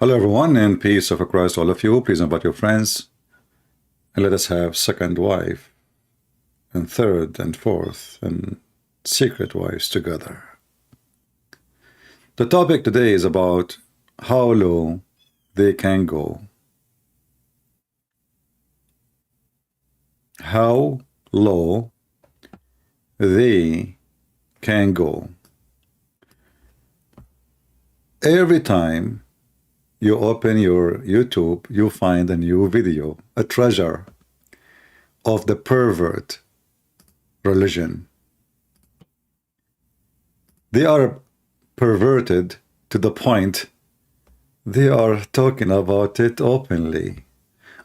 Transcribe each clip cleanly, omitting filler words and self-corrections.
Hello everyone, and peace of Christ all of you. Please invite your friends and let us have second wife and third and fourth and secret wives together. The topic today is about how low they can go. How low they can go. Every time you open your YouTube, you find a new video, a treasure of the pervert religion. They are perverted to the point they are talking about it openly.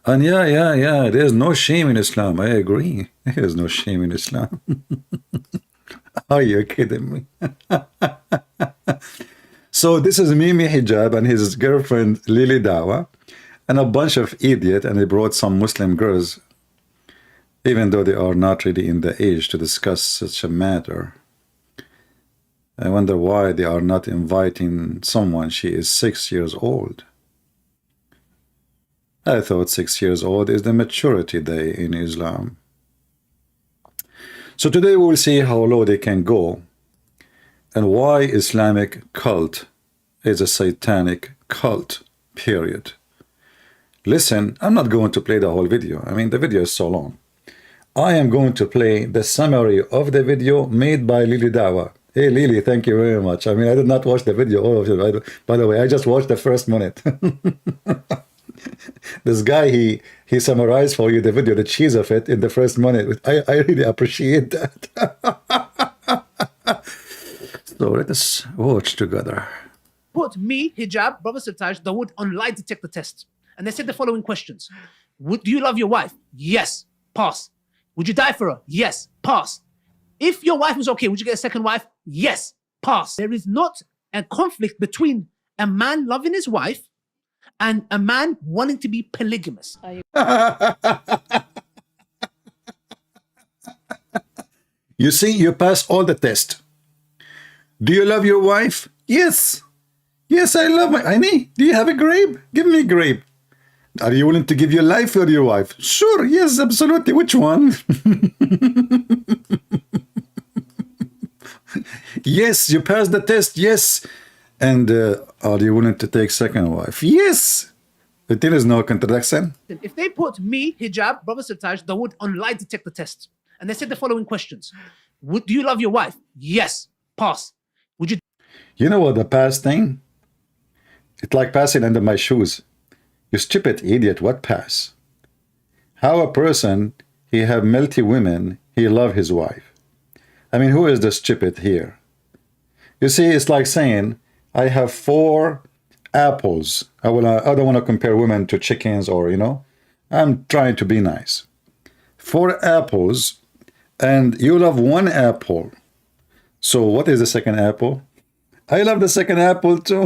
And yeah, there's no shame in Islam. I agree. There's no shame in Islam. Are you kidding me? So this is Mimi Hijab and his girlfriend Lily Dawah and a bunch of idiots, and they brought some Muslim girls, even though they are not really in the age to discuss such a matter. I wonder why they are not inviting someone. She is 6 years old. I thought 6 years old is the maturity day in Islam. So today we will see how low they can go and why Islamic cult is a satanic cult, period. Listen, I'm not going to play the whole video. I mean, the video is so long. I am going to play the summary of the video made by Lily Dawah. Hey Lily, thank you very much. I mean, I did not watch the video, all of it. By the way, I just watched the first minute. This guy, he summarized for you the video, the cheese of it in the first minute. I really appreciate that. So let us watch together. Put me, Hijab, Brother Sirtaj, Dawood on lie detector test. And they said the following questions. Do you love your wife? Yes. Pass. Would you die for her? Yes. Pass. If your wife was okay, would you get a second wife? Yes. Pass. There is not a conflict between a man loving his wife and a man wanting to be polygamous. You see, you pass all the tests. Do you love your wife? Yes. Yes, I love my... Honey, do you have a grape? Give me a grape. Are you willing to give your life for your wife? Sure, yes, absolutely. Which one? Yes, you passed the test, yes. And are you willing to take second wife? Yes. There is no contradiction. If they put me, Hijab, Brother Sirtaj, Dawood on lie detector test, and they said the following questions. Do you love your wife? Yes. Pass. Would you... You know what the pass thing? It's like passing under my shoes. You stupid idiot, what pass? How a person, he have multi women, he love his wife. I mean, who is the stupid here? You see, it's like saying, I have 4 apples. I don't want to compare women to chickens or, you know. I'm trying to be nice. 4 apples, and you love 1 apple. So what is the second apple? I love the second apple too.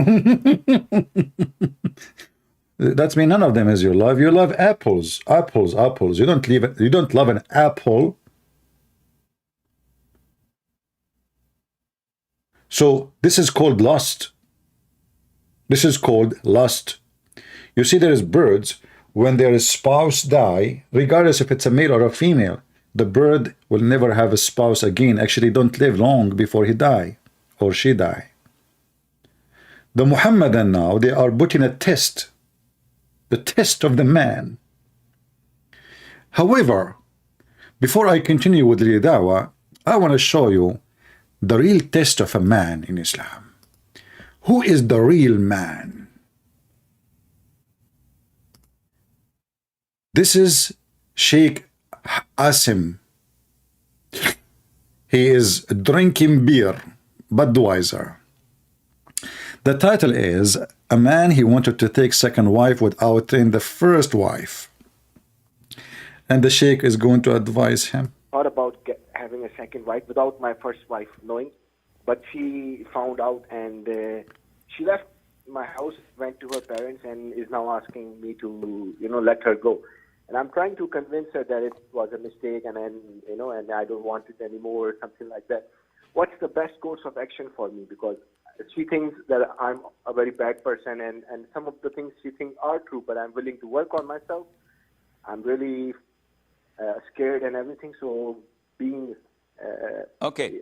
That's mean none of them is your love. You love apples, apples, apples. You don't love an apple. So this is called lust. This is called lust. You see, there is birds, when their spouse die, regardless if it's a male or a female, the bird will never have a spouse again. Actually, don't live long before he die or she die. The Muhammadan now, they are putting a test, the test of the man. However, before I continue with the dawah, I want to show you the real test of a man in Islam. Who is the real man? This is Sheikh Asim. He is drinking beer, Budweiser. The title is A Man He Wanted to Take Second Wife Without Taking the First Wife. And the Sheikh is going to advise him. Thought about having a second wife without my first wife knowing, but she found out and she left my house, went to her parents, and is now asking me to, let her go. And I'm trying to convince her that it was a mistake, and and I don't want it anymore, or something like that. What's the best course of action for me? Because she thinks that I'm a very bad person, and some of the things she thinks are true, but I'm willing to work on myself. I'm really scared and everything, so being Okay,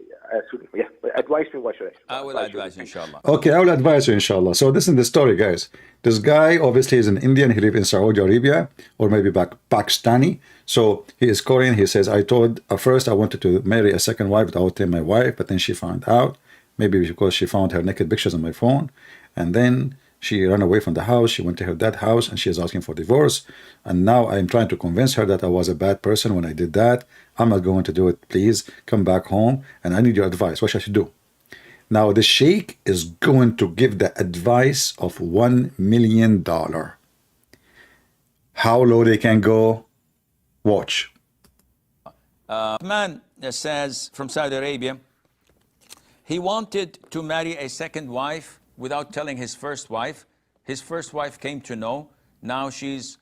yeah, advise me, what should I I will advise you, inshallah. Okay, I will advise you, inshallah. So this is the story, guys. This guy obviously is an Indian. He lives in Saudi Arabia, or maybe Pakistani. So he is Korean. He says, I told at first I wanted to marry a second wife without telling my wife, but then she found out, maybe because she found her naked pictures on my phone, and then she ran away from the house. She went to her dad's house, and she is asking for divorce. And now I'm trying to convince her that I was a bad person when I did that. I'm not going to do it. Please come back home, and I need your advice. What should I do? Now the sheikh is going to give the advice of $1 million. How low they can go? Watch. Man says from Saudi Arabia, he wanted to marry a second wife without telling his first wife. His first wife came to know. Now she's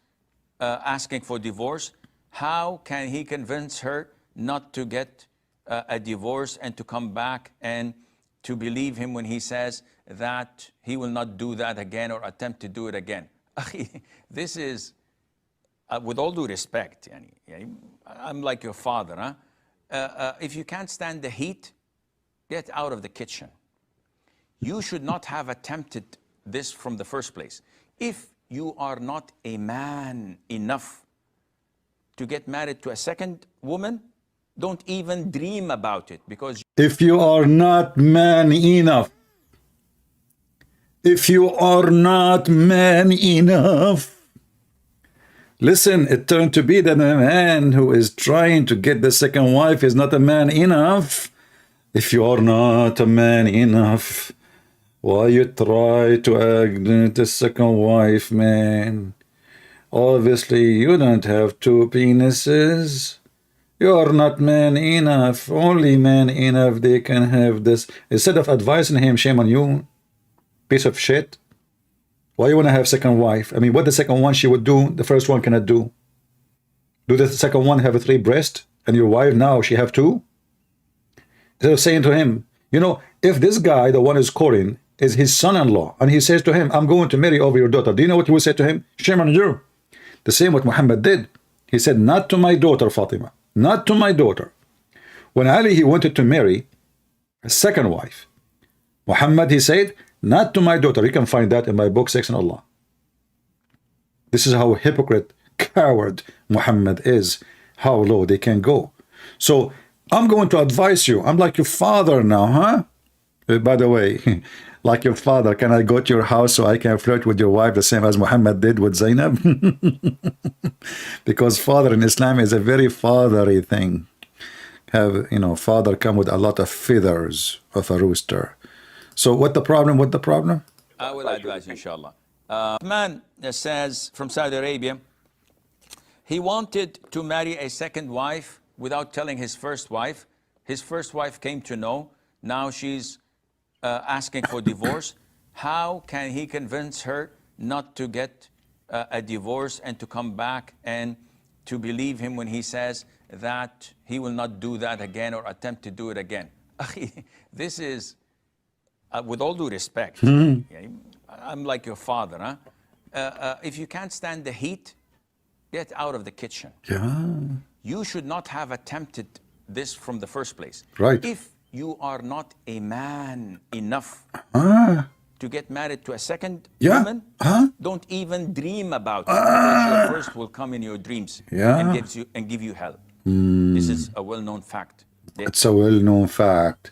asking for divorce. How can he convince her not to get a divorce and to come back and to believe him when he says that he will not do that again or attempt to do it again? This is, with all due respect, I'm like your father. If you can't stand the heat, get out of the kitchen. You should not have attempted this from the first place. If you are not a man enough to get married to a second woman, don't even dream about it, because If you are not man enough, if you are not man enough, listen, it turned to be that a man who is trying to get the second wife is not a man enough. If you are not a man enough, why you try to act the second wife, man? Obviously, you don't have two penises. You are not man enough. Only man enough they can have this. Instead of advising him, shame on you, piece of shit. Why you want to have second wife? I mean, what the second one she would do, the first one cannot do. Do the second one have a 3 breast, and your wife now she have 2? Instead of saying to him, you know, if this guy, the one who's Korean, is his son-in-law, and he says to him, I'm going to marry over your daughter, do you know what he will say to him? Shame on you. The same what Muhammad did. He said, not to my daughter Fatima, not to my daughter. When Ali, he wanted to marry a second wife, Muhammad, he said, not to my daughter. You can find that in my book, Sex and Allah. This is how hypocrite, coward Muhammad is, how low they can go. So I'm going to advise you. I'm like your father now, huh? By the way, like your father, can I go to your house so I can flirt with your wife the same as Muhammad did with Zainab? Because father in Islam is a very fatherly thing. Have, you know, father come with a lot of feathers of a rooster. So what the problem? What the problem? I will advise you, inshallah. Man says from Saudi Arabia, he wanted to marry a second wife without telling his first wife. His first wife came to know. Now she's asking for divorce. How can he convince her not to get a divorce and to come back and to believe him when he says that he will not do that again or attempt to do it again? This is, with all due respect, I'm like your father. If you can't stand the heat, get out of the kitchen. Yeah. You should not have attempted this from the first place. Right. If you are not a man enough to get married to a second woman, don't even dream about it, because your first will come in your dreams and give you hell. This is a well-known fact. It's a well-known fact.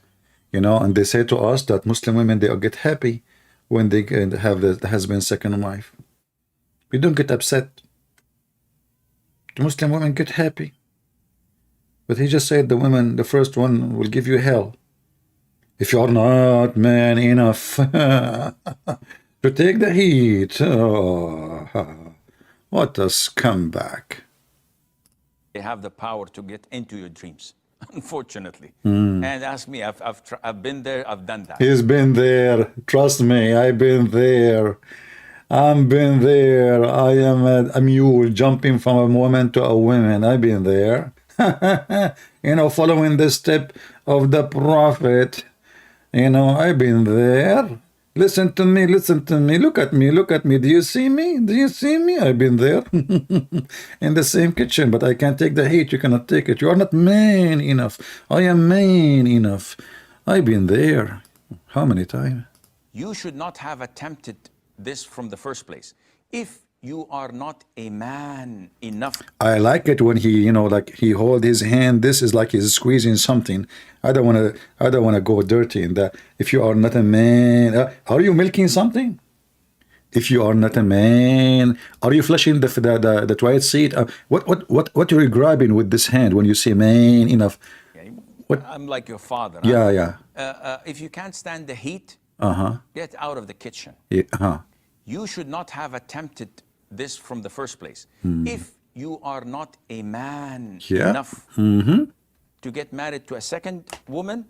You know, and they say to us that Muslim women, they get happy when they have the husband's second wife. We don't get upset. The Muslim women get happy. But he just said the women, the first one will give you hell. If you are not man enough to take the heat. Oh, what a scumbag. They have the power to get into your dreams, unfortunately. And ask me, I've been there, I've done that. He's been there. Trust me, I've been there. I've been there. I am a mule jumping from a woman to a woman. I've been there. You know, following the step of the Prophet. You know, I've been there. Listen to me, listen to me. Look at me, look at me. Do you see me? Do you see me? I've been there in the same kitchen, but I can't take the heat. You cannot take it. You are not man enough. I am man enough. I've been there. How many times? You should not have attempted this from the first place. If you are not a man enough. I like it when he, you know, like he hold his hand. This is like he's squeezing something. I don't want to go dirty in that. If you are not a man, are you milking something? If you are not a man, are you flushing the toilet seat? What are you grabbing with this hand when you say man enough? What? I'm like your father. Yeah, huh? yeah. If you can't stand the heat, get out of the kitchen. Yeah, You should not have attempted this from the first place. If you are not a man enough to get married to a second woman,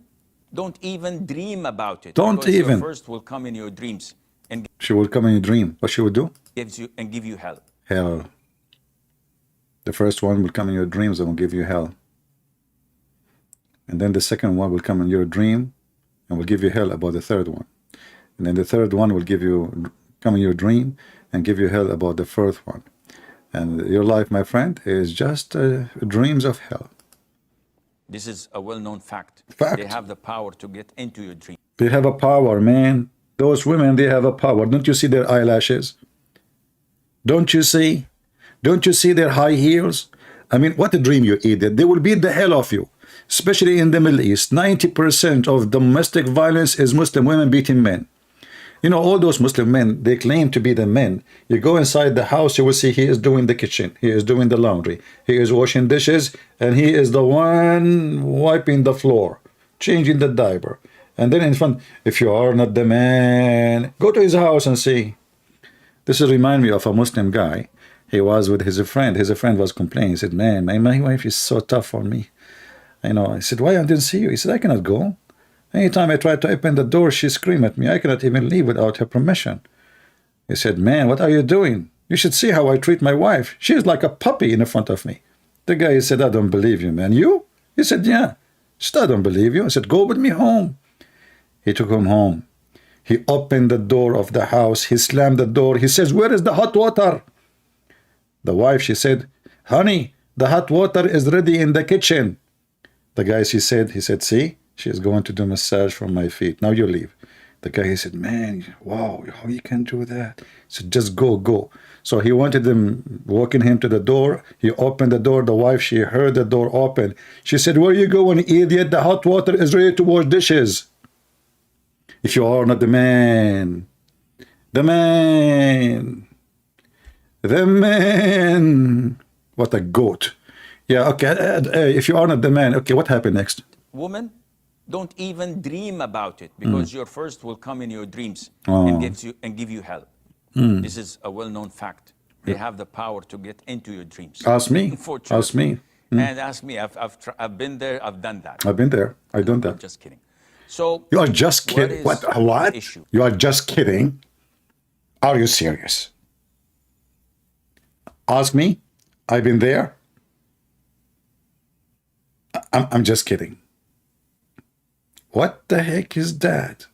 don't even dream about it. Don't because even. Your first will come in your dreams and she will come in your dream. What she will do? give you hell. Hell. The first one will come in your dreams and will give you hell. And then the second one will come in your dream and will give you hell about the third one. And then the third one will come in your dream and give you hell about the fourth one. And your life, my friend, is just dreams of hell. This is a well-known fact. Fact. They have the power to get into your dream. They have a power, man. Those women, they have a power. Don't you see their eyelashes? Don't you see? Don't you see their high heels? I mean, what a dream you idiot. They will beat the hell off you. Especially in the Middle East. 90% of domestic violence is Muslim women beating men. You know, all those Muslim men, they claim to be the men. You go inside the house, you will see he is doing the kitchen. He is doing the laundry. He is washing dishes. And he is the one wiping the floor, changing the diaper. And then in front, if you are not the man, go to his house and see. This reminds me of a Muslim guy. He was with his friend. His friend was complaining. He said, man, my wife is so tough on me. You know, I said, why I didn't see you? He said, I cannot go. Anytime I try to open the door, she screams at me. I cannot even leave without her permission. He said, man, what are you doing? You should see how I treat my wife. She is like a puppy in front of me. The guy said, I don't believe you, man. You? He said, yeah. He said, I don't believe you. I said, go with me home. He took him home. He opened the door of the house. He slammed the door. He says, where is the hot water? The wife, she said, honey, the hot water is ready in the kitchen. The guy, he said, see? She is going to do massage for my feet. Now you leave. The guy, he said, man, wow, how you can do that? He said, just go. So he wanted them, walking him to the door. He opened the door. The wife, she heard the door open. She said, where you going, idiot? The hot water is ready to wash dishes. If you are not the man, the man, what a goat. Yeah, okay, if you are not the man, okay, what happened next? Woman, don't even dream about it because your first will come in your dreams and give you hell. This is a well-known fact. They have the power to get into your dreams. Ask me. Ask me. And ask me. I've been there. I've done that. I've been there. I've done that. I'm just kidding. So you are just kidding. What? Issue? You are just kidding. Are you serious? Ask me. I've been there. I'm just kidding. What the heck is that?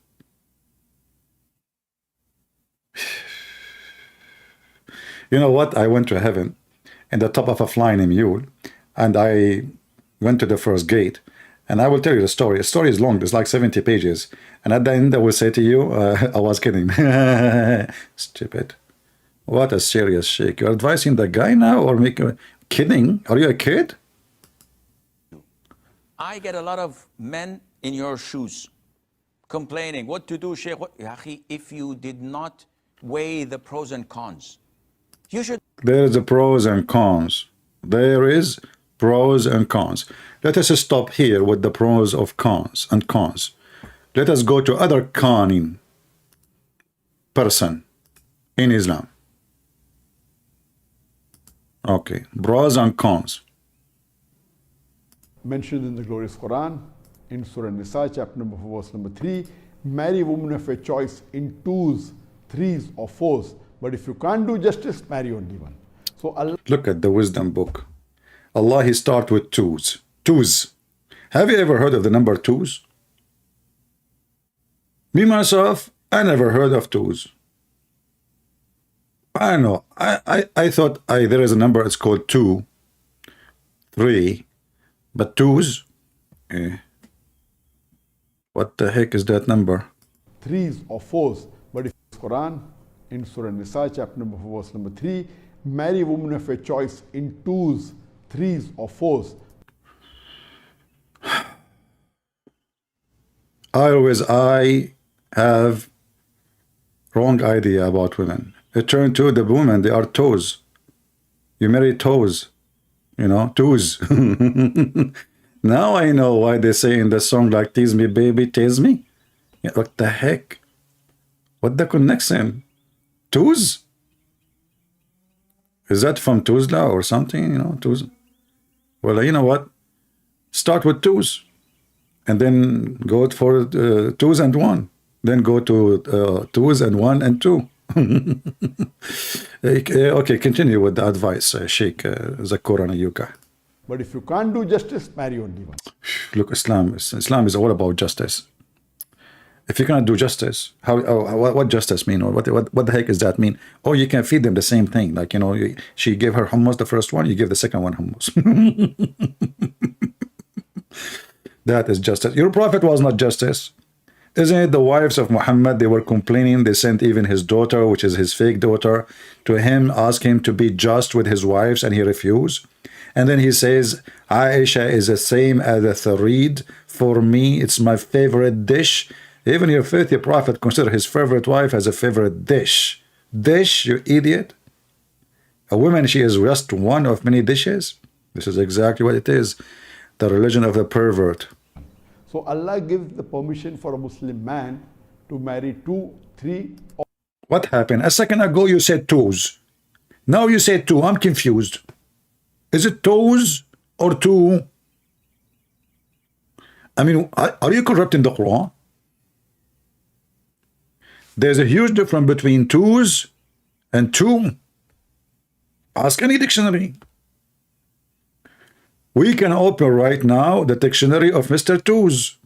You know what? I went to heaven in the top of a flying mule, and I went to the first gate. And I will tell you the story. The story is long. It's like 70 pages. And at the end, I will say to you, I was kidding. Stupid. What a serious shake. You're advising the guy now or kidding? Are you a kid? I get a lot of men in your shoes complaining, what to do, Sheikh? If you did not weigh the pros and cons, you should. There is a pros and cons. There is pros and cons. Let us stop here with the pros of cons and cons. Let us go to other conning person in Islam. Okay, pros and cons. Mentioned in the glorious Quran, in Surah Nisa, chapter number 4, verse number 3, marry women of your choice in twos, threes, or fours. But if you can't do justice, marry only one. So Allah. Look at the wisdom book. Allah, he start with twos. Twos. Have you ever heard of the number twos? Me, myself, I never heard of twos. I don't know. I thought there is a number, it's called 2, 3, but twos? Eh. What the heck is that number? 3s or 4s. But if it's Quran, in Surah Nisa, chapter number 4, verse number 3, marry a woman of your choice in 2s, 3s or 4s. I have wrong idea about women. It turned to the women, they are toes. You marry toes, you know, twos. Now I know why they say in the song like, tease me, baby, tease me. Yeah, what the heck? What the connection? Twos? Is that from Tuzla or something, you know, twos? Well, you know what? Start with twos. And then go for 2s and 1. Then go to 2s and 1 and 2. Okay, continue with the advice, Sheikh Zakoran Ayuka. But if you can't do justice, marry only one. Look, Islam is all about justice. If you cannot do justice, what justice mean? Or what the heck does that mean? Oh, you can feed them the same thing. Like, you know, she gave her hummus the first one, you give the second one hummus. That is justice. Your prophet was not justice. Isn't it the wives of Muhammad, they were complaining, they sent even his daughter, which is his fake daughter, to him, ask him to be just with his wives, and he refused. And then he says, Aisha is the same as a tharid. For me, it's my favorite dish. Even your filthy prophet considered his favorite wife as a favorite dish. Dish, you idiot. A woman, she is just one of many dishes. This is exactly what it is. The religion of the pervert. So Allah gives the permission for a Muslim man to marry 2, 3 or What happened? A second ago you said toes. Now you said 2. I'm confused. Is it toes or 2? I mean, are you corrupting the Quran? There's a huge difference between twos and 2. Ask any dictionary. We can open right now the dictionary of Mr. Twos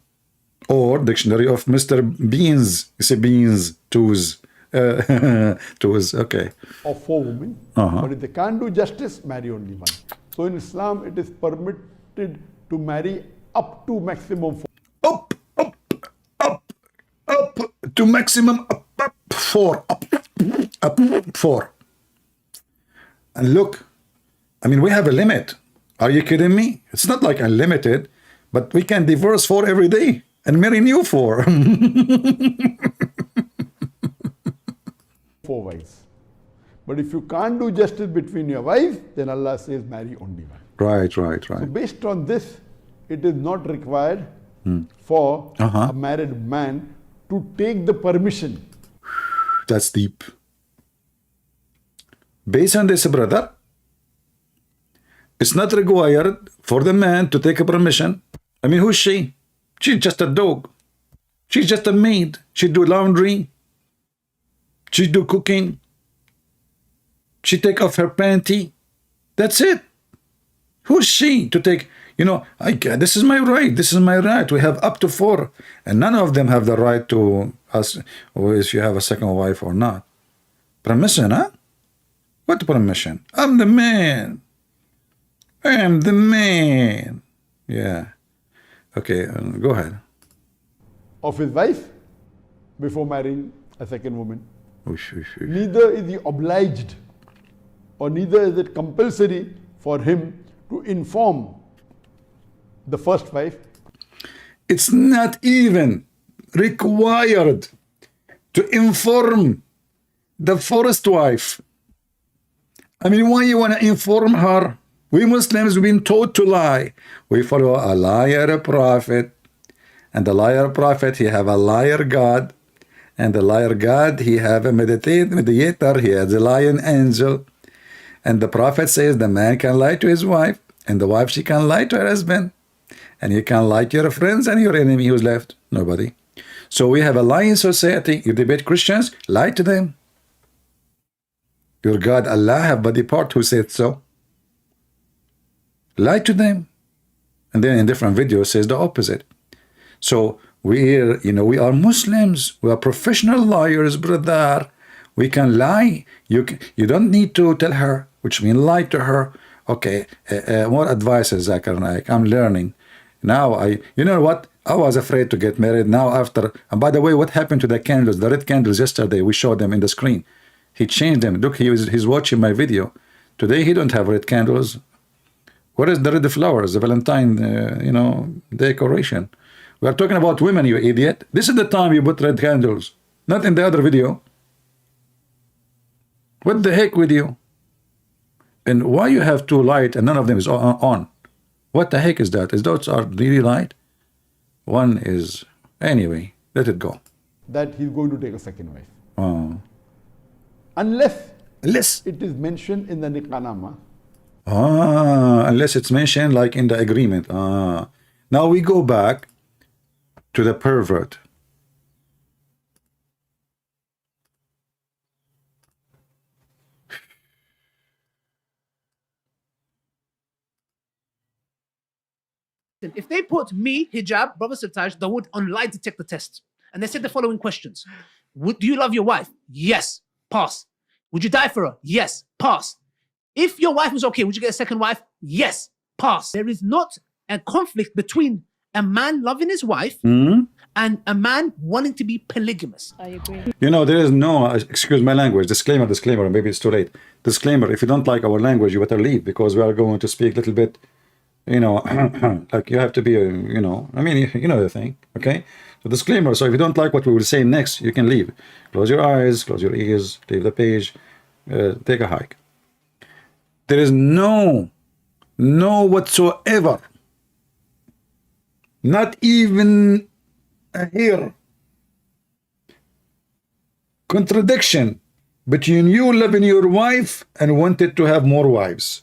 or dictionary of Mr. Beans. You say beans, twos. Twos, okay. or 4 women. But if they can't do justice, marry only one. So in Islam, it is permitted to marry up to maximum 4. Up to maximum up 4. Up 4. And look, I mean, we have a limit. Are you kidding me? It's not like unlimited, but we can divorce 4 every day and marry new 4. 4 wives. But if you can't do justice between your wives, then Allah says marry only one. Right. So based on this, it is not required for a married man to take the permission. That's deep. Based on this, brother, it's not required for the man to take a permission. I mean, who's she? She's just a dog. She's just a maid. She do laundry. She do cooking. She take off her panty. That's it. Who's she to take, you know, this is my right. This is my right. We have up to 4. And none of them have the right to ask if you have a second wife or not. Permission, huh? What permission? I'm the man. I am the man. Yeah. Okay, go ahead. Of his wife before marrying a second woman. Oosh. Neither is he obliged or neither is it compulsory for him to inform the first wife. It's not even required to inform the first wife. I mean, why you want to inform her? We Muslims have been taught to lie. We follow a liar prophet. And the liar prophet, he have a liar God. And the liar God, he have a mediator. He has a lion angel. And the prophet says the man can lie to his wife. And the wife, she can lie to her husband. And you can lie to your friends and your enemy. Who's left? Nobody. So we have a lying society. You debate Christians, lie to them. Your God, Allah, have body part who said so. Lie to them. And then in different videos says the opposite. So we are Muslims. We are professional liars, brother. We can lie. You don't need to tell her, which means lie to her. Okay, more advices, Zakir Naik. I'm learning. Now, you know what? I was afraid to get married. Now after, and by the way, what happened to the candles? The red candles yesterday, we showed them in the screen. He changed them. Look, he's watching my video. Today, he don't have red candles. What is the red flowers? The Valentine, decoration. We are talking about women, you idiot. This is the time you put red candles. Not in the other video. What the heck with you? And why you have two light and none of them is on? What the heck is that? Is those are really light? One is, anyway, let it go. That he's going to take a second wife. Oh. Unless Unless it is mentioned in the Nikah-nama. Unless it's mentioned like in the agreement. Now we go back to the pervert. If they put me, Hijab, Brother Sirtaj, Dawood on lie detector test, and they said the following questions: do you love your wife? Yes. Pass. Would you die for her? Yes. Pass. If your wife was okay, would you get a second wife? Yes. Pass. There is not a conflict between a man loving his wife and a man wanting to be polygamous. I agree. There is no, excuse my language, disclaimer, maybe it's too late. Disclaimer, if you don't like our language, you better leave, because we are going to speak a little bit, like you have to be, you know the thing, okay? So disclaimer, so if you don't like what we will say next, you can leave. Close your eyes, close your ears, leave the page, take a hike. There is no whatsoever, not even a hair, contradiction between you loving your wife and wanted to have more wives.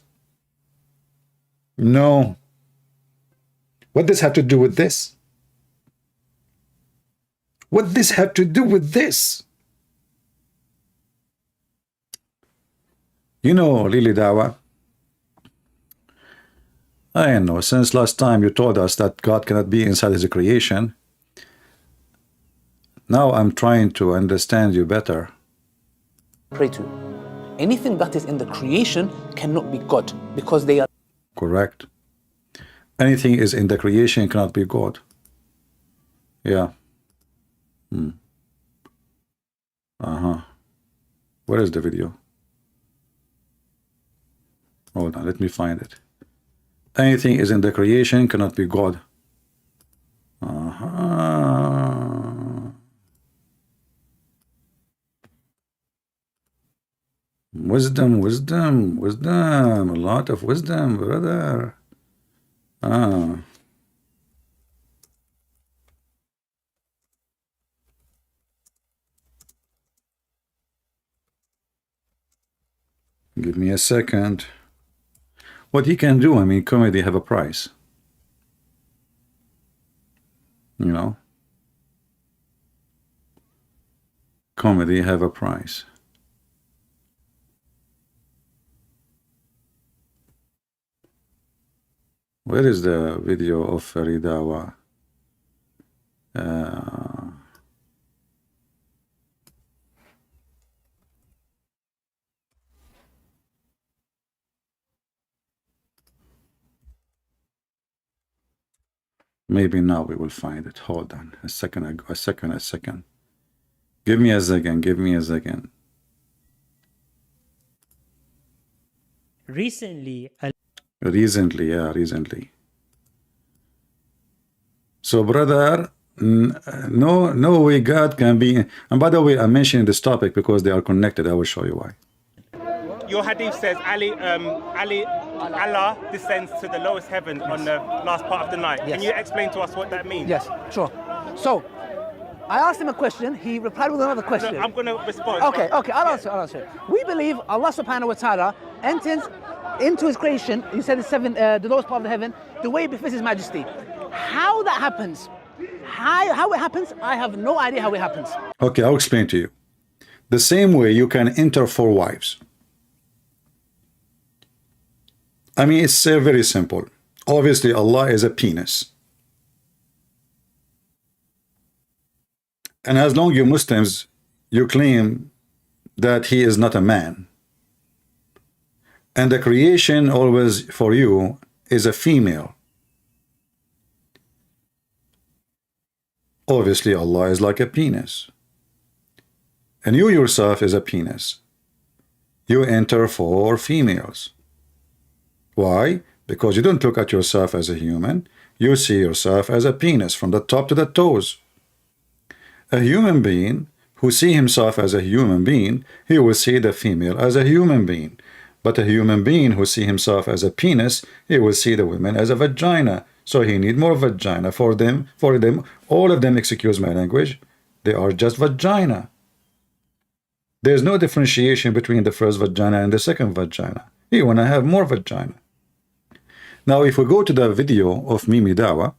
No. What does have to do with this? What this have to do with this? Lily Dawah, I know, since last time you told us that God cannot be inside his creation, now I'm trying to understand you better. Pray to. Anything that is in the creation cannot be God, because they are. Correct. Anything is in the creation cannot be God. Yeah. Where is the video? Hold on, let me find it. Anything is in the creation cannot be God. Wisdom, a lot of wisdom, brother. Give me a second. What he can do, comedy have a price. Comedy have a price. Where is the video of Ali Dawah? Maybe now we will find it. Hold on a second. A second. Give me a second. Recently, Recently. So, brother, no way God can be. And by the way, I'm mentioning this topic because they are connected. I will show you why. Your hadith says Allah descends to the lowest heaven on the last part of the night. Yes. Can you explain to us what that means? Yes, sure. So, I asked him a question. He replied with another question. No, I'm going to respond. Okay, I'll answer. We believe Allah subhanahu wa ta'ala enters into his creation. He said the lowest part of the heaven, the way it befits his majesty. How that happens, how it happens, I have no idea how it happens. Okay, I'll explain to you. The same way you can enter 4 wives. It's very simple. Obviously, Allah is a penis. And as long you Muslims, you claim that he is not a man. And the creation always for you is a female. Obviously, Allah is like a penis. And you yourself is a penis. You enter for females. Why? Because you don't look at yourself as a human. You see yourself as a penis from the top to the toes. A human being who see himself as a human being, he will see the female as a human being. But a human being who see himself as a penis, he will see the women as a vagina. So he need more vagina for them, all of them, excuse my language, they are just vagina. There's no differentiation between the first vagina and the second vagina. You want to have more vagina. Now, if we go to the video of Mimi Dawah,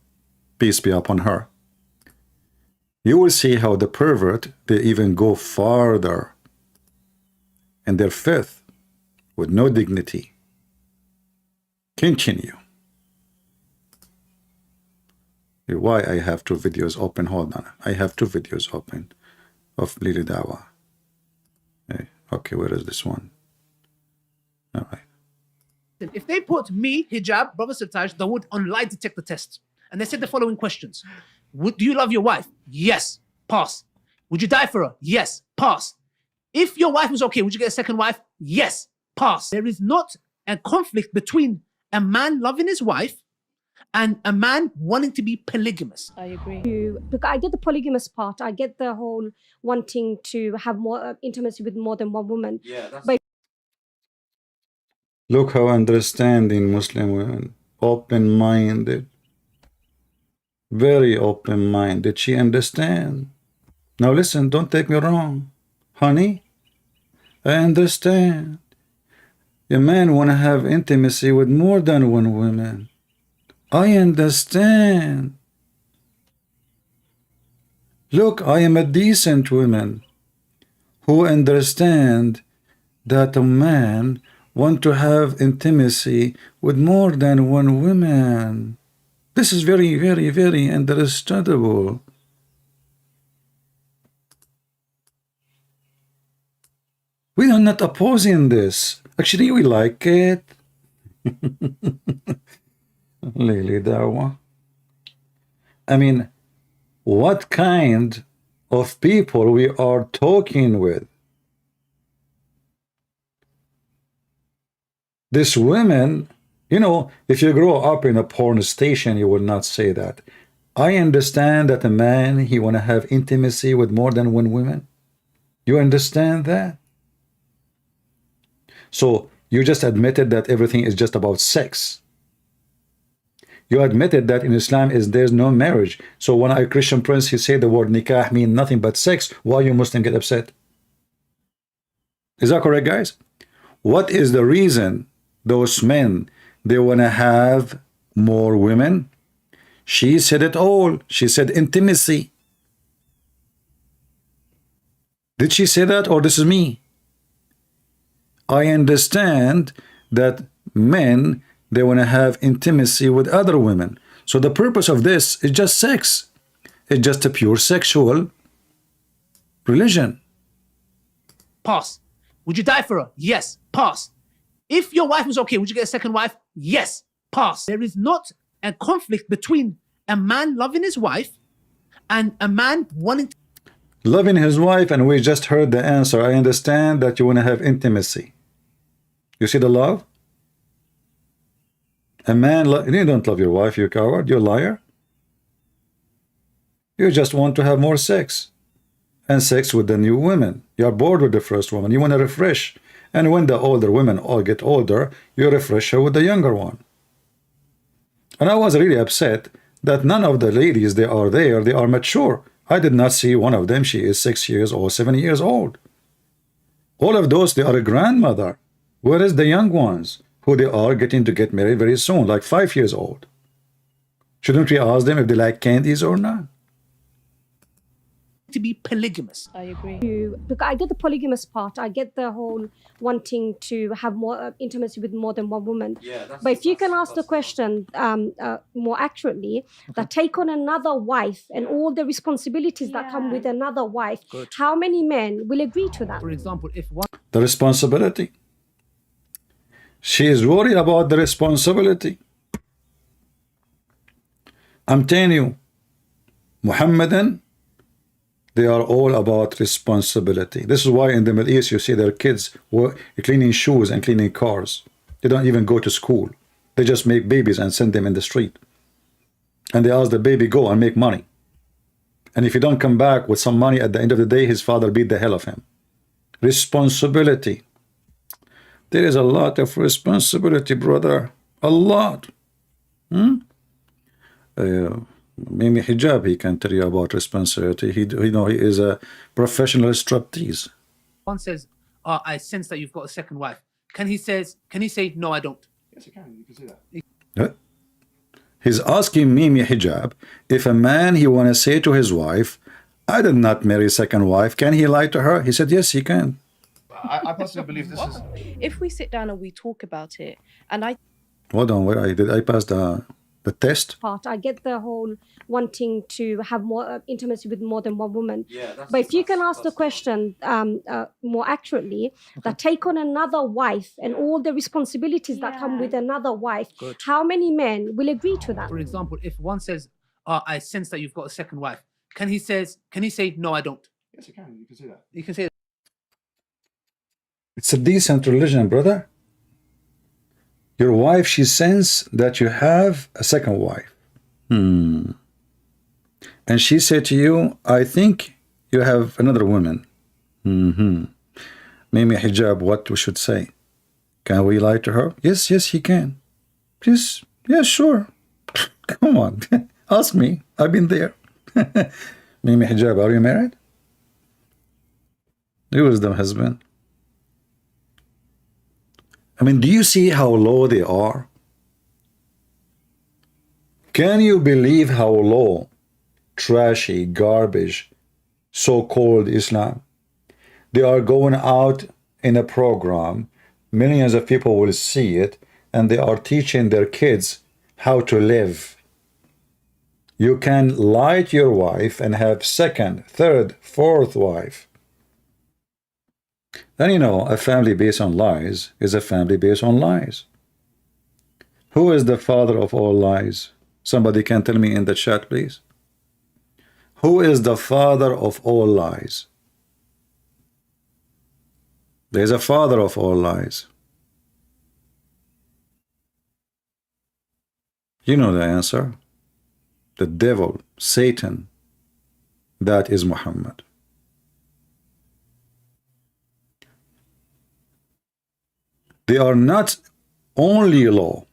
peace be upon her, you will see how the pervert, they even go farther in their filth with no dignity. Continue. Why I have two videos open? Hold on. I have two videos open of Lily Dawah. Okay, where is this one? All right. If they put me, Hijab, Brother Sirtaj, Dawood on lie detector test, and they said the following questions. Do you love your wife? Yes. Pass. Would you die for her? Yes. Pass. If your wife was okay, would you get a second wife? Yes. Pass. There is not a conflict between a man loving his wife and a man wanting to be polygamous. I agree. Look, I get the polygamous part. I get the whole wanting to have more intimacy with more than one woman. Yeah, but look how understanding Muslim women, open-minded, very open-minded. She understands. Now listen, don't take me wrong, honey. I understand. A man want to have intimacy with more than one woman. I understand. Look, I am a decent woman who understand that a man want to have intimacy with more than one woman. This is very, very, very understandable. We are not opposing this. Actually, we like it. Lily Dawah. I mean, what kind of people we are talking with? This women, you know, if you grow up in a porn station, you will not say that. I understand that a man, he want to have intimacy with more than one woman. You understand that? So you just admitted that everything is just about sex. You admitted that in Islam there's no marriage. So when a Christian prince, he said the word nikah mean nothing but sex, why you Muslim get upset? Is that correct, guys? What is the reason those men, they want to have more women? She said it all. She said intimacy. Did she say that, or this is me? I understand that men, they want to have intimacy with other women. So the purpose of this is just sex. It's just a pure sexual religion. Pass. Would you die for her? Yes. Pass. If your wife was okay, would you get a second wife? Yes. Pass. There is not a conflict between a man loving his wife and a man wanting to loving his wife, and we just heard the answer. I understand that you want to have intimacy. You see the love? A man, you don't love your wife, you coward, you're a liar. You just want to have more sex. And sex with the new women. You're bored with the first woman. You want to refresh. And when the older women all get older, you refresh her with the younger one. And I was really upset that none of the ladies, they are there, they are mature. I did not see one of them. She is 6 years or 7 years old. All of those, they are a grandmother. Where is the young ones who they are getting to get married very soon, like 5 years old? Shouldn't we ask them if they like candies or not? to be polygamous. I agree. Because I get the polygamous part. I get the whole wanting to have more intimacy with more than one woman. But if you can ask the question more accurately, that take on another wife and all the responsibilities that come with another wife, how many men will agree to that? For example, if one The responsibility. She is worried about the responsibility. I'm telling you, Muhammadan, they are all about responsibility. This is why in the Middle East you see their kids cleaning shoes and cleaning cars. They don't even go to school. They just make babies and send them in the street. And they ask the baby, go and make money. And if you don't come back with some money at the end of the day, his father beat the hell of him. Responsibility. There is a lot of responsibility, brother. A lot. Maybe Hijab, he can tell you about responsibility. He is a professional striptease. one says, I sense that you've got a second wife, can he say, no, I don't? Yes, you can. You can say that. He's asking Mimi Hijab, if a man he want to say to his wife, I did not marry a second wife, can he lie to her? He said, yes, he can. I personally believe this is. If we sit down and we talk about it, and Hold on, did I pass the test? Part. I get the whole wanting to have more intimacy with more than one woman. But if you can ask the question more accurately, that take on another wife and all the responsibilities that come with another wife, how many men will agree to that? For example, if one says, I sense that you've got a second wife, can he say, no, I don't? Yes, you can. You can say that. You can say that. It's a decent religion, brother. Your wife, she senses that you have a second wife. And she said to you, I think you have another woman. Mimi Hijab, what we should say? Can we lie to her? Yes, he can. Please, yeah, sure. Come on, ask me. I've been there. Mimi Hijab, are you married? Who is the husband? I mean, do you see how low they are? Can you believe how low, trashy, garbage, so-called Islam? They are going out in a program, millions of people will see it, and they are teaching their kids how to live. You can lie to your wife and have second, third, fourth wife. Then a family based on lies is a family based on lies. Who is the father of all lies? Somebody can tell me in the chat, please. Who is the father of all lies? There's a father of all lies. You know the answer. The devil, Satan, that is Muhammad. They are not only law,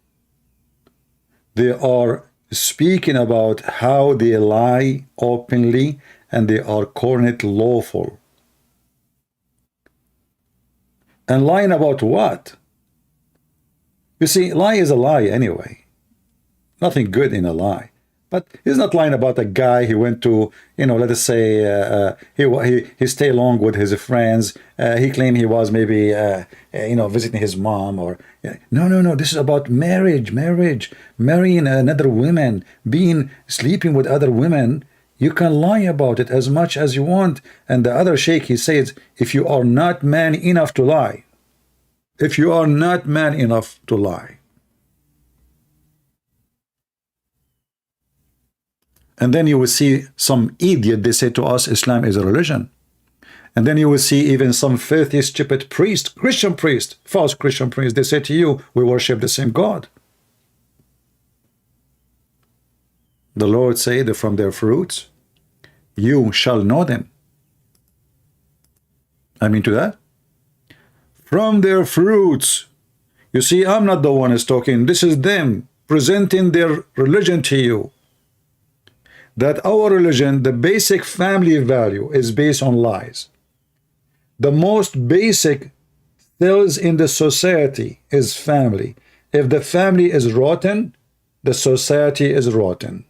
they are speaking about how they lie openly, and they are calling it lawful. And lying about what? You see, lie is a lie anyway. Nothing good in a lie. But he's not lying about a guy he went to, let us say, he stayed along with his friends. He claimed he was maybe, visiting his mom or... No. This is about marriage, marrying another woman, sleeping with other women. You can lie about it as much as you want. And the other sheikh, he says, if you are not man enough to lie, and then you will see some idiot, they say to us, Islam is a religion. And then you will see even some filthy, stupid priest, Christian priest, false Christian priest, they say to you, we worship the same God. The Lord said that from their fruits, you shall know them. I mean to that. From their fruits. You see, I'm not the one who's talking. This is them presenting their religion to you. That our religion, the basic family value is based on lies. The most basic things in the society is family. If the family is rotten, the society is rotten.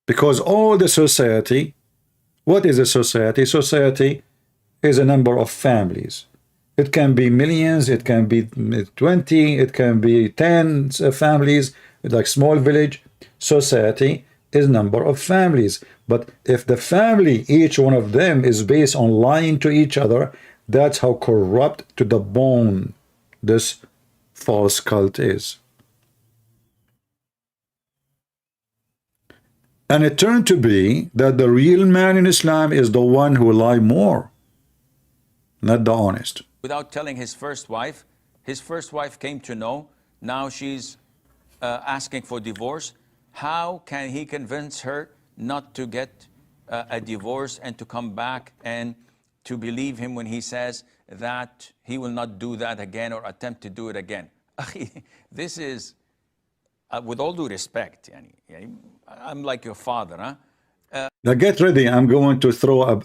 Because all the society, what is a society? Society is a number of families. It can be millions, it can be 20, it can be 10 families, like small village. Society is number of families. But if the family, each one of them is based on lying to each other, that's how corrupt to the bone this false cult is. And it turned to be that the real man in Islam is the one who lie more, not the honest. Without telling his first wife came to know, now she's asking for divorce. How can he convince her not to get a divorce and to come back and to believe him when he says that he will not do that again or attempt to do it again? This is, with all due respect, I'm like your father, huh? Now get ready. I'm going to throw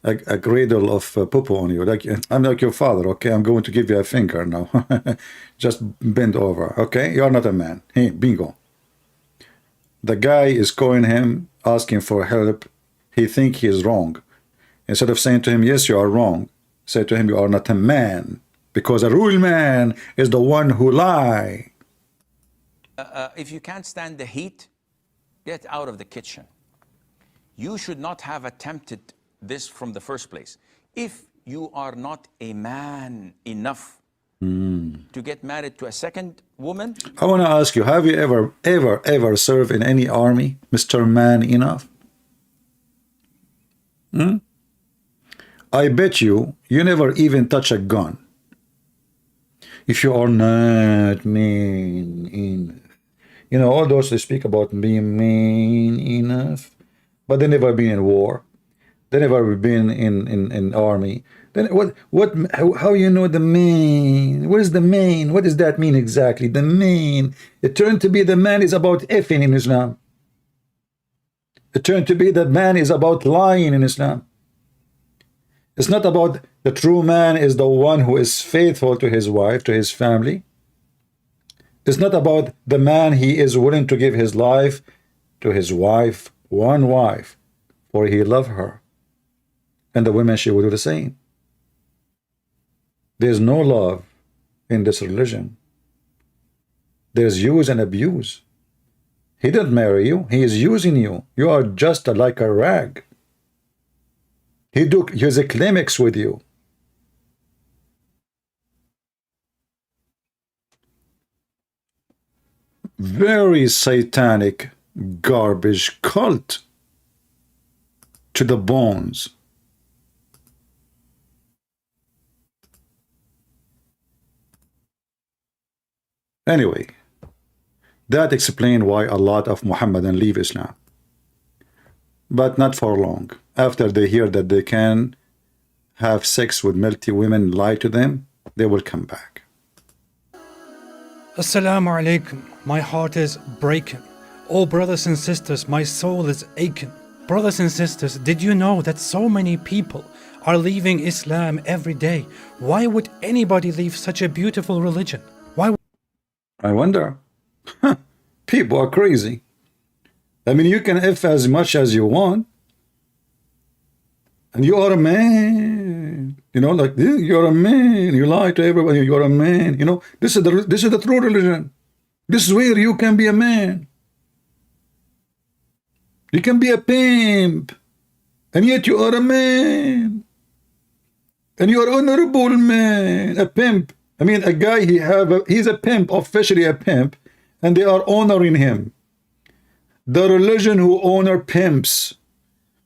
a cradle of poo-poo on you. Like I'm like your father. Okay, I'm going to give you a finger now. Just bend over. Okay, you are not a man. Hey, bingo. The guy is calling him, asking for help. He think he is wrong. Instead of saying to him, yes, you are wrong, say to him, you are not a man, because a real man is the one who lie. If you can't stand the heat, get out of the kitchen. You should not have attempted this from the first place. If you are not a man enough to get married to a second woman. I want to ask you, have you ever served in any army, Mr. Man Enough? I bet you never even touch a gun. If you are not man enough. You know, all those they speak about being man enough, but they never been in war. They never been in army. Then how you know the man? What is the man? What does that mean exactly? The man. It turned to be the man is about effing in Islam. It turned to be that man is about lying in Islam. It's not about the true man is the one who is faithful to his wife, to his family. It's not about the man he is willing to give his life to his wife, one wife, for he love her. And the women, she will do the same. There's no love in this religion. There's use and abuse. He didn't marry you. He is using you. You are just like a rag. He took his climax with you. Very satanic garbage cult to the bones. Anyway, that explains why a lot of Muhammadan leave Islam. But not for long. After they hear that they can have sex with multi women, lie to them, they will come back. Assalamu alaikum. My heart is breaking. Oh, brothers and sisters, my soul is aching. Brothers and sisters, did you know that so many people are leaving Islam every day? Why would anybody leave such a beautiful religion? Why? I wonder. People are crazy. I mean, you can F as much as you want. And you are a man. You know, like, you're a man. You lie to everybody. You're a man. You know, this is the true religion. This is where you can be a man. You can be a pimp. And yet you are a man. And you are honorable man. A pimp. I mean, a guy, he's a pimp, officially a pimp. And they are honoring him. The religion who honor pimps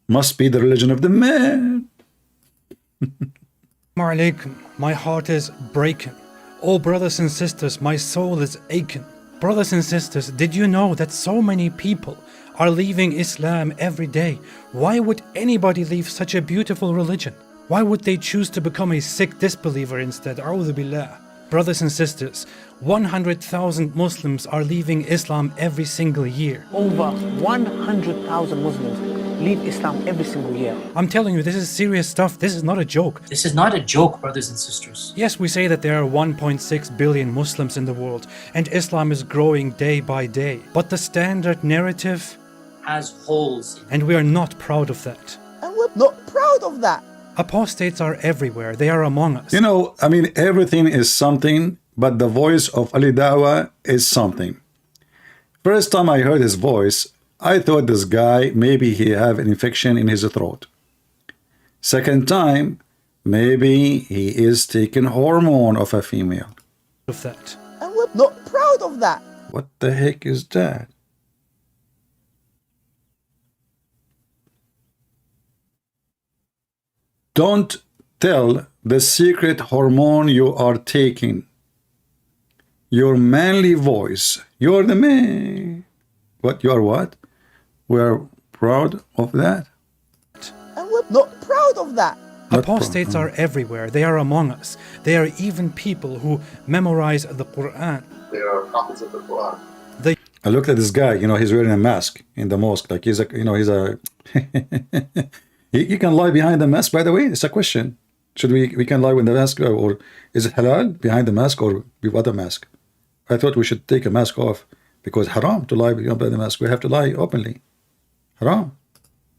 must be the religion of the man. Alaikum. My heart is breaking. Oh, brothers and sisters, my soul is aching. Brothers and sisters, did you know that so many people are leaving Islam every day? Why would anybody leave such a beautiful religion? Why would they choose to become a sick disbeliever instead? A'udhu billah. Brothers and sisters, 100,000 Muslims are leaving Islam every single year. Over 100,000 Muslims leave Islam every single year. I'm telling you, this is serious stuff. This is not a joke. This is not a joke, brothers and sisters. Yes, we say that there are 1.6 billion Muslims in the world, and Islam is growing day by day. But the standard narrative Has holes. and we are not proud of that. And we're not proud of that. Apostates are everywhere. They are among us. You know, I mean, everything is something, but the voice of Ali Dawah is something. First time I heard his voice, I thought this guy, maybe he have an infection in his throat. Second time, maybe he is taking hormone of a female. Of that. And we're not proud of that. What the heck is that? Don't tell the secret hormone you are taking. Your manly voice. You're the man. What? You are what? We're proud of that. And we're not proud of that. Apostates are everywhere. They are among us. They are even people who memorize the Quran. They are prophets of the Quran. I looked at this guy, you know, he's wearing a mask in the mosque. Like he's a, you know, he's a... You can lie behind the mask, by the way. It's a question. Should we can lie with the mask, or is it halal behind the mask or without the mask? I thought we should take a mask off because haram to lie behind the mask. We have to lie openly. Haram.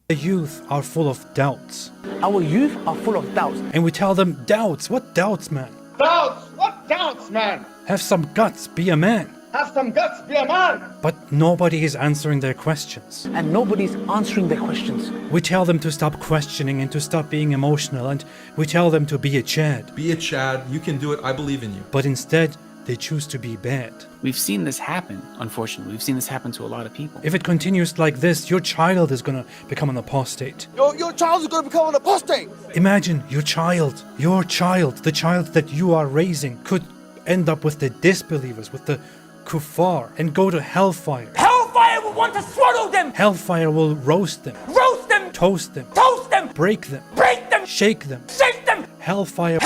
The youth are full of doubts. Our youth are full of doubts. And we tell them, doubts? What doubts, man? Doubts! What doubts, man? Have some guts, be a man. Have some guts, be a man! But nobody is answering their questions. And nobody's answering their questions. We tell them to stop questioning and to stop being emotional, and we tell them to be a Chad. Be a Chad, you can do it, I believe in you. But instead, they choose to be bad. We've seen this happen, unfortunately. We've seen this happen to a lot of people. If it continues like this, your child is gonna become an apostate. Your child is going to become an apostate. Imagine your child, the child that you are raising, could end up with the disbelievers, with the kuffar, and go to hellfire. Hellfire will want to swallow them! Hellfire will roast them. Roast them! Toast them. Toast them! Break them. Break them! Shake them. Shake them! Hellfire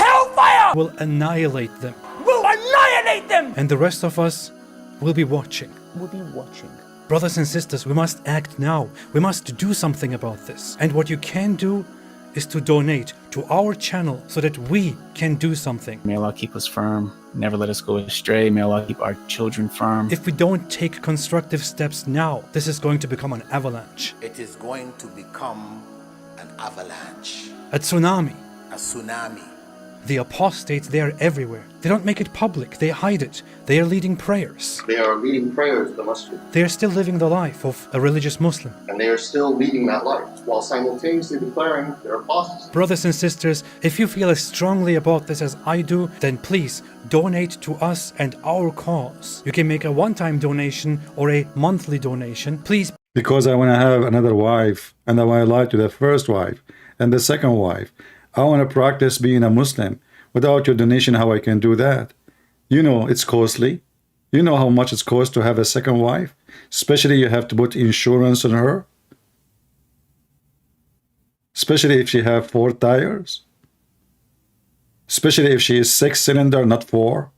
will annihilate them. Will annihilate them! And the rest of us will be watching. We'll be watching. Brothers and sisters, we must act now. We must do something about this. And what you can do is to donate to our channel so that we can do something. May Allah keep us firm, never let us go astray. May Allah keep our children firm. If we don't take constructive steps now, this is going to become an avalanche. It is going to become an avalanche. A tsunami. A tsunami. The apostates, they are everywhere. They don't make it public. They hide it. They are leading prayers. They are leading prayers in the masjid. They are still living the life of a religious Muslim. And they are still leading that life while simultaneously declaring their apostasy. Brothers and sisters, if you feel as strongly about this as I do, then please donate to us and our cause. You can make a one-time donation or a monthly donation. Please. Because I want to have another wife, and I want to lie to the first wife and the second wife. I want to practice being a Muslim. Without your donation, how I can do that? You know it's costly. You know how much it costs to have a second wife? Especially you have to put insurance on her. Especially if she have 4 tires. Especially if she is 6-cylinder, not 4.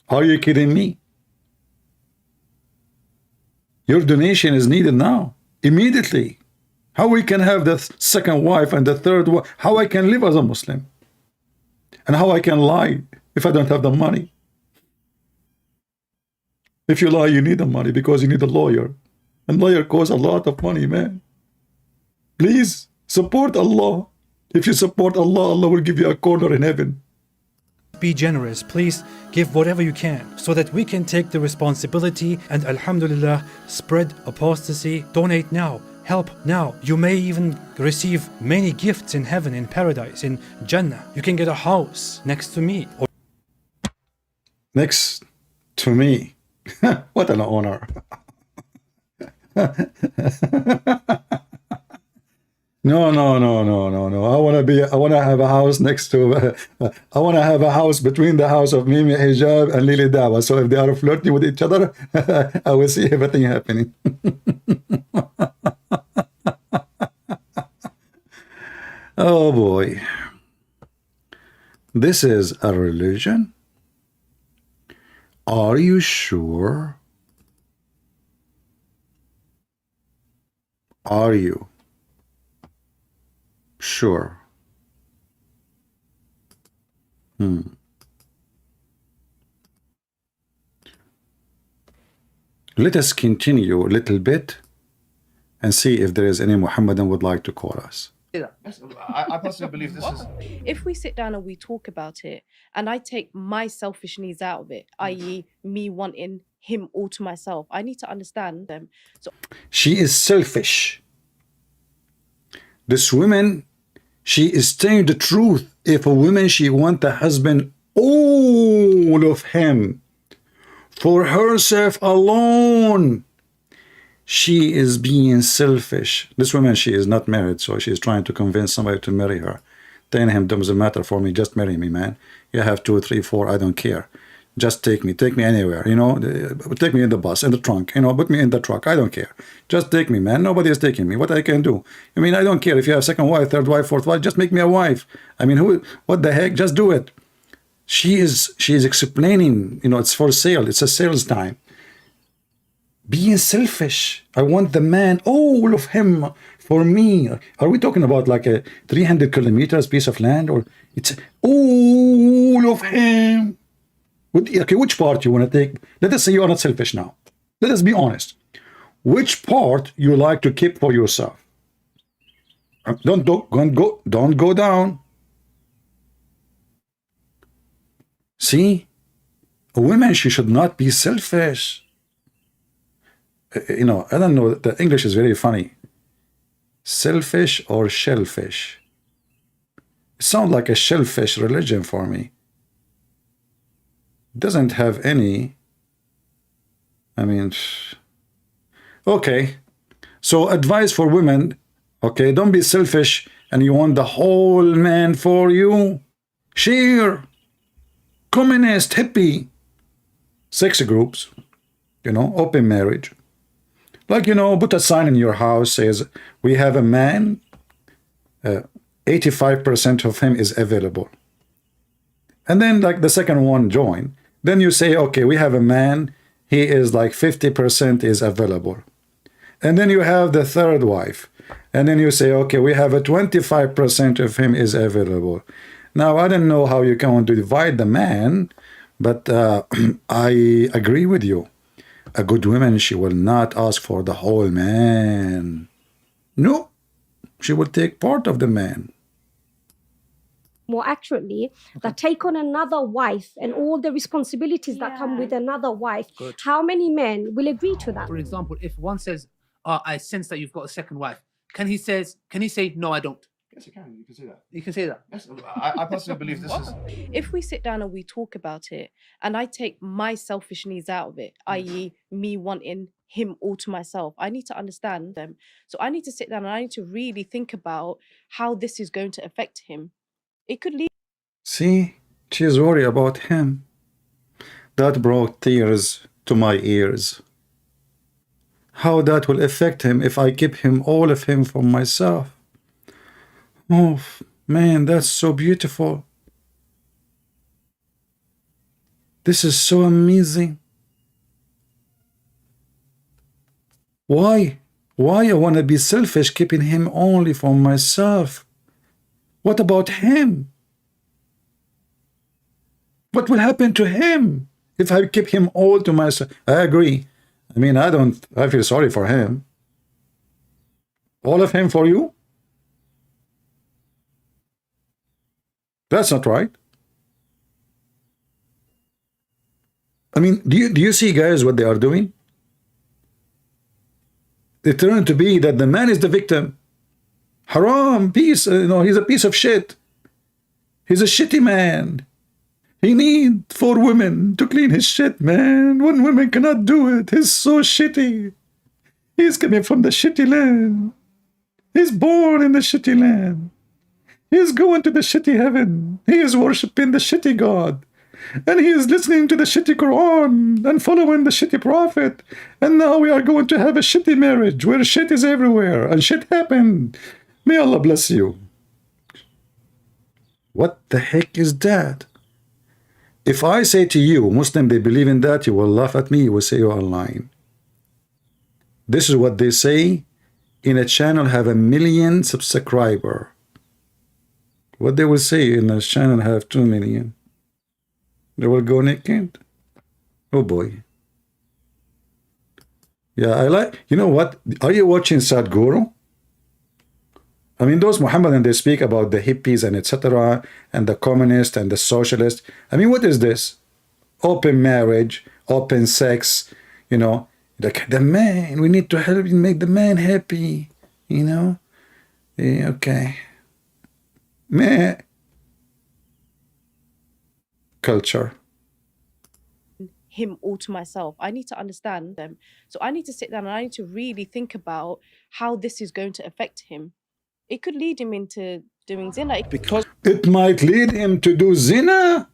Are you kidding me? Your donation is needed now, immediately. How we can have the second wife and the third wife? How I can live as a Muslim? And how I can lie if I don't have the money? If you lie, you need the money because you need a lawyer. And lawyer costs a lot of money, man. Please, support Allah. If you support Allah, Allah will give you a corner in heaven. Be generous. Please give whatever you can so that we can take the responsibility and, alhamdulillah, spread apostasy. Donate now. Help now. You may even receive many gifts in heaven, in paradise, in Jannah. You can get a house next to me. Next to me. What an honor. No. I want to have a house next to, I want to have a house between the house of Mimi Hijab and Lili Dawah. So if they are flirting with each other, I will see everything happening. Oh boy. This is a religion? Are you sure? Are you sure? Let us continue a little bit and see if there is any Muhammadan would like to call us. I personally believe this is... If we sit down and we talk about it, and I take my selfish needs out of it, i.e. me wanting him all to myself, I need to understand them. So she is selfish. This woman, she is telling the truth. If a woman, she want the husband, all of him, for herself alone, she is being selfish. This woman, she is not married, so she is trying to convince somebody to marry her. Telling him, doesn't matter for me, just marry me, man. You have 2, 3, 4, I don't care. Just take me anywhere, you know. Take me in the bus, in the trunk, you know, put me in the truck, I don't care. Just take me, man. Nobody is taking me. What I can do? I mean, I don't care if you have second wife, third wife, fourth wife, just make me a wife. I mean, what the heck? Just do it. She is explaining, you know, it's for sale. It's a sales time. Being selfish. I want the man, all of him for me. Are we talking about like a 300 kilometers piece of land, or it's all of him? Okay, which part you want to take? Let us say you are not selfish now. Let us be honest. Which part you like to keep for yourself? Don't go down. See, a woman, she should not be selfish. You know, I don't know, the English is very funny. Selfish or shellfish? It sounds like a shellfish religion for me. Doesn't have any, I mean, okay. So advice for women, okay, don't be selfish and you want the whole man for you. Share. Communist, hippie, sex groups, you know, open marriage. Like, you know, put a sign in your house, says, we have a man, 85% of him is available. And then like the second one join. Then you say, okay, we have a man, he is like 50% is available. And then you have the third wife. And then you say, okay, we have a 25% of him is available. Now, I don't know how you can divide the man, but I agree with you. A good woman, she will not ask for the whole man. No, she will take part of the man. More accurately, that take on another wife and all the responsibilities that come with another wife. Good. How many men will agree to that? For example, if one says, I sense that you've got a second wife, can he say, no, I don't? Yes, you can. You can say that. You can say that. Yes, I personally believe this is... if we sit down and we talk about it, and I take my selfish needs out of it, i.e. me wanting him all to myself, I need to understand them. So I need to sit down and I need to really think about how this is going to affect him. It could lead... See, she's worried about him. That brought tears to my ears. How that will affect him if I keep him, all of him, for myself. Oh, man, that's so beautiful. This is so amazing. Why? Why I want to be selfish, keeping him only for myself? What about him? What will happen to him if I keep him all to myself? I agree. I mean, I feel sorry for him. All of him for you? That's not right. I mean, do you see, guys, what they are doing? They turn to be that the man is the victim. Haram, piece, he's a piece of shit. He's a shitty man. He needs 4 women to clean his shit, man. 1 woman cannot do it. He's so shitty. He's coming from the shitty land. He's born in the shitty land. He's going to the shitty heaven. He is worshipping the shitty God. And he is listening to the shitty Quran and following the shitty prophet. And now we are going to have a shitty marriage where shit is everywhere and shit happened. May Allah bless you. What the heck is that? If I say to you, Muslim, they believe in that, you will laugh at me. You will say you are lying. This is what they say in a channel have 1 million subscriber, what they will say in a channel have 2 million? They will go naked? Oh boy. Yeah, I like, you know what? Are you watching Sadhguru? I mean, those Muhammadan, they speak about the hippies and etc. and the communists and the socialists. I mean, what is this? Open marriage, open sex, you know, like the man, we need to help you make the man happy, you know? Yeah, okay. Man. Culture. Him all to myself. I need to understand them. So I need to sit down and I need to really think about how this is going to affect him. It could lead him into doing zina. Because it might lead him to do zina?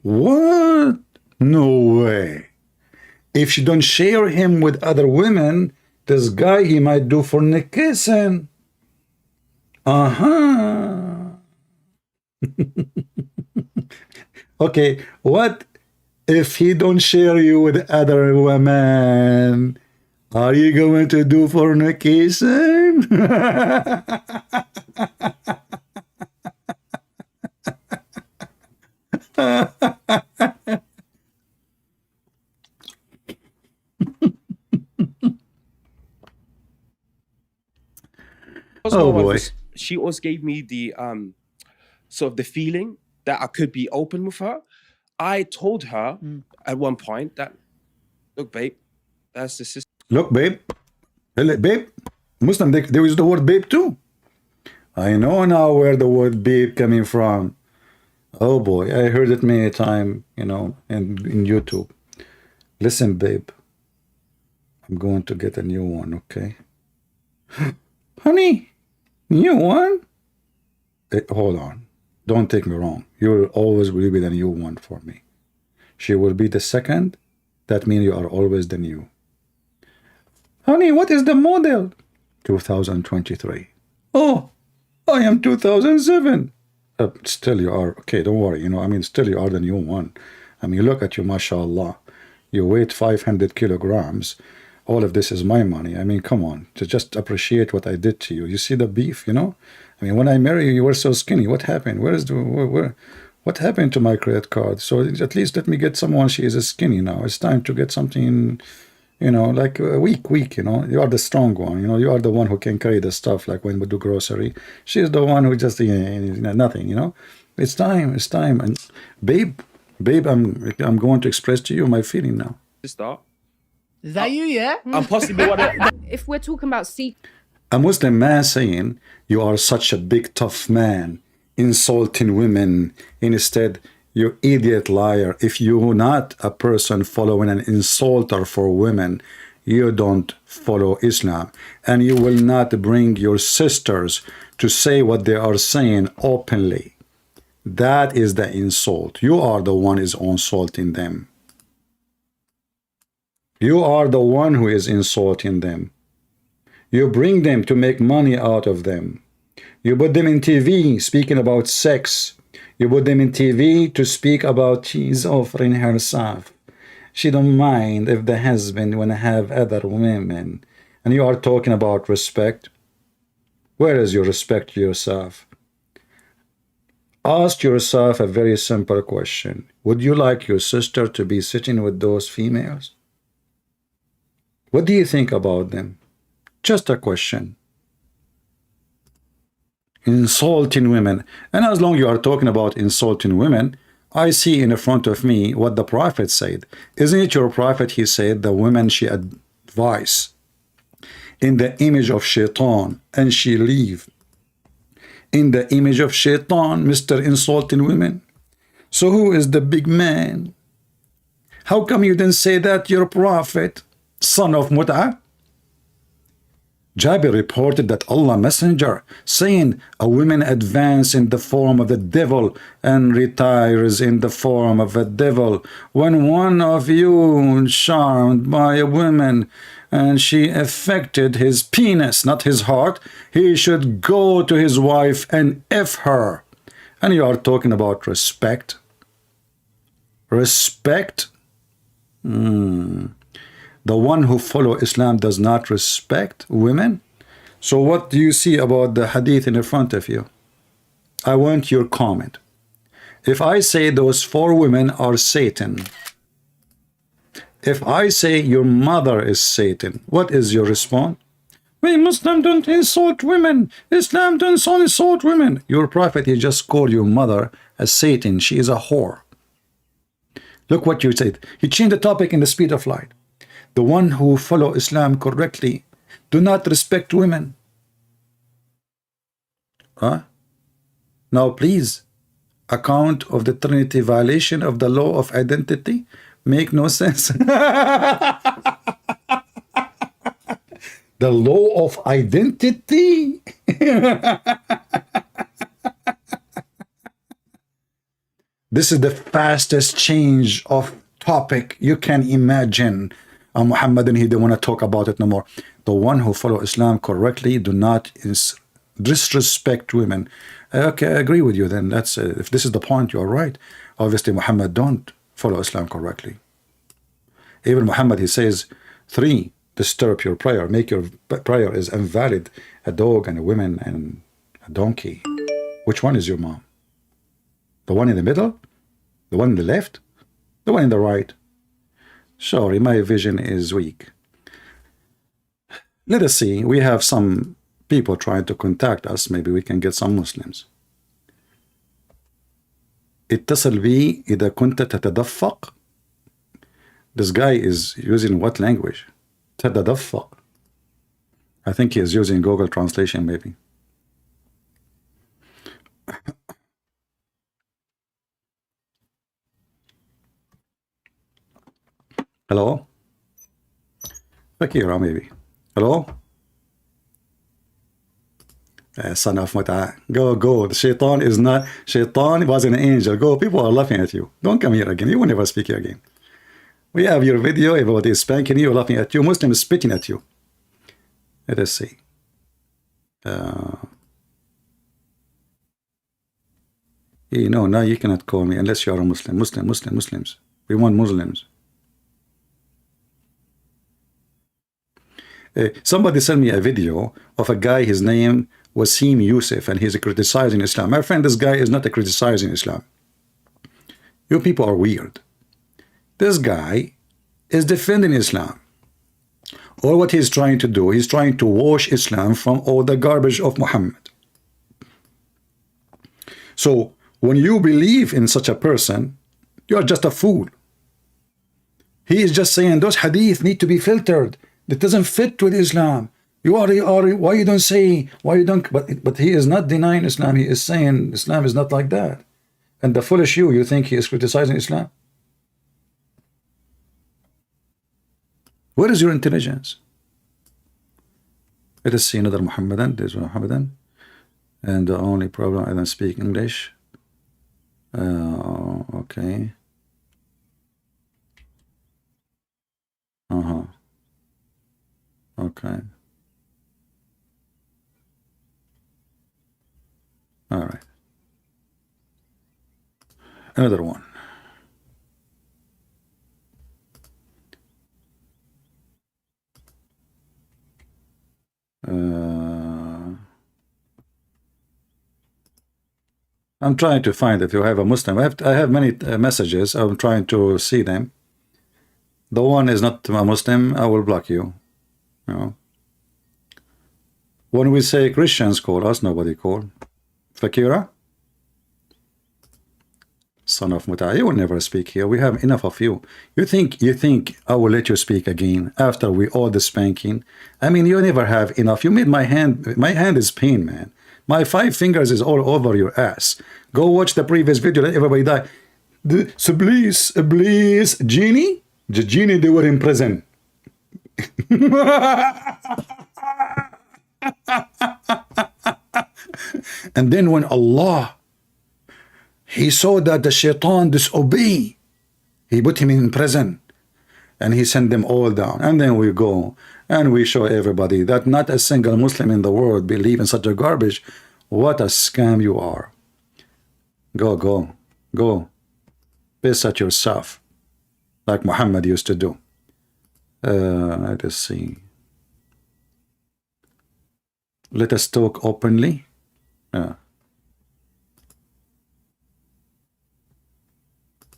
What? No way. If you don't share him with other women, this guy, he might do fornication. Okay, what if he don't share you with other women? Are you going to do fornication? Oh boy. She also gave me the sort of the feeling that I could be open with her. I told her at one point that, look, babe, that's the sister. Look, babe. Babe. Muslim, they use the word babe too. I know now where the word babe coming from. Oh boy, I heard it many times, you know, in YouTube. Listen, babe. I'm going to get a new one, okay? Honey, new one? Hold on. Don't take me wrong. You will always be the new one for me. She will be the second. That means you are always the new. Honey, what is the model? 2023. Oh, I am 2007. Still you are. Okay, don't worry. You know, I mean, still you are the new one. I mean, look at you, mashallah. You weigh 500 kilograms. All of this is my money. I mean, come on. To just appreciate what I did to you. You see the beef, you know? I mean, when I married you, you were so skinny. What happened? What happened to my credit card? So at least let me get someone. She is skinny now. It's time to get something, you know, like weak, you know. You are the strong one, you know. You are the one who can carry the stuff, like when we do grocery. She is the one who just, nothing, you know. It's time. And babe, I'm going to express to you my feeling now. Sister. Is that you, yeah? I'm possibly one of... If we're talking about a Muslim man saying, you are such a big tough man, insulting women. Instead, you idiot liar. If you're not a person following an insulter for women, you don't follow Islam. And you will not bring your sisters to say what they are saying openly. That is the insult. You are the one is insulting them. You are the one who is insulting them. You bring them to make money out of them. You put them in TV speaking about sex. You put them in TV to speak about she's offering herself. She don't mind if the husband wanna have other women. And you are talking about respect. Where is your respect to yourself? Ask yourself a very simple question. Would you like your sister to be sitting with those females? What do you think about them? Just a question. Insulting women. And as long as you are talking about insulting women, I see in front of me what the Prophet said. Isn't it your Prophet? He said the women she advise in the image of shaitan and she leave in the image of shaitan, Mr. Insulting women. So who is the big man? How come you didn't say that your Prophet, son of Mut'ah? Jabir reported that Allah Messenger saying a woman advance in the form of the devil and retires in the form of a devil. When one of you charmed by a woman and she affected his penis, not his heart, he should go to his wife and F her. And you are talking about respect. Respect? The one who follow Islam does not respect women. So what do you see about the hadith in front of you? I want your comment. If I say those 4 women are Satan, if I say your mother is Satan, what is your response? We Muslims don't insult women. Islam don't insult women. Your prophet, he just called your mother as Satan. She is a whore. Look what you said. He changed the topic in the speed of light. The one who follow Islam correctly do not respect women. Huh? Now please, account of the Trinity violation of the law of identity make no sense. The law of identity. This is the fastest change of topic you can imagine. Muhammadan, he don't want to talk about it no more. The one who follow Islam correctly do not disrespect women. Okay, I agree with you then. That's if this is the point, you're right. Obviously, Muhammad don't follow Islam correctly. Even Muhammad, he says, 3, disturb your prayer. Make your prayer is invalid. A dog and a woman and a donkey. Which one is your mom? The one in the middle? The one in the left? The one in the right? Sorry, my vision is weak. Let us see. We have some people trying to contact us. Maybe we can get some Muslims. اتصل بي إذا كنت تتدفق. This guy is using what language? تتدفق. I think he is using Google Translation maybe. Hello? Fakira maybe. Hello? Son of Mut'a. Go. The shaitan is not, shaitan was an angel. Go, people are laughing at you. Don't come here again. You will never speak here again. We have your video, everybody is spanking you, laughing at you. Muslim is spitting at you. Let us see. No, now you cannot call me unless you are a Muslim. Muslims. We want Muslims. Somebody sent me a video of a guy, his name Wasim Youssef, and he's criticizing Islam. My friend, this guy is not criticizing Islam. You people are weird. This guy is defending Islam. Or what he's trying to do, he's trying to wash Islam from all the garbage of Muhammad. So when you believe in such a person, you're just a fool. He is just saying those hadith need to be filtered. That doesn't fit with Islam. Why you don't say, why you don't, but he is not denying Islam. He is saying Islam is not like that. And the foolish you think he is criticizing Islam? Where is your intelligence? Let us see another Muhammadan. There's Muhammadan. And the only problem, I don't speak English. Okay. Okay. All right. Another one. I'm trying to find if you have a Muslim. I have many messages. I'm trying to see them. The one is not a Muslim, I will block you. You know. When we say Christians call us, nobody call. Fakira? Son of Mut'a, you will never speak here. We have enough of you. You think I will let you speak again after we all the spanking? I mean, you never have enough. You made my hand is pain, man. My 5 fingers is all over your ass. Go watch the previous video, let everybody die. So please, Genie? The Genie, they were in prison. And then when Allah, he saw that the shaitan disobey, he put him in prison and he sent them all down. And then we go and we show everybody that not a single Muslim in the world believe in such a garbage. What a scam you are. Go. Piss at yourself like Muhammad used to do. Let us see. Let us talk openly.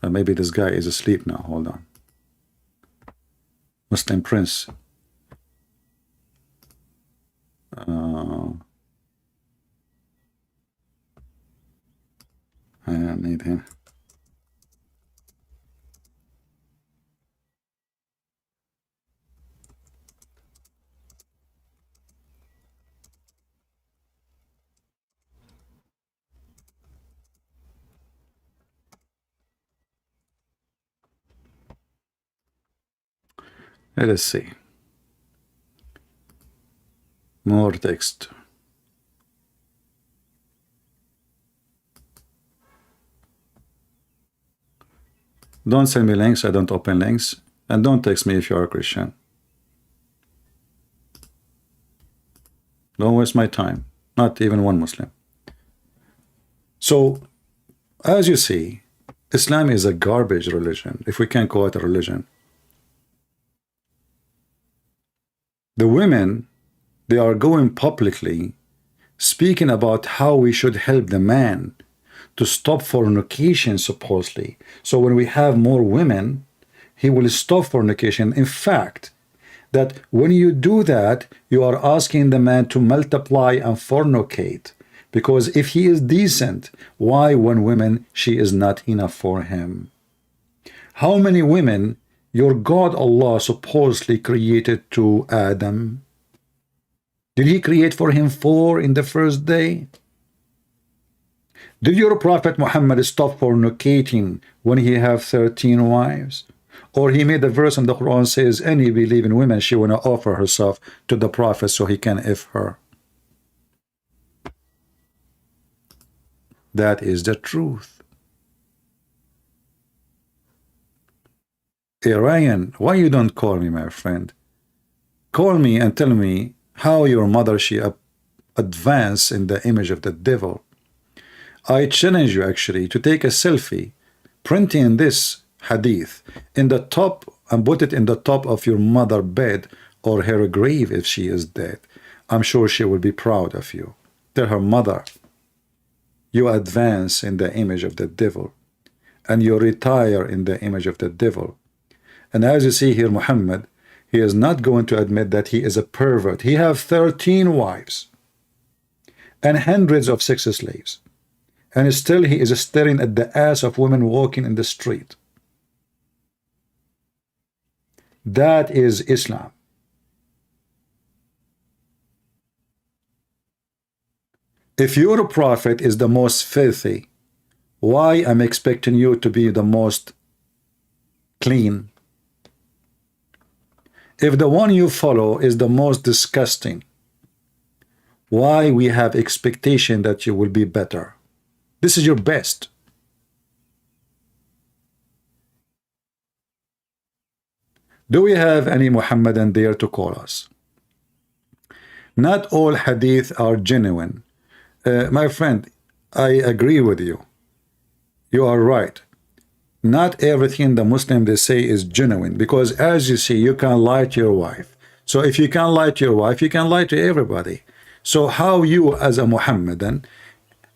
Maybe this guy is asleep now. Hold on. Muslim Prince. I need him. Let us see. More text. Don't send me links. I don't open links. And don't text me if you are a Christian. Don't waste my time. Not even one Muslim. So, as you see, Islam is a garbage religion, if we can call it a religion. The women, they are going publicly speaking about how we should help the man to stop fornication, supposedly. So when we have more women, he will stop fornication. In fact, that when you do that, you are asking the man to multiply and fornicate. Because if he is decent, why one woman, she is not enough for him? How many women your God Allah supposedly created to Adam? Did he create for him 4 in the first day? Did your Prophet Muhammad stop fornicating when he have 13 wives? Or he made a verse in the Quran says, any believing woman, she want to offer herself to the Prophet so he can if her. That is the truth. Hey, Ryan, why you don't call me, my friend? Call me and tell me how your mother, she advanced in the image of the devil. I challenge you actually to take a selfie, printing this hadith in the top and put it in the top of your mother's bed or her grave if she is dead. I'm sure she will be proud of you. Tell her, mother, you advance in the image of the devil and you retire in the image of the devil. And as you see here, Muhammad, he is not going to admit that he is a pervert. He have 13 wives and hundreds of sex slaves. And still he is staring at the ass of women walking in the street. That is Islam. If your prophet is the most filthy, why am I expecting you to be the most clean? If the one you follow is the most disgusting, why we have expectation that you will be better? This is your best. Do we have any Muhammadan there to call us? Not all hadith are genuine. My friend, I agree with you. You are right. Not everything the Muslim they say is genuine, because as you see, you can lie to your wife. So if you can lie to your wife, you can lie to everybody. So how you as a Muhammadan,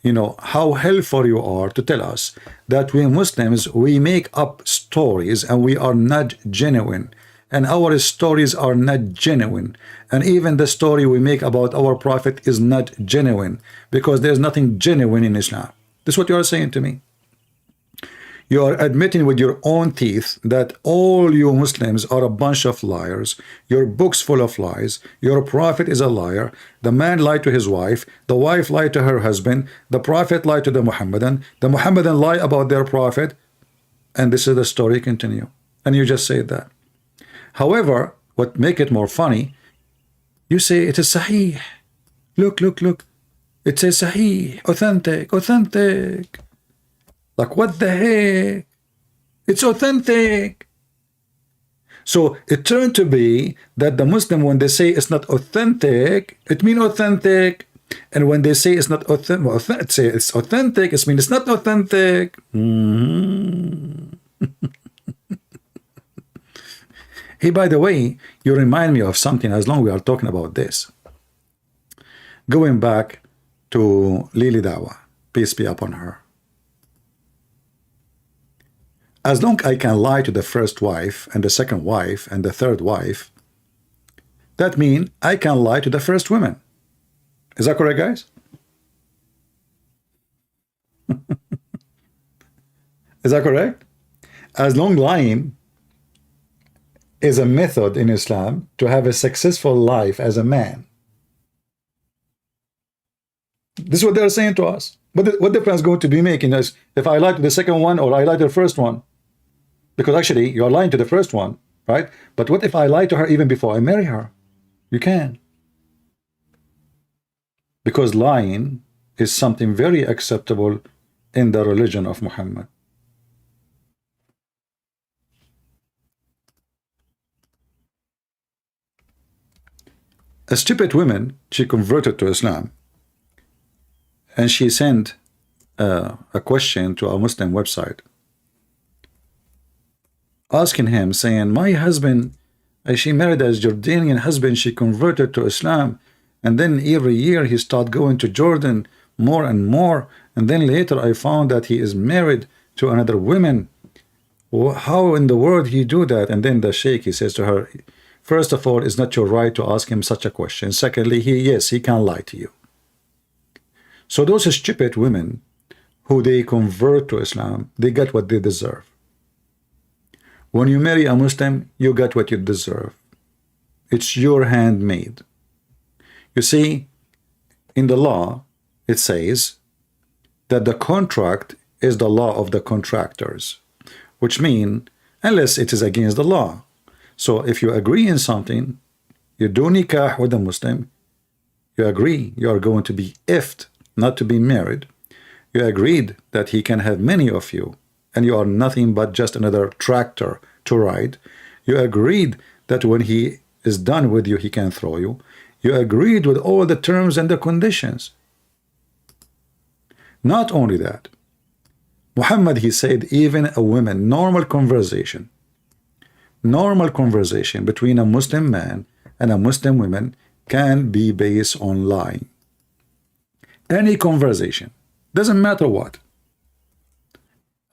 you know, how helpful you are to tell us that we Muslims, we make up stories and we are not genuine. And our stories are not genuine. And even the story we make about our prophet is not genuine, because there's nothing genuine in Islam. This is what you are saying to me. You are admitting with your own teeth that all you Muslims are a bunch of liars. Your book's full of lies. Your prophet is a liar. The man lied to his wife. The wife lied to her husband. The prophet lied to the Muhammadan. The Muhammadan lie about their prophet. And this is the story continue. And you just say that. However, what make it more funny, you say it is sahih. Look, look, look. It says sahih, authentic, authentic. Like, what the heck? It's authentic. So it turned to be that the Muslim, when they say it's not authentic, it means authentic. And when they say it's not authentic, well, say it's authentic, it means it's not authentic. Hey, by the way, you remind me of something as long we are talking about this. Going back to Lili Dawah, peace be upon her. As long I can lie to the first wife and the second wife and the third wife, that means I can lie to the first woman. Is that correct, guys? Is that correct? As long lying is a method in Islam to have a successful life as a man. This is what they're saying to us. But what difference going to be making us if I lie to the second one or I lie to the first one? Because actually, you're lying to the first one, right? But what if I lie to her even before I marry her? You can. Because lying is something very acceptable in the religion of Muhammad. A stupid woman, she converted to Islam, and she sent a question to a Muslim website, asking him, saying, my husband, she married a Jordanian husband, she converted to Islam, and then every year he started going to Jordan more and more, and then later I found that he is married to another woman. How in the world he do that? And then the sheikh, he says to her, first of all, it's not your right to ask him such a question. Secondly, yes, he can lie to you. So those stupid women who they convert to Islam, they get what they deserve. When you marry a Muslim, you get what you deserve. It's your handmade. You see, in the law, it says that the contract is the law of the contractors, which means unless it is against the law. So if you agree in something, you do nikah with a Muslim, you agree you are going to be ifed, not to be married. You agreed that he can have many of you, and you are nothing but just another tractor to ride. You agreed that when he is done with you, he can throw you. You agreed with all the terms and the conditions. Not only that, Muhammad, he said, even a woman, normal conversation between a Muslim man and a Muslim woman can be based on lying. Any conversation, doesn't matter what.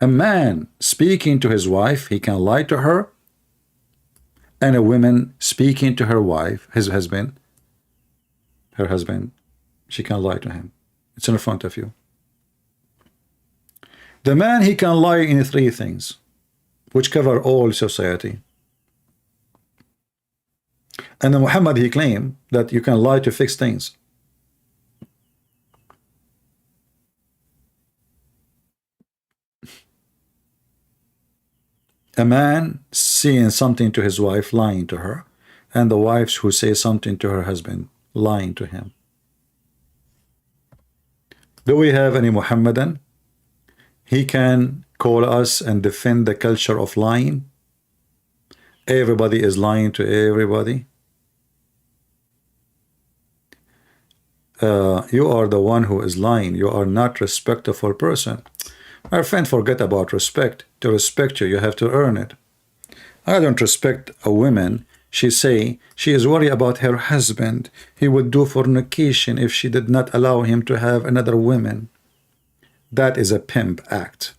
A man speaking to his wife, he can lie to her, and a woman speaking to her wife, her husband, she can lie to him. It's in front of you. The man, he can lie in 3 things, which cover all society. And then Muhammad, he claimed that you can lie to fix things. A man saying something to his wife, lying to her, and the wives who say something to her husband, lying to him. Do we have any Muhammadan? He can call us and defend the culture of lying. Everybody is lying to everybody. You are the one who is lying. You are not a respectful person. My friend, forget about respect. To respect you, you have to earn it. I don't respect a woman. She say she is worried about her husband. He would do fornication if she did not allow him to have another woman. That is a pimp act.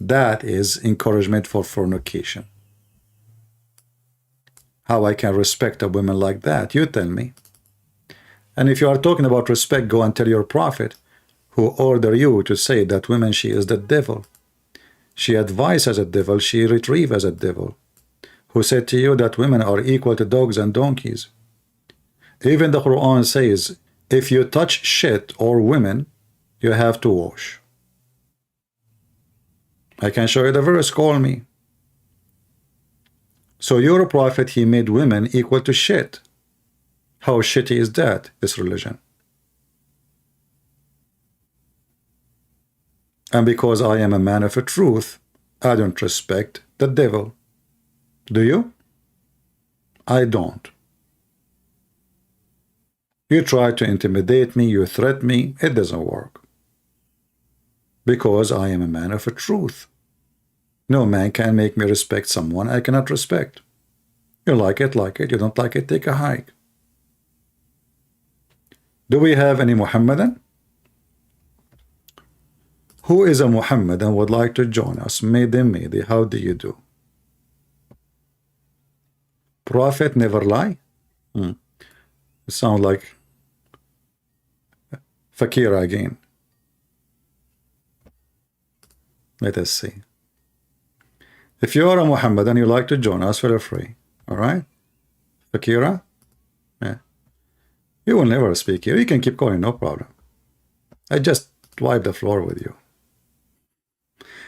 That is encouragement for fornication. How I can respect a woman like that? You tell me. And if you are talking about respect, go and tell your prophet, who order you to say that woman, she is the devil. She advises as a devil, she retrieve as a devil. Who said to you that women are equal to dogs and donkeys. Even the Quran says, if you touch shit or women, you have to wash. I can show you the verse, call me. So your prophet, he made women equal to shit. How shitty is that, this religion? And because I am a man of a truth, I don't respect the devil. Do you? I don't. You try to intimidate me, you threaten me, it doesn't work. Because I am a man of a truth. No man can make me respect someone I cannot respect. You like it, like it. You don't like it, take a hike. Do we have any Muhammadan? Who is a Muhammadan would like to join us? Mayday, how do you do? Prophet never lie? It sounds like Fakira again. Let us see. If you are a Muhammadan, you like to join us, feel free. All right? Fakira? Yeah. You will never speak here. You can keep calling, no problem. I just wipe the floor with you.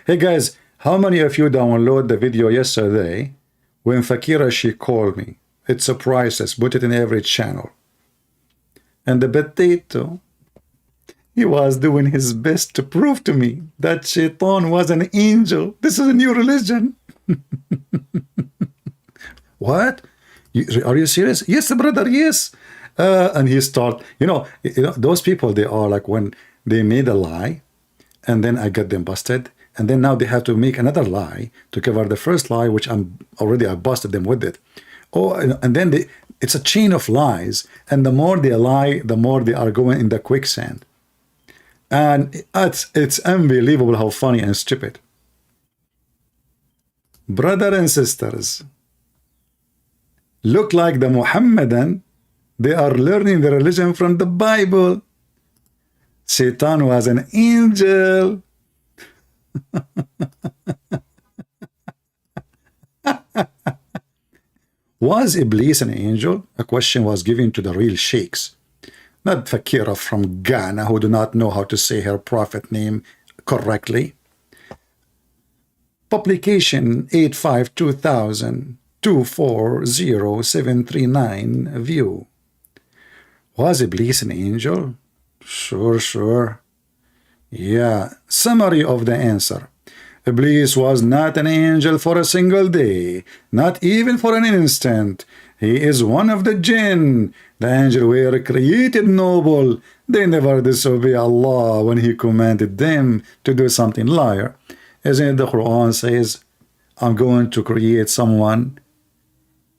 Hey guys, how many of you downloaded the video yesterday when Fakira, she called me? It's a priceless. Put it in every channel. And the potato, he was doing his best to prove to me that Shaitan was an angel. This is a new religion. What? Are you serious? Yes, brother, yes. And he start, you know, those people, they are like when they made a lie and then I got them busted. And then now they have to make another lie to cover the first lie, which I busted them with it. Oh, and then it's a chain of lies. And the more they lie, the more they are going in the quicksand. And it's unbelievable how funny and stupid. Brother and sisters, look like the Muhammadan, they are learning the religion from the Bible. Satan was an angel. Was Iblis an angel? A question was given to the real sheikhs, not Fakira from Ghana who do not know how to say her prophet name correctly. Publication 85-2000-240739 view. Was Iblis an angel? Sure. Yeah. Summary of the answer. Iblis was not an angel for a single day, not even for an instant. He is one of the jinn. The angels were created noble. They never disobey Allah when He commanded them to do something liar. Isn't it the Quran says, I'm going to create someone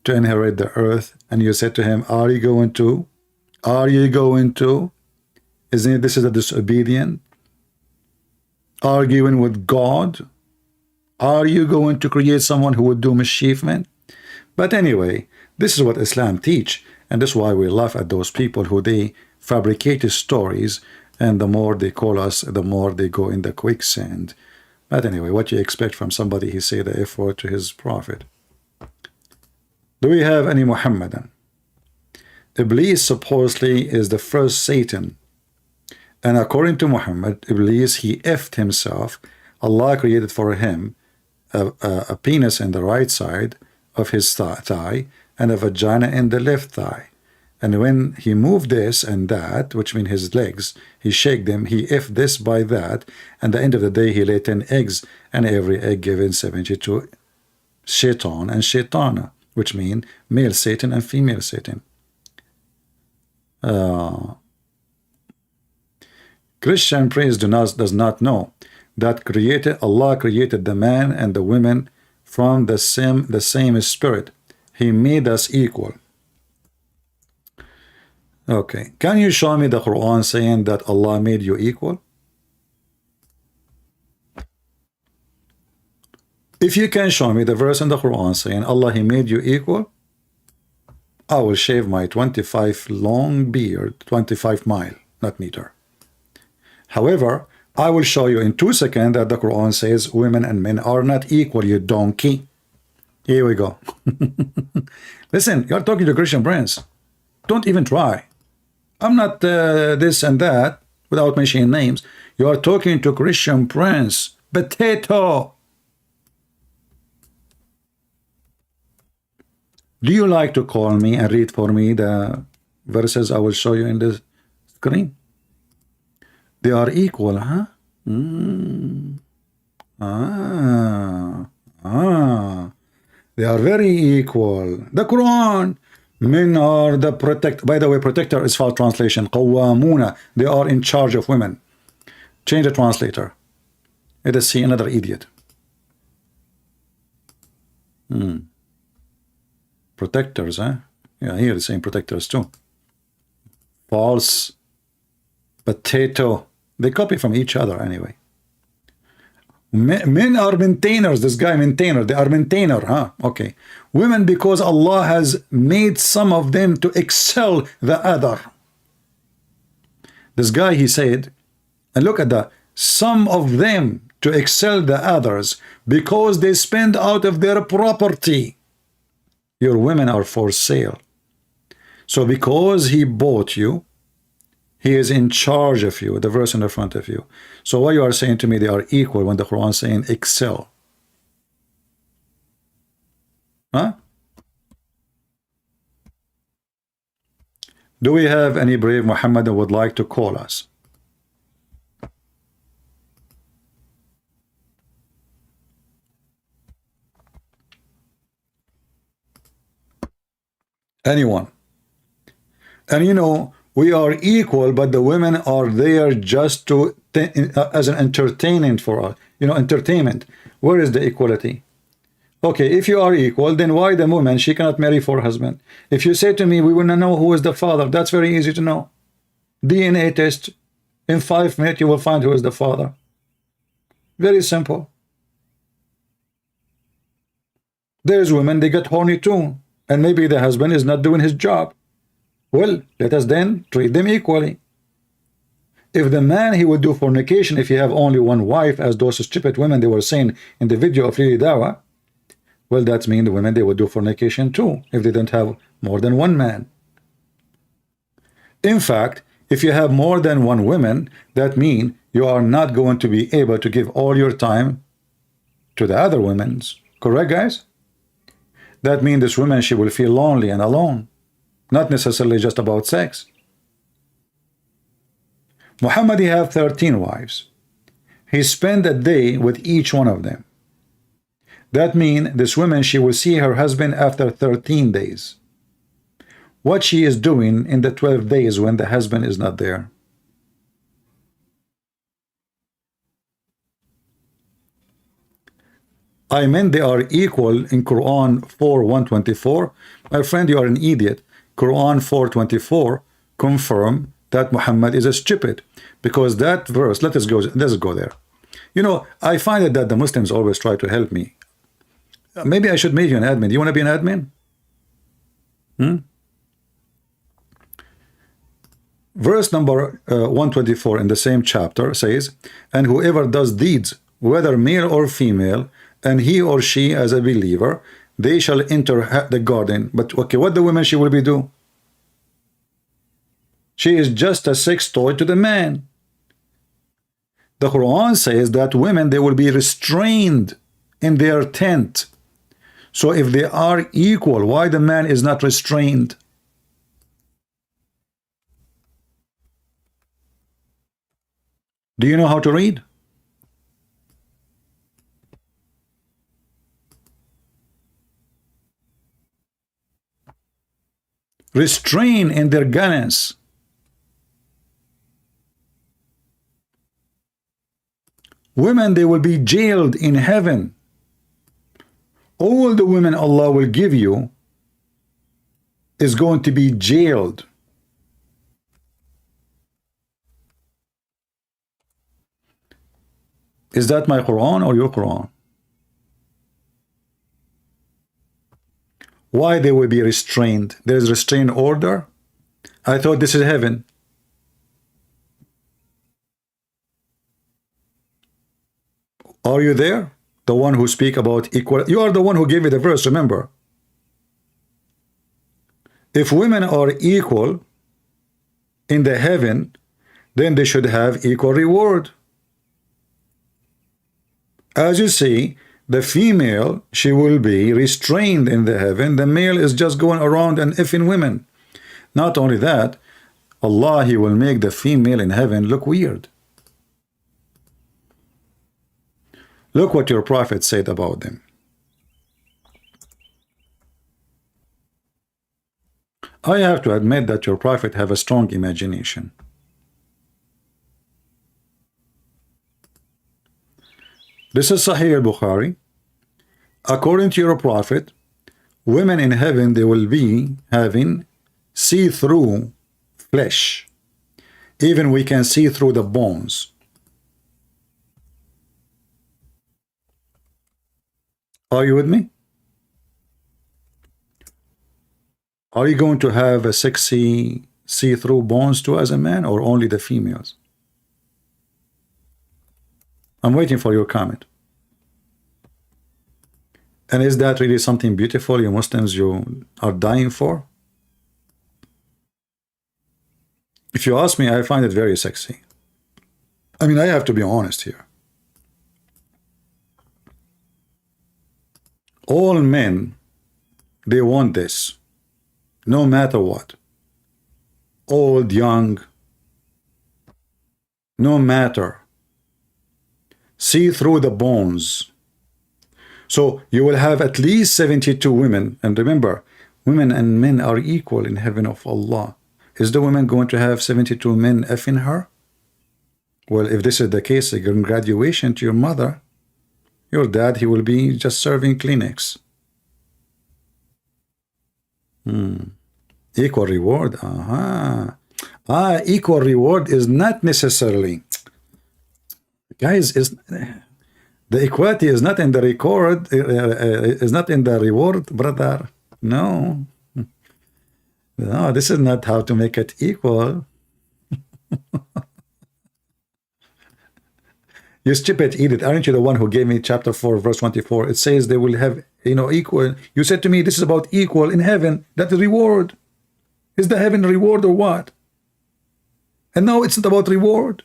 to inherit the earth, and you said to him, are you going to? Are you going to? Isn't it this is a disobedient? Arguing with God? Are you going to create someone who would do mischievement? But anyway, this is what Islam teach, and this is why we laugh at those people who they fabricate stories, and the more they call us, the more they go in the quicksand. But anyway, what you expect from somebody he say the F word to his prophet? Do we have any Muhammadan? Iblis supposedly is the first Satan. And according to Muhammad, Iblis, he effed himself. Allah created for him a penis in the right side of his thigh and a vagina in the left thigh. And when he moved this and that, which means his legs, he shake them, he effed this by that, and at the end of the day, he laid 10 eggs, and every egg given 72 shaitan and shaitana, which mean male Satan and female Satan. Christian priest does not know that Allah created the man and the women from the same spirit. He made us equal. Okay, can you show me the Quran saying that Allah made you equal? If you can show me the verse in the Quran saying Allah, He made you equal, I will shave my 25 long beard, 25 mile, not meter. However, I will show you in 2 seconds that the Quran says women and men are not equal, you donkey. Here we go. Listen, you're talking to Christian friends. Don't even try. I'm not this and that without mentioning names. You are talking to Christian prince. Potato. Do you like to call me and read for me the verses I will show you in the screen? They are equal, huh? They are very equal. The Quran. Men are the protect. By the way, protector is false translation. Qawwamuna. They are in charge of women. Change the translator. Let us see another idiot. Protectors, huh? Yeah, here it's saying protectors too. False. Potato. They copy from each other anyway. Men are maintainers. This guy maintainer. They are maintainer, huh? Okay. Women, because Allah has made some of them to excel the other. This guy, he said, and look at that, some of them to excel the others because they spend out of their property. Your women are for sale. So because he bought you, he is in charge of you, the verse in the front of you. So why you are saying to me they are equal when the Quran is saying excel? Huh? Do we have any brave Muhammad that would like to call us? Anyone? And you know, we are equal, but the women are there just to as an entertainment for us. You know, entertainment. Where is the equality? Okay, if you are equal, then why the woman, she cannot marry for husband? If you say to me, we want to know who is the father, that's very easy to know. DNA test. In 5 minutes, you will find who is the father. Very simple. There's women, they get horny too. And maybe the husband is not doing his job. Well, let us then treat them equally. If the man, he would do fornication if he have only one wife, as those stupid women they were saying in the video of Hijab Ali Dawah, well, that means the women, they would do fornication too if they don't have more than one man. In fact, if you have more than one woman, that means you are not going to be able to give all your time to the other women's. Correct, guys? That means this woman, she will feel lonely and alone. Not necessarily just about sex. Muhammad, he have 13 wives. He spent a day with each one of them. That means this woman, she will see her husband after 13 days. What she is doing in the 12 days when the husband is not there? I meant they are equal in Quran 4:124. My friend, you are an idiot. Quran 4:24 confirm that Muhammad is a stupid, because that verse, let's go there. You know, I find it that the Muslims always try to help me. Maybe I should make you an admin. Do you want to be an admin? Verse number 124 in the same chapter says, and whoever does deeds, whether male or female, and he or she as a believer, they shall enter the garden. But okay, what the woman she will be do? She is just a sex toy to the man. The Quran says that women, they will be restrained in their tent. So if they are equal, why the man is not restrained? Do you know how to read? Restrain in their guidance. Women, they will be jailed in heaven. All the women Allah will give you is going to be jailed. Is that my Quran or your Quran? Why they will be restrained? There is restraint order. I thought this is heaven. Are you there? The one who speak about equal. You are the one who gave me the verse, remember. If women are equal in the heaven, then they should have equal reward. As you see, the female, she will be restrained in the heaven. The male is just going around and effing women. Not only that, Allah, he will make the female in heaven look weird. Look what your prophet said about them. I have to admit that your prophet have a strong imagination. This is Sahih al-Bukhari. According to your prophet, women in heaven, they will be having see-through flesh. Even we can see through the bones. Are you with me? Are you going to have a sexy see-through bones too as a man, or only the females? I'm waiting for your comment. And is that really something beautiful, you Muslims, you are dying for? If you ask me, I find it very sexy. I mean, I have to be honest here. All men, they want this, no matter what. Old, young, no matter. See through the bones. So you will have at least 72 women. And remember, women and men are equal in heaven of Allah. Is the woman going to have 72 men effing her? Well, if this is the case, a graduation to your mother. Your dad, he will be just serving Kleenex. Equal reward. Equal reward is not necessarily. Guys, is the equality is not in the record, is not in the reward, brother. No. No, this is not how to make it equal. You stupid idiot, aren't you the one who gave me chapter 4 verse 24? It says they will have, equal. You said to me this is about equal in heaven. That is reward. Is the heaven reward or what? And now it's not about reward.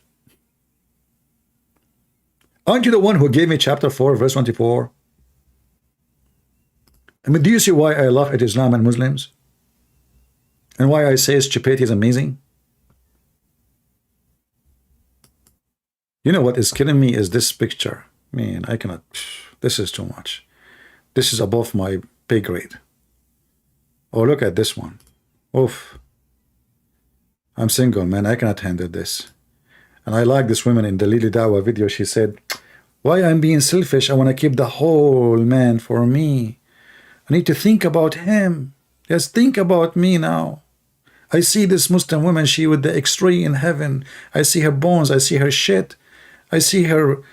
Aren't you the one who gave me chapter 4 verse 24? I mean, do you see why I laugh at Islam and Muslims? And why I say stupidity is amazing? You know what is killing me is this picture. Man, I cannot. This is too much. This is above my pay grade. Oh, look at this one. Oof. I'm single, man. I cannot handle this. And I like this woman in the Lily Dawah video. She said, why I'm being selfish? I want to keep the whole man for me. I need to think about him. Yes, think about me now. I see this Muslim woman, she with the X-ray in heaven. I see her bones. I see her shit. I see her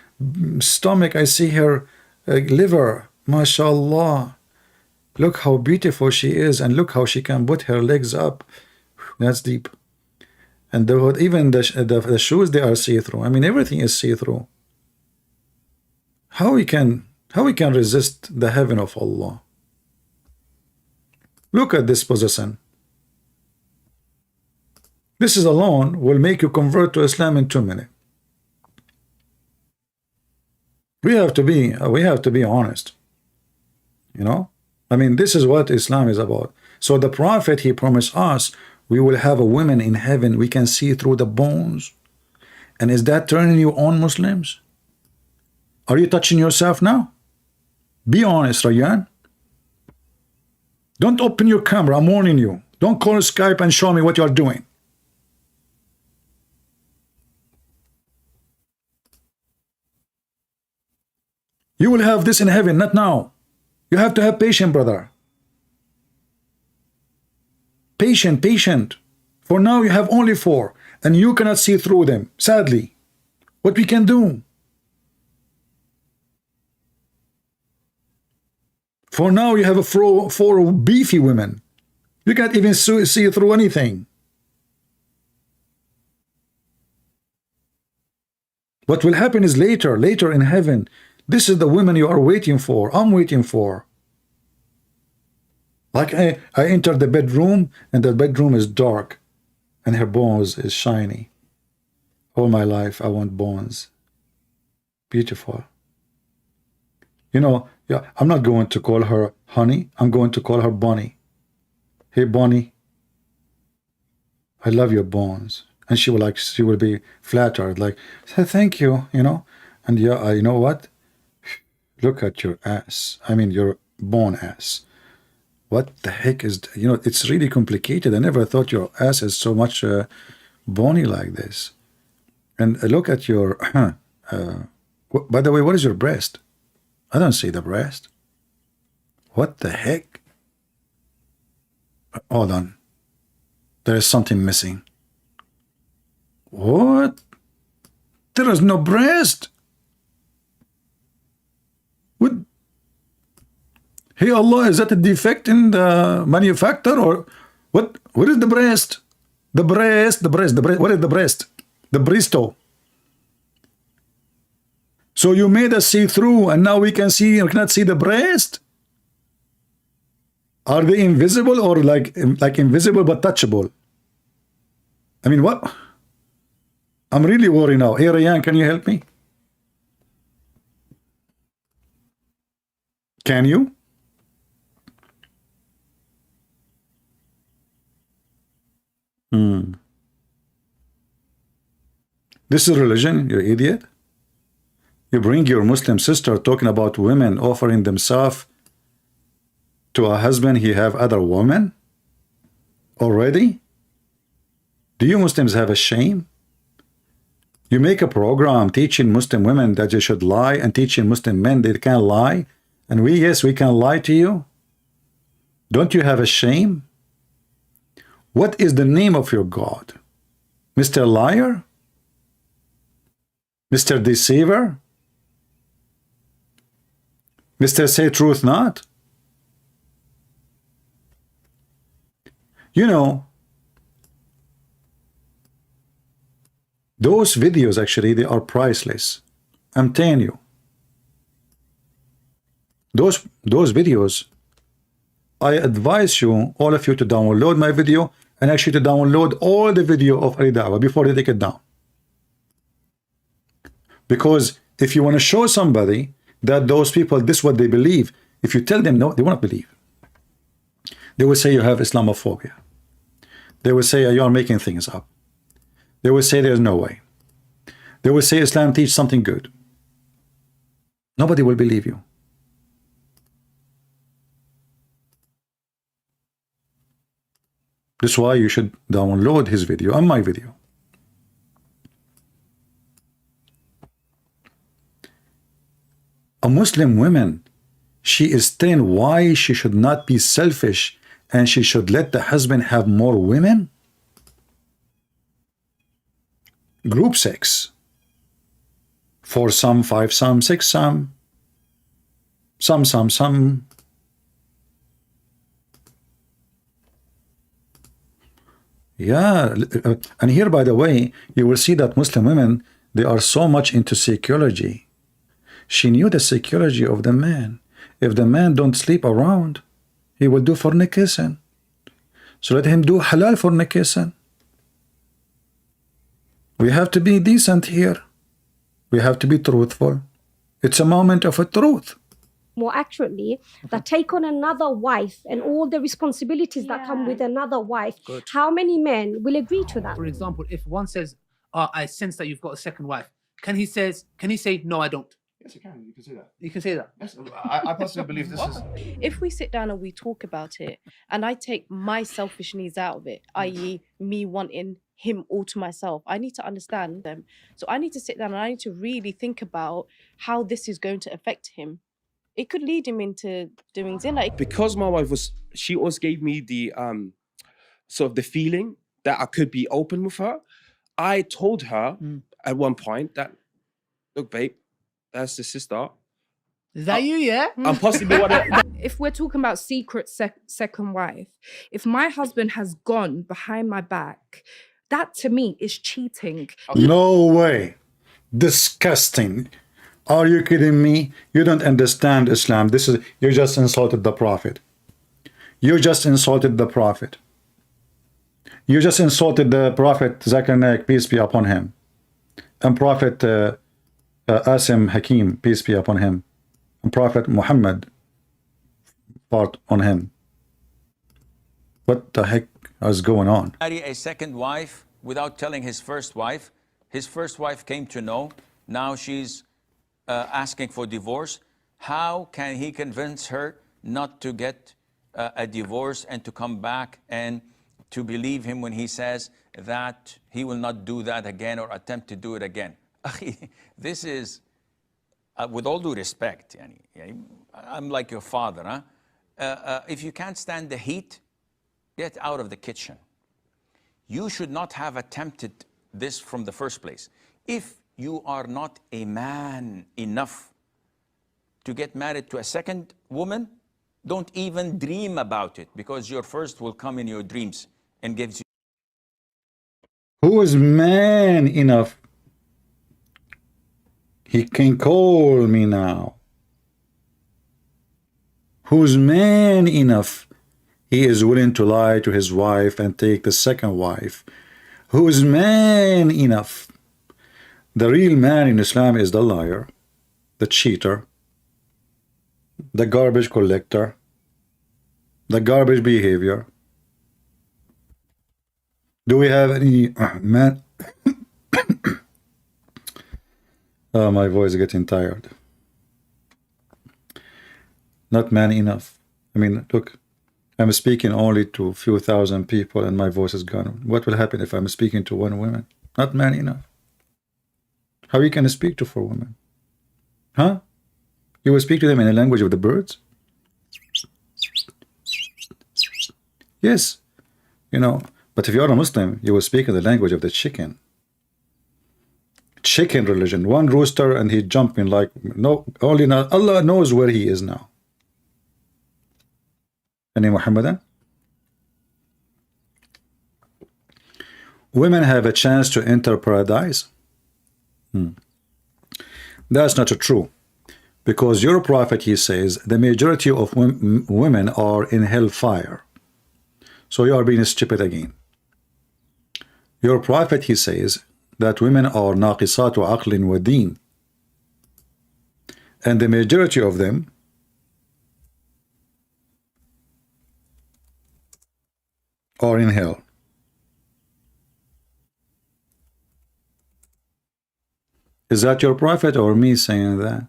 stomach. I see her liver. MashaAllah. Look how beautiful she is. And look how she can put her legs up. That's deep. And even the shoes, they are see-through. I mean, everything is see-through. How we can resist the heaven of Allah? Look at this position. This is alone will make you convert to Islam in 2 minutes. We have to be honest. I mean, this is what Islam is about. So the Prophet, he promised us, we will have a woman in heaven, we can see through the bones. And is that turning you on, Muslims? Are you touching yourself now? Be honest, Rayyan. Don't open your camera, I'm warning you. Don't call Skype and show me what you are doing. You will have this in heaven, not now. You have to have patience, brother. Patient. For now, you have only 4, and you cannot see through them, sadly. What we can do? For now, you have 4 beefy women. You can't even see through anything. What will happen is later in heaven. This is the women you are waiting for. I'm waiting for. Like I entered the bedroom, and the bedroom is dark, and her bones is shiny. All my life, I want bones. Beautiful. Yeah, I'm not going to call her honey. I'm going to call her Bonnie. Hey, Bonnie, I love your bones. And she will be flattered, like, thank you, And yeah, you know what? Look at your ass. I mean, your bone ass. What the heck is, it's really complicated. I never thought your ass is so much bony like this. And look at your, by the way, what is your breast? I don't see the breast. What the heck? Hold on. There is something missing. What? There is no breast. What? Hey Allah, is that a defect in the manufacturer or what? What is the breast? The breast. What is the breast? The bristo. So you made us see through, and now we cannot see the breast. Are they invisible or like invisible but touchable? I mean, what? I'm really worried now. Hey, Rayyan, can you help me? Can you? This is religion, you idiot. You bring your Muslim sister talking about women offering themselves to a husband he have other women already? Do you Muslims have a shame? You make a program teaching Muslim women that they should lie and teaching Muslim men they can't lie, and yes, we can lie to you. Don't you have a shame? What is the name of your God? Mr. Liar? Mr. Deceiver? Mr. Say Truth Not? You know, those videos actually, they are priceless. I'm telling you. Those videos, I advise you, all of you, to download my video and actually to download all the video of Ali Dawah before they take it down. Because if you want to show somebody that those people, this is what they believe, if you tell them no, they won't believe. They will say you have Islamophobia. They will say you are making things up. They will say there's no way. They will say Islam teaches something good. Nobody will believe you. That's why you should download his video and my video. A Muslim woman, she is telling why she should not be selfish and she should let the husband have more women? Group sex. 4 some, 5 some, 6 some. Some. Yeah, and here, by the way, you will see that Muslim women, they are so much into psychology. She knew the psychology of the man. If the man don't sleep around, he will do fornication. So let him do halal fornication. We have to be decent here. We have to be truthful. It's a moment of a truth. More accurately, that take on another wife and all the responsibilities that come with another wife. Good. How many men will agree to that? For example, if one says, I sense that you've got a second wife, can he say, no, I don't? Yes, you can. You can say that. You can say that. Yes, I personally believe this is. If we sit down and we talk about it, and I take my selfish needs out of it, i.e., me wanting him all to myself, I need to understand them. So I need to sit down and I need to really think about how this is going to affect him. It could lead him into doing zina. Because my wife she always gave me the sort of the feeling that I could be open with her. I told her at one point that, look, babe, that's the sister. Is that you, yeah? I'm possibly one of... If we're talking about secret second wife, if my husband has gone behind my back, that to me is cheating. No way. Disgusting. Are you kidding me? You don't understand Islam. You just insulted the Prophet. You just insulted the Prophet. You just insulted the Prophet Zakaria, peace be upon him, and Prophet Asim Hakim, peace be upon him, and Prophet Muhammad, part on him. What the heck is going on? Marry a second wife without telling his first wife. His first wife came to know. Now she's asking for divorce. How can he convince her not to get a divorce and to come back and to believe him when he says that he will not do that again or attempt to do it again? This is, with all due respect, I'm like your father. Huh? If you can't stand the heat, get out of the kitchen. You should not have attempted this from the first place. If you are not a man enough to get married to a second woman, don't even dream about it, because your first will come in your dreams and gives you. Who is man enough? He can call me now. Who's man enough? He is willing to lie to his wife and take the second wife. Who is man enough? The real man in Islam is the liar, the cheater, the garbage collector, the garbage behavior. Do we have any man? Oh, my voice is getting tired. Not man enough. I mean, look, I'm speaking only to a few thousand people and my voice is gone. What will happen if I'm speaking to one woman? Not man enough. How you can speak to 4 women? Huh? You will speak to them in the language of the birds? Yes. You know, but if you're a Muslim, you will speak in the language of the chicken. Chicken religion. One rooster and he's jumping like, no, only not, Allah knows where he is now. Any Muhammadan? Women have a chance to enter paradise? That's not true. Because your prophet, he says, the majority of women are in hellfire. So you are being stupid again. Your prophet, he says, that women are naqisatu aqlin wa deen. And the majority of them are in hell. Is that your prophet or me saying that?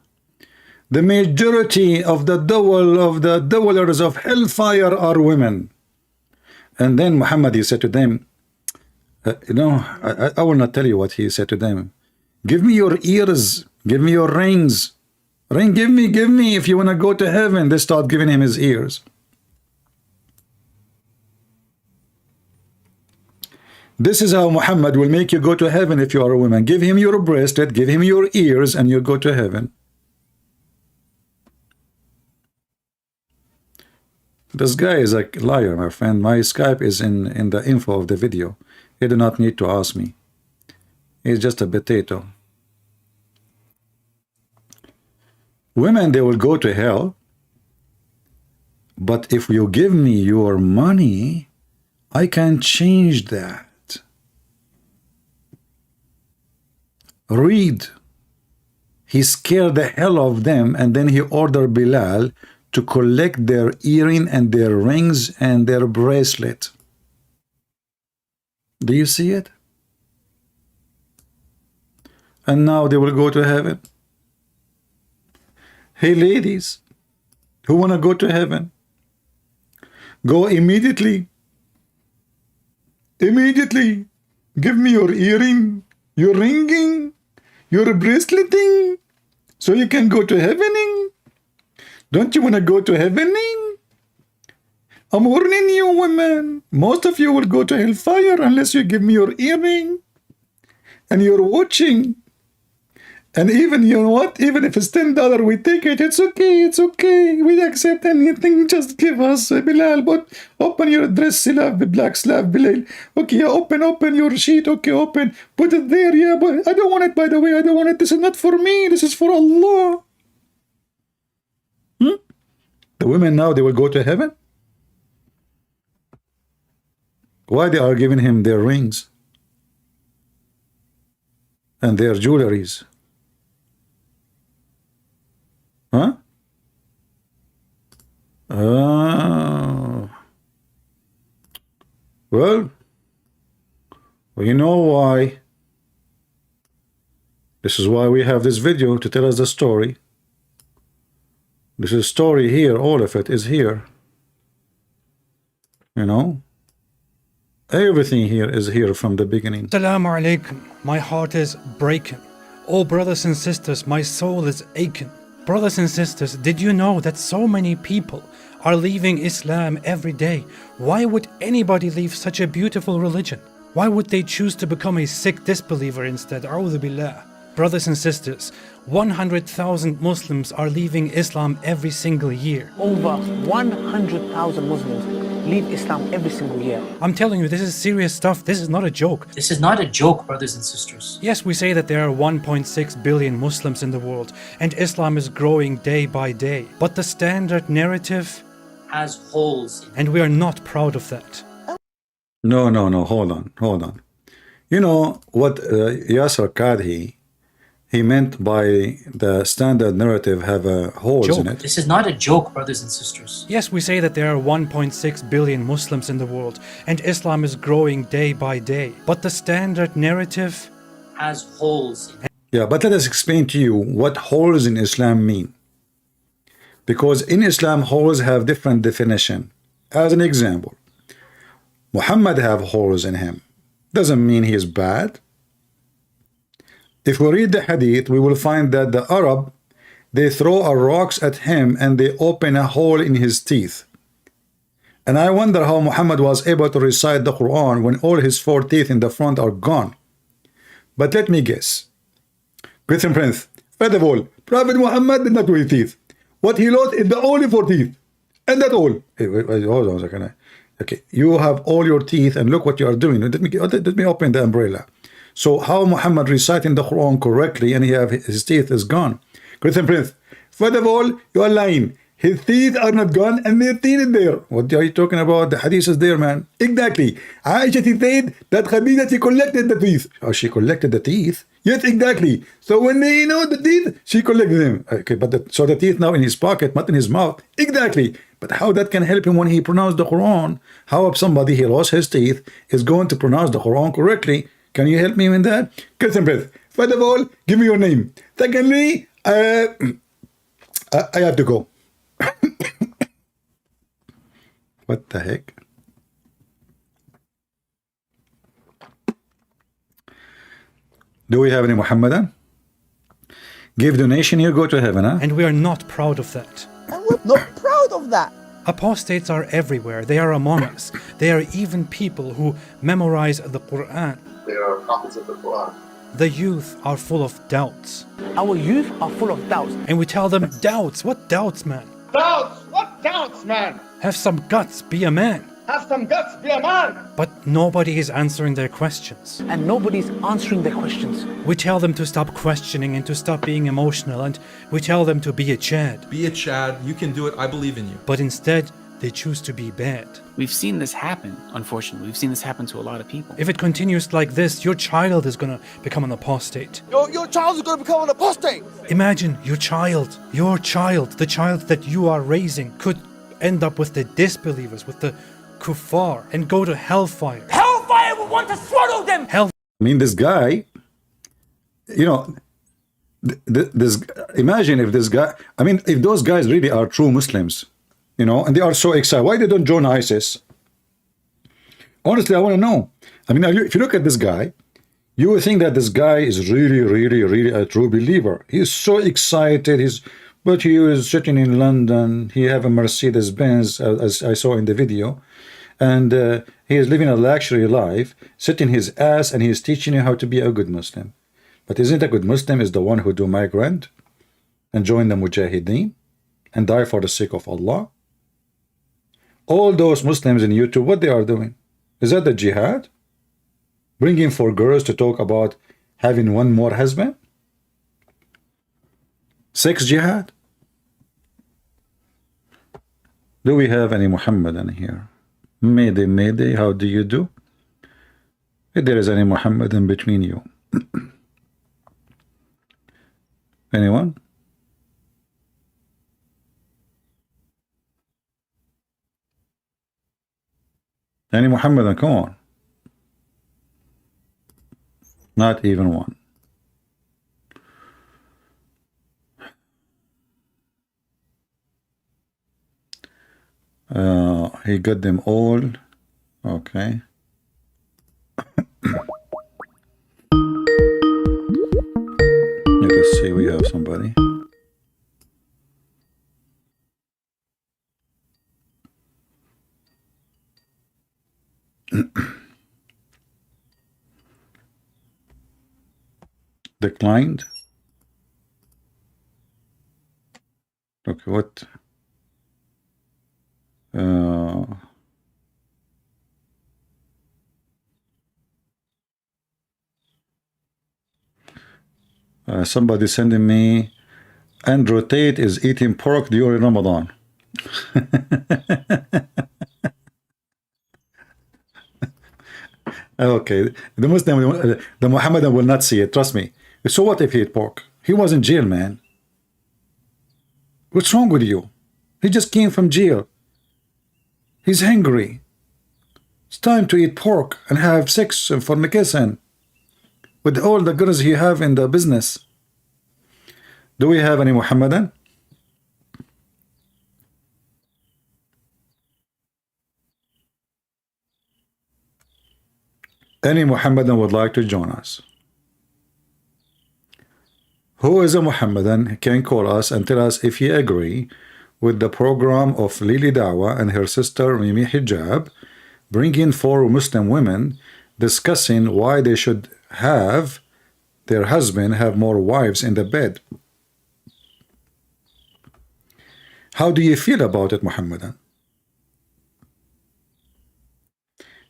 The majority of the dwellers of hellfire are women. And then Muhammad, he said to them, I will not tell you what he said to them. Give me your ears, give me your rings. Give me if you want to go to heaven. They start giving him his ears. This is how Muhammad will make you go to heaven if you are a woman. Give him your bracelet, give him your ears, and you go to heaven. This guy is a liar, my friend. My Skype is in the info of the video. You do not need to ask me. He's just a potato. Women, they will go to hell. But if you give me your money, I can change that. Read. He scared the hell of them, and then he ordered Bilal to collect their earring and their rings and their bracelet. Do you see it? And now they will go to heaven. Hey ladies, who want to go to heaven? Go immediately. Immediately. Give me your earring, your ringing, your braceleting, so you can go to heavening. Don't you want to go to heavening? I'm warning you, women. Most of you will go to hellfire unless you give me your earring and your watching. And even, you know what? Even if it's $10, we take it. It's okay. It's okay. We accept anything. Just give us, Bilal. But open your dress, slave, black slave, Bilal. Okay, open your sheet. Okay, open. Put it there. Yeah, but I don't want it, by the way. I don't want it. This is not for me. This is for Allah. The women now, they will go to heaven? Why they are giving him their rings and their jewelries? Huh? Well, you know why. This is why we have this video, to tell us the story. This is story here, all of it is here. You know? Everything here is here from the beginning. Assalamu alaikum. My heart is breaking. Oh brothers and sisters, my soul is aching. Brothers and sisters, did you know that so many people are leaving Islam every day? Why would anybody leave such a beautiful religion? Why would they choose to become a sick disbeliever instead? A'udhu billah. Brothers and sisters, 100,000 Muslims are leaving Islam every single year. Over 100,000 Muslims leave Islam every single year. I'm telling you, this is serious stuff. This is not a joke. This is not a joke, brothers and sisters. Yes, we say that there are 1.6 billion Muslims in the world, and Islam is growing day by day. But the standard narrative has holes in it. And we are not proud of that. No, hold on. You know what Yasser Qadhi, he meant by the standard narrative have holes in it. This is not a joke, brothers and sisters. Yes, we say that there are 1.6 billion Muslims in the world, and Islam is growing day by day. But the standard narrative has holes in it. Yeah, but let us explain to you what holes in Islam mean. Because in Islam, holes have different definition. As an example, Muhammad have holes in him. Doesn't mean he is bad. If we read the hadith, we will find that the Arab, they throw rocks at him and they open a hole in his teeth. And I wonder how Muhammad was able to recite the Quran when all his 4 teeth in the front are gone. But let me guess. Question Prince, first of all, Prophet Muhammad did not do his teeth. What he lost is the only 4 teeth. And that's all. Hey, wait, hold on a second. Okay, you have all your teeth and look what you are doing. Let me open the umbrella. So how Muhammad reciting the Quran correctly and his teeth is gone? Christian Prince, first of all, you are lying. His teeth are not gone and their teeth is there. What are you talking about? The hadith is there, man. Exactly. Aisha said that Khadija, she collected the teeth. Oh, she collected the teeth? Yes, exactly. So when they know the teeth, she collected them. Okay, but so the teeth now in his pocket, not in his mouth. Exactly. But how that can help him when he pronounced the Quran? How if somebody, he lost his teeth, is going to pronounce the Quran correctly? Can you help me with that? Christian Prince, first of all, give me your name. Secondly, I have to go. What the heck? Do we have any Muhammadan? Give donation, you go to heaven, huh? And we are not proud of that. And we're not proud of that. Apostates are everywhere. They are among us. There are even people who memorize the Quran. There are copies of the Quran. The youth are full of doubts. Our youth are full of doubts. And we tell them, doubts? What doubts, man? Doubts? What doubts, man? Have some guts, be a man. Have some guts, be a man. But nobody is answering their questions. And nobody's answering their questions. We tell them to stop questioning and to stop being emotional, and we tell them to be a Chad. Be a Chad, you can do it, I believe in you. But instead, they choose to be bad. We've seen this happen, unfortunately. We've seen this happen to a lot of people. If it continues like this, your child is going to become an apostate. Your child is going to become an apostate. Imagine your child, the child that you are raising, could end up with the disbelievers, with the kuffar, and go to hellfire. Hellfire will want to swallow them! I mean, this guy, you know, imagine if this guy, I mean, if those guys really are true Muslims, you know, and they are so excited, why they don't join ISIS? Honestly, I want to know. I mean, if you look at this guy, you would think that this guy is really a true believer. He's so excited. But he was sitting in London. He have a Mercedes Benz, as I saw in the video, and he is living a luxury life, sitting his ass, and he is teaching you how to be a good Muslim. But isn't a good Muslim is the one who do migrant and join the Mujahideen and die for the sake of Allah? All those Muslims in YouTube, what they are doing? Is that the jihad? Bringing for girls to talk about having one more husband? Sex jihad? Do we have any Muhammadan here? Mayday, how do you do? If there is any Muhammadan between you. Anyone? Any Muhammadan, come on. Not even one. He got them all. Okay. Let us see, we have somebody. Declined. Okay, what? Somebody sending me, Andrew Tate is eating pork during Ramadan. Okay, the Muslim, the Muhammadan will not see it, trust me. So what if he ate pork? He was in jail, man. What's wrong with you? He just came from jail. He's hungry. It's time to eat pork and have sex and fornication with all the girls he have in the business. Do we have any Muhammadan? Any Muhammadan would like to join us? Who is a Muhammadan can call us and tell us if he agree with the program of Lili Dawah and her sister Mimi Hijab, bringing 4 Muslim women, discussing why they should have their husband have more wives in the bed. How do you feel about it, Muhammadan?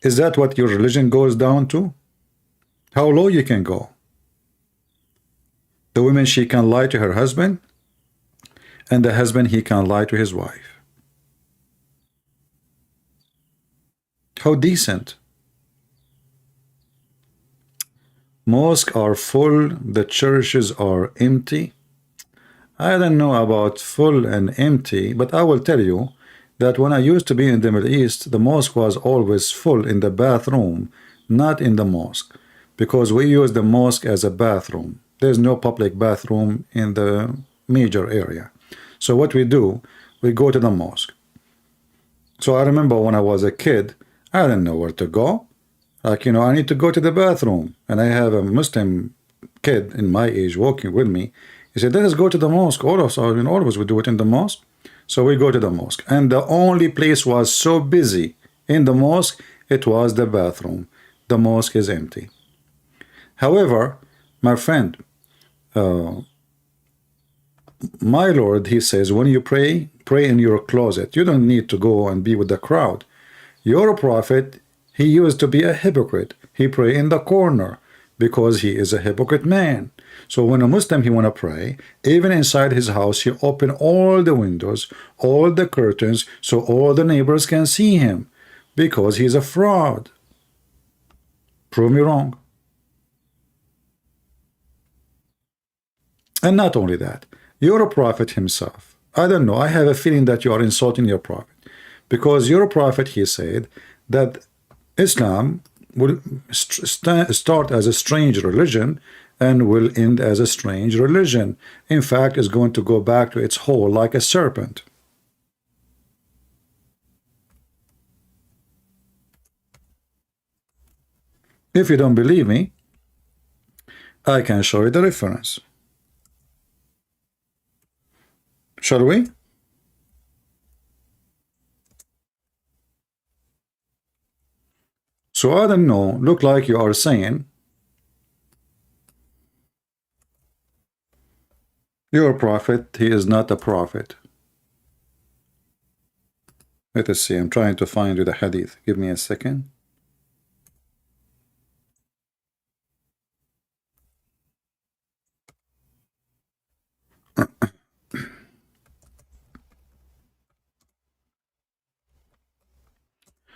Is that what your religion goes down to? How low you can go? The woman, she can lie to her husband, and the husband, he can lie to his wife. How decent. Mosques are full, the churches are empty. I don't know about full and empty, but I will tell you that when I used to be in the Middle East, the mosque was always full in the bathroom, not in the mosque, because we use the mosque as a bathroom. There's no public bathroom in the major area. So what we do, we go to the mosque. So I remember when I was a kid, I didn't know where to go. Like, you know, I need to go to the bathroom. And I have a Muslim kid in my age walking with me. He said, let us go to the mosque. Always we do it in the mosque. So we go to the mosque. And the only place was so busy in the mosque, it was the bathroom. The mosque is empty. However, my friend, my Lord, he says, when you pray, pray in your closet. You don't need to go and be with the crowd. Your prophet, he used to be a hypocrite. He pray in the corner because he is a hypocrite man. So when a Muslim, he want to pray, even inside his house, he open all the windows, all the curtains, so all the neighbors can see him, because he's a fraud. Prove me wrong. And not only that, your prophet himself, I don't know, I have a feeling that you are insulting your prophet, because your prophet, he said that Islam will start as a strange religion and will end as a strange religion. In fact, it's going to go back to its hole like a serpent. If you don't believe me, I can show you the reference. Shall we? So I don't know, look like you are saying your prophet, he is not a prophet. Let us see, I'm trying to find you the hadith. Give me a second.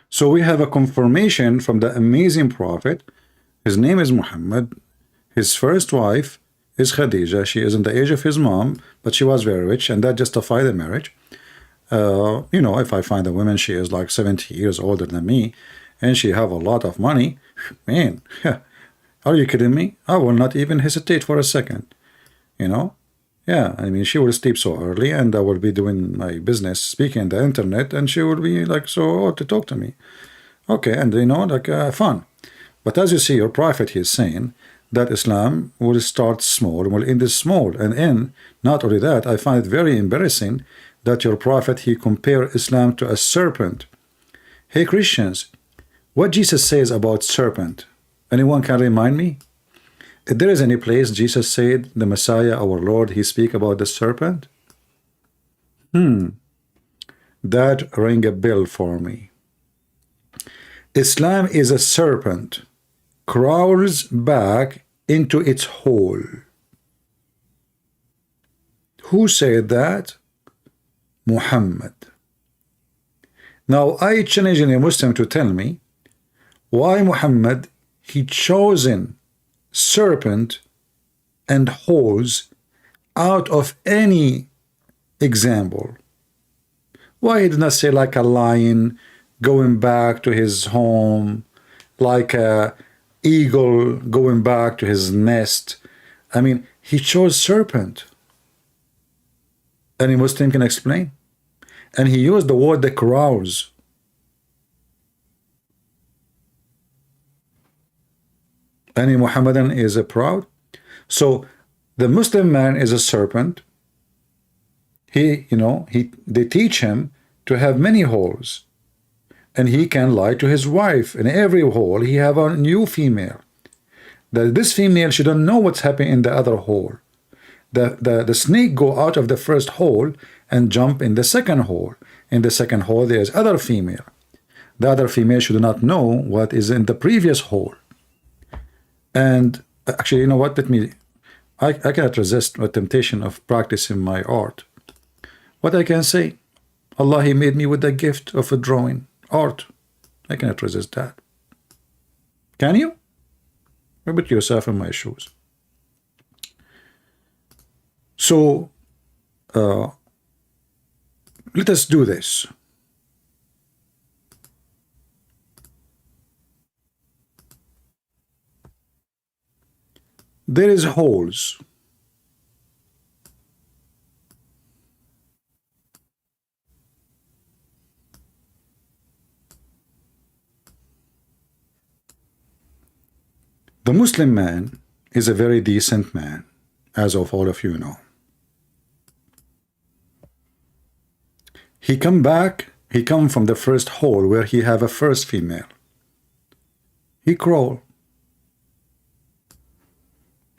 So we have a confirmation from the amazing prophet. His name is Muhammad. His first wife is Khadija. She is in the age of his mom, but she was very rich, and that justified the marriage. You know, if I find a woman, she is like 70 years older than me, and she have a lot of money, man, are you kidding me? I will not even hesitate for a second, you know? Yeah, I mean, she will sleep so early, and I will be doing my business, speaking on the internet, and she will be like so to talk to me. Okay, and you know, like fun. But as you see, your prophet, he is saying that Islam will start small and will end small. And in not only that, I find it very embarrassing that your prophet, he compared Islam to a serpent. Hey Christians, what Jesus says about serpent. Anyone can remind me? If there is any place Jesus said, the Messiah, our Lord, he speak about the serpent? That ring a bell for me. Islam is a serpent, crawls back into its hole. Who said that? Muhammad. Now I challenge any Muslim to tell me why Muhammad, he chosen serpent and holes out of any example. Why he did not say like a lion going back to his home, like a eagle going back to his nest? I mean, he chose serpent. Any Muslim can explain? And he used the word that crawls. Any Muhammadan is a proud. So the Muslim man is a serpent. They teach him to have many holes, and he can lie to his wife. In every hole, he have a new female. That this female, she don't know what's happening in the other hole. The snake go out of the first hole and jump in the second hole. In the second hole, there is other female. The other female should not know what is in the previous hole. And actually, you know what? I cannot resist the temptation of practicing my art. What I can say, Allah, he made me with the gift of a drawing, art. I cannot resist that. Can you? Put yourself in my shoes. So, let us do this. There is holes. The Muslim man is a very decent man, as of all of you know. He come from the first hole where he have a first female. He crawl.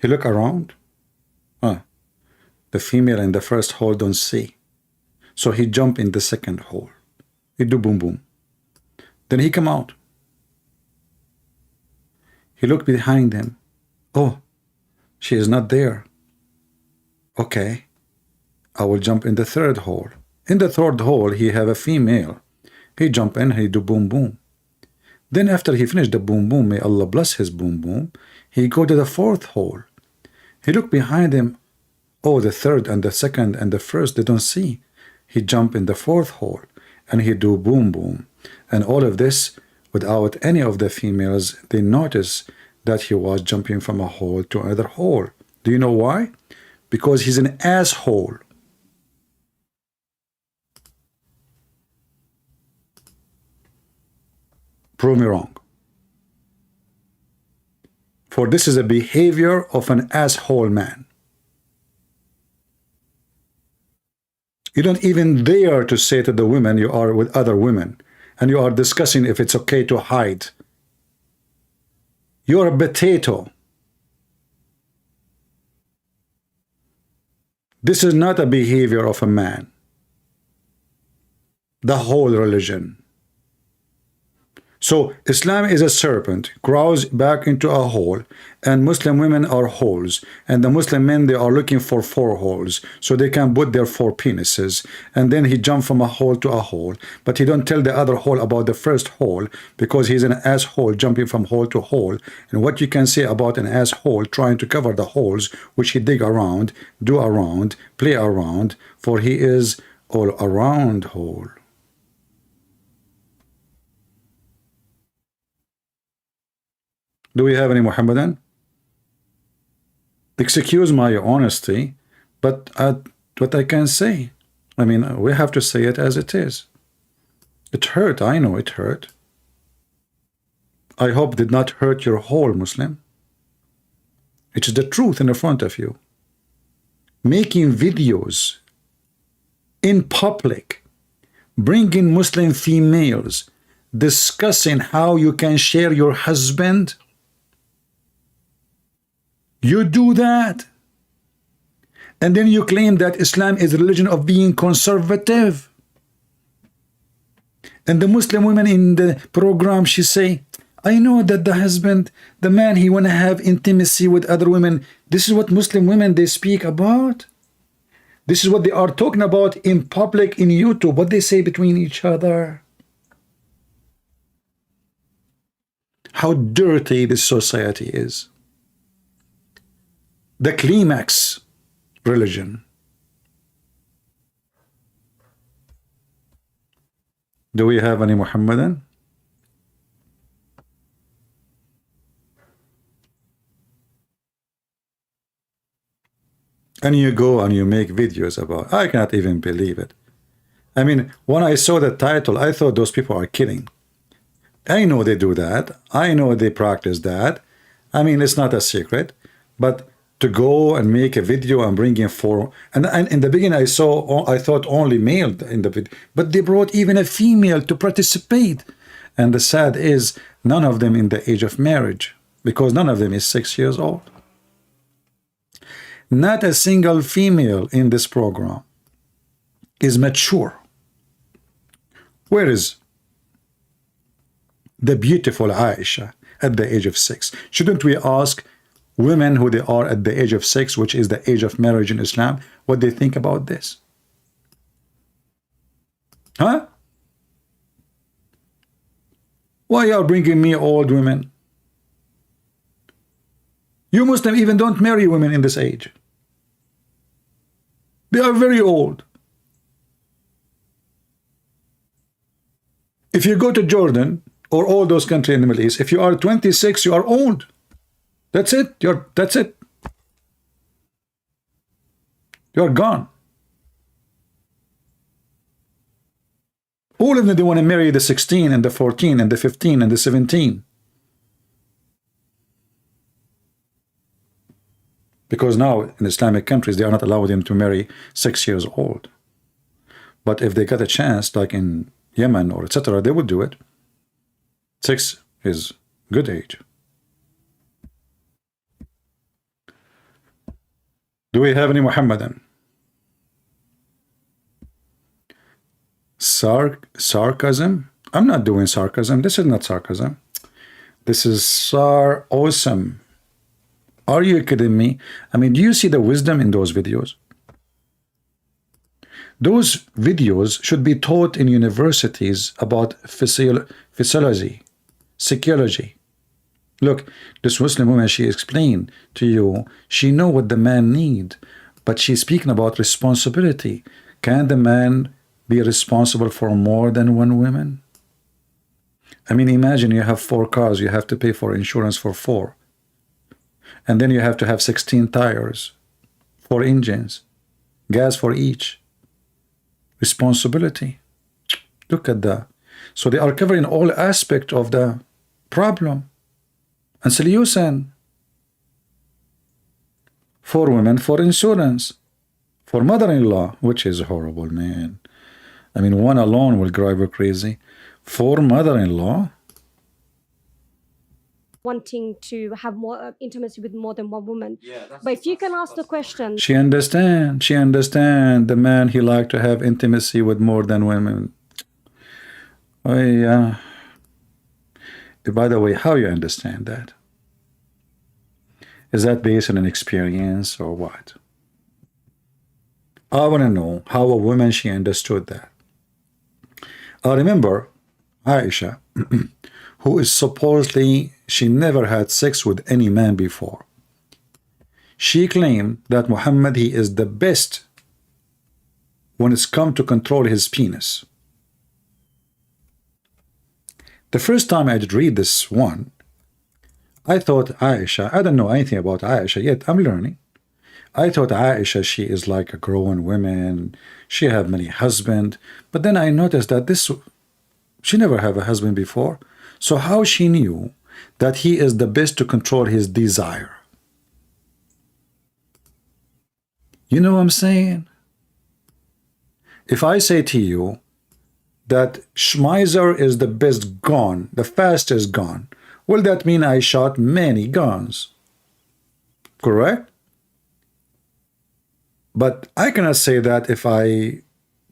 He look around. The female in the first hole don't see. So he jump in the second hole. He do boom boom. Then he come out. He look behind him. Oh, she is not there. Okay, I will jump in the third hole. In the third hole, he have a female. He jump in, he do boom boom. Then after he finish the boom boom, may Allah bless his boom boom, he go to the fourth hole. He look behind him. Oh, the third and the second and the first, they don't see. He jump in the fourth hole and he do boom boom. And all of this without any of the females, they notice that he was jumping from a hole to another hole. Do you know why? Because he's an asshole. Prove me wrong. For this is a behavior of an asshole man. You don't even dare to say to the women you are with other women, and you are discussing if it's okay to hide. You're a potato. This is not a behavior of a man. The whole religion. So Islam is a serpent, crawls back into a hole, and Muslim women are holes, and the Muslim men, they are looking for 4 holes so they can put their 4 penises, and then he jump from a hole to a hole, but he don't tell the other hole about the first hole because he's an asshole jumping from hole to hole. And what you can say about an asshole trying to cover the holes which he dig around, do around, play around, for he is all around hole. Do we have any Muhammadan? Excuse my honesty, but what I can say, I mean, we have to say it as it is. It hurt, I know it hurt. I hope it did not hurt your whole Muslim. It is the truth in front of you. Making videos in public, bringing Muslim females, discussing how you can share your husband? You do that. And then you claim that Islam is a religion of being conservative. And the Muslim woman in the program, she say, I know that the husband, the man, he want to have intimacy with other women. This is what Muslim women, they speak about. This is what they are talking about in public, in YouTube, what they say between each other. How dirty this society is. The climax religion. Do we have any Muhammadan? And you go and you make videos about, I cannot even believe it. I mean, when I saw the title, I thought those people are kidding. I know they do that. I know they practice that. I mean, it's not a secret. But to go and make a video and bring in four, and in the beginning I thought only male in the video, but they brought even a female to participate. And the sad is, none of them in the age of marriage, because none of them is 6 years old. Not a single female in this program is mature. Where is the beautiful Aisha at the age of 6? Shouldn't we ask women who they are at the age of 6, which is the age of marriage in Islam, what they think about this? Huh? Why are you bringing me old women? You Muslim even don't marry women in this age. They are very old. If you go to Jordan or all those countries in the Middle East, if you are 26, you are old. That's it. That's it. You're gone. All of them, they want to marry the 16 and the 14 and the 15 and the 17. Because now in Islamic countries, they are not allowing them to marry 6 years old. But if they got a chance, like in Yemen or etc., they would do it. 6 is good age. Do we have any Muhammadan? Sarcasm? I'm not doing sarcasm. This is not sarcasm. This is awesome. Are you kidding me? I mean, do you see the wisdom in those videos? Those videos should be taught in universities about physiology, psychology. Look, this Muslim woman, she explained to you, she know what the man need, but she's speaking about responsibility. Can the man be responsible for more than one woman? I mean, imagine you have 4 cars, you have to pay for insurance for 4. And then you have to have 16 tires, 4 engines, gas for each. Responsibility. Look at that. So they are covering all aspects of the problem. And solution. 4 women for insurance. For mother-in-law, which is horrible, man. I mean, one alone will drive her crazy. 4 mother-in-law. Wanting to have more intimacy with more than one woman. But if you can ask the question, She understand the man, he like to have intimacy with more than women. Oh yeah. By the way, how you understand that? Is that based on an experience or what? I want to know how a woman, she understood that. I remember Aisha, who is supposedly, she never had sex with any man before. She claimed that Muhammad, he is the best when it's come to control his penis. The first time I did read this one, I thought Aisha, I don't know anything about Aisha yet, I'm learning. I thought Aisha, she is like a grown woman, she have many husbands, but then I noticed that she never have a husband before. So how she knew that he is the best to control his desire? You know what I'm saying? If I say to you, that Schmeiser is the best gun, the fastest gun. Will that mean I shot many guns? Correct? But I cannot say that if I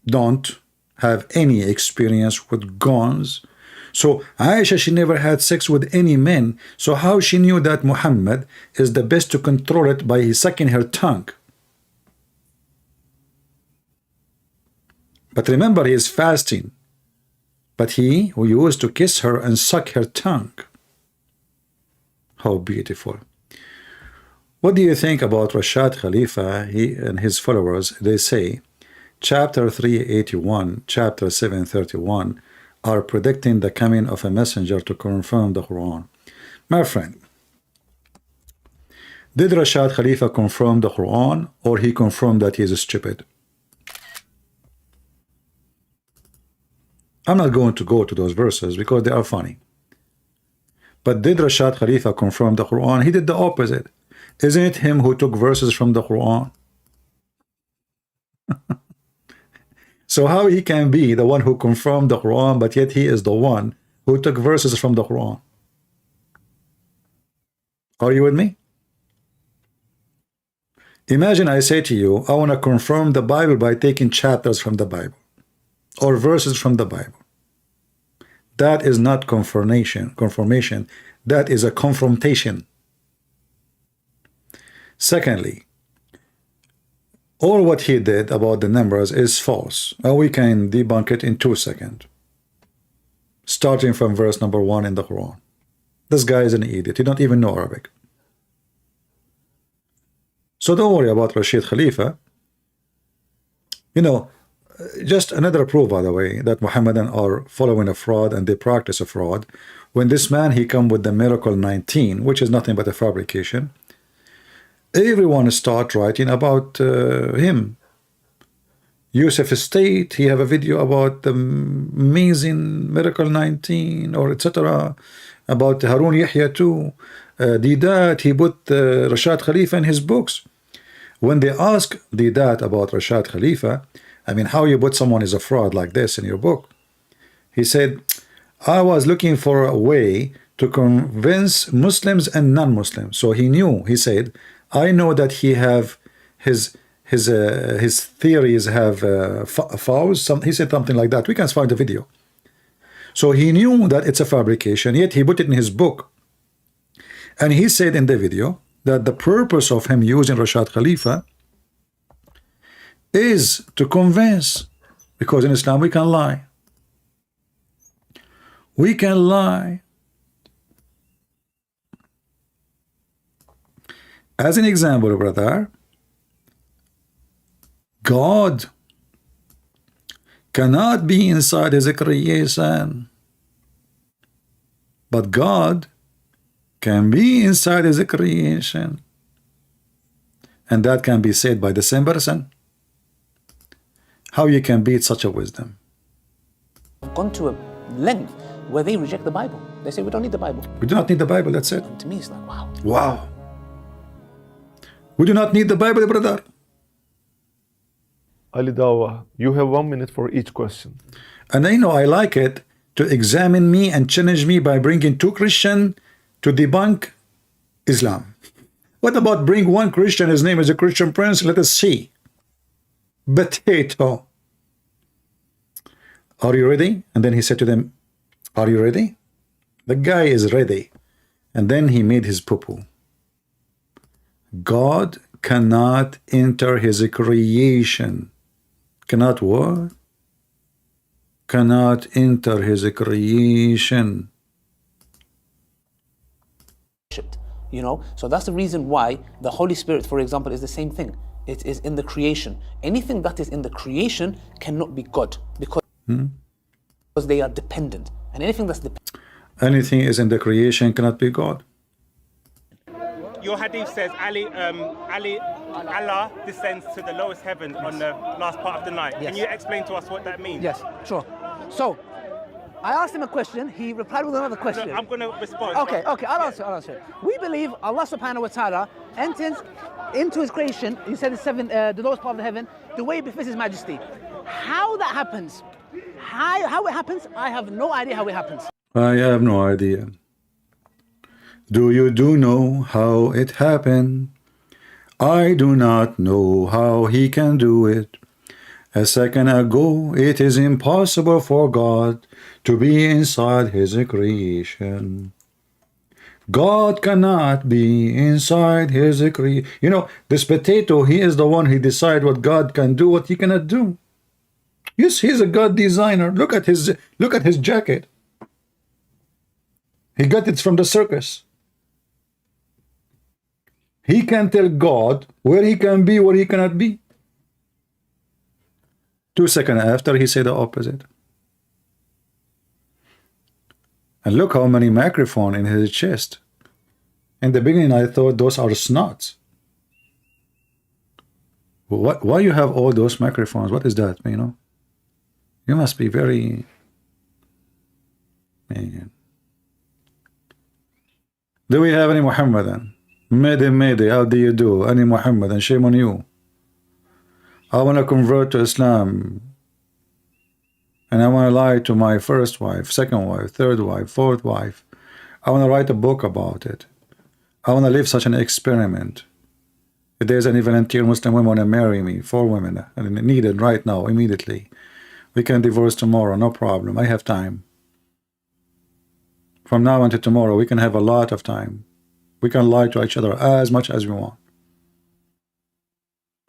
don't have any experience with guns. So Aisha, she never had sex with any men. So how she knew that Muhammad is the best to control it by sucking her tongue? But remember, he is fasting. But he who used to kiss her and suck her tongue. How beautiful. What do you think about Rashad Khalifa? He and his followers, they say, chapter 381, chapter 731 are predicting the coming of a messenger to confirm the Quran. My friend, did Rashad Khalifa confirm the Quran, or he confirmed that he is stupid? I'm not going to go to those verses because they are funny. But did Rashad Khalifa confirm the Quran? He did the opposite. Isn't it him who took verses from the Quran? So how he can be the one who confirmed the Quran, but yet he is the one who took verses from the Quran? Are you with me? Imagine I say to you, I want to confirm the Bible by taking chapters from the Bible or verses from the Bible. That is not confirmation. That is a confrontation. Secondly, all what he did about the numbers is false, and we can debunk it in 2 seconds. Starting from verse number 1 in the Quran. This guy is an idiot. He don't even know Arabic. So don't worry about Rashid Khalifa. You know, just another proof, by the way, that Muhammadan are following a fraud and they practice a fraud. When this man, he come with the miracle 19, which is nothing but a fabrication, everyone start writing about him. Yusuf State, he have a video about the amazing miracle 19 or etc. About Harun Yahya too. Didat, he put Rashad Khalifa in his books. When they ask Didat about Rashad Khalifa, I mean, how you put someone is a fraud like this in your book? He said, I was looking for a way to convince Muslims and non-Muslims. So he knew, he said, I know that he have his theories have flaws. He said something like that. We can find the video. So he knew that it's a fabrication, yet he put it in his book. And he said in the video that the purpose of him using Rashad Khalifa is to convince, because in Islam we can lie. We can lie. As an example, brother, God cannot be inside his creation, but God can be inside his creation, and that can be said by the same person. How you can beat such a wisdom? Gone to a length where they reject the Bible. They say we don't need the Bible. We do not need the Bible, that's it. And to me it's like, wow. Wow. We do not need the Bible, brother. Ali Dawah, you have 1 minute for each question. And I know I like it to examine me and challenge me by bringing 2 Christians to debunk Islam. What about bring 1 Christian, his name is a Christian Prince, let us see. Potato. Are you ready? And then he said to them, are you ready? The guy is ready. And then he made his poo-poo. God cannot enter his creation. Cannot what? Cannot enter his creation. You know, so that's the reason why the Holy Spirit, for example, is the same thing. It is in the creation. Anything that is in the creation cannot be God because they are dependent. And anything that's dependent. Anything is in the creation cannot be God. Your hadith says Allah descends to the lowest heaven on the last part of the night. Yes. Can you explain to us what that means? Yes, sure. So, I asked him a question, he replied with another question. No, I'm going to respond. Okay, I'll answer. We believe Allah subhanahu wa ta'ala enters into his creation, he said the lowest part of the heaven, the way it befits his majesty. How that happens, How it happens, I have no idea how it happens. I have no idea. Do you know how it happened? I do not know how he can do it. A second ago, it is impossible for God to be inside his creation. God cannot be inside his creation. You know, this potato, he is the one who decides what God can do, what he cannot do. Yes, he's a God designer. Look at his jacket. He got it from the circus. He can tell God where he can be, where he cannot be. 2 seconds after, he said the opposite. And look how many microphones in his chest. In the beginning, I thought those are snots. Why you have all those microphones? What is that, you know? You must be very... Man. Do we have any Muhammadan? Mayday, how do you do? Any Muhammadan? Shame on you. I want to convert to Islam. And I want to lie to my first wife, second wife, third wife, fourth wife. I want to write a book about it. I want to live such an experiment. If there's any volunteer Muslim women want to marry me, 4 women, and needed right now, immediately. We can divorce tomorrow, no problem. I have time. From now until tomorrow, we can have a lot of time. We can lie to each other as much as we want.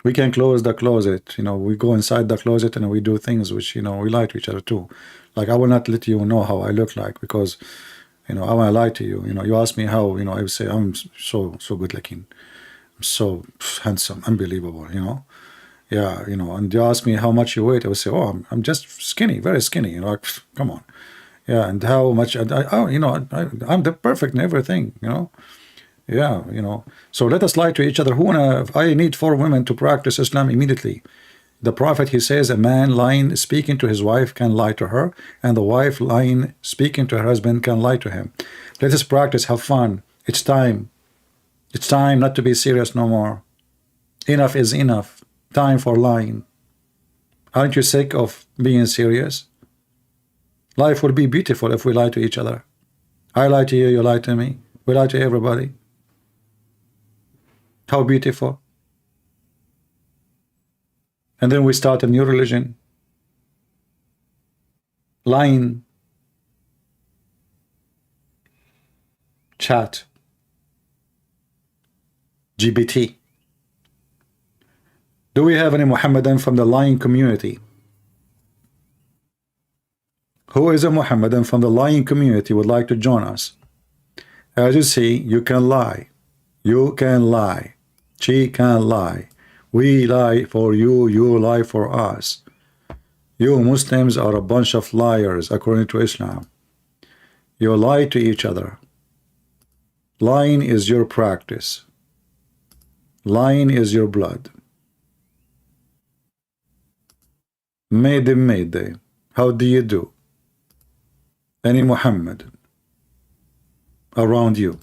We can close the closet, you know, we go inside the closet and we do things which, you know, we lie to each other too. Like, I will not let you know how I look like because, you know, I want to lie to you. You know, you ask me how, you know, I would say I'm so good looking. I'm so handsome, unbelievable, you know. Yeah, you know, and you ask me how much you weigh, I would say, oh, I'm just skinny, very skinny, you know, like, come on. Yeah, and how much, you know, I'm the perfect in everything, you know. Yeah, you know. So let us lie to each other. I need 4 women to practice Islam immediately. The Prophet, he says, a man lying, speaking to his wife can lie to her, and the wife lying, speaking to her husband can lie to him. Let us practice, have fun. It's time. It's time not to be serious no more. Enough is enough. Time for lying. Aren't you sick of being serious? Life will be beautiful if we lie to each other. I lie to you, you lie to me. We lie to everybody. How beautiful. And then we start a new religion. Lying. Chat. GBT. Do we have any Muhammadan from the lying community? Who is a Muhammadan from the lying community would like to join us? As you see, you can lie. You can lie. She can lie. We lie for you, you lie for us. You Muslims are a bunch of liars according to Islam. You lie to each other. Lying is your practice. Lying is your blood. Mayday. How do you do? Any Muhammad around you?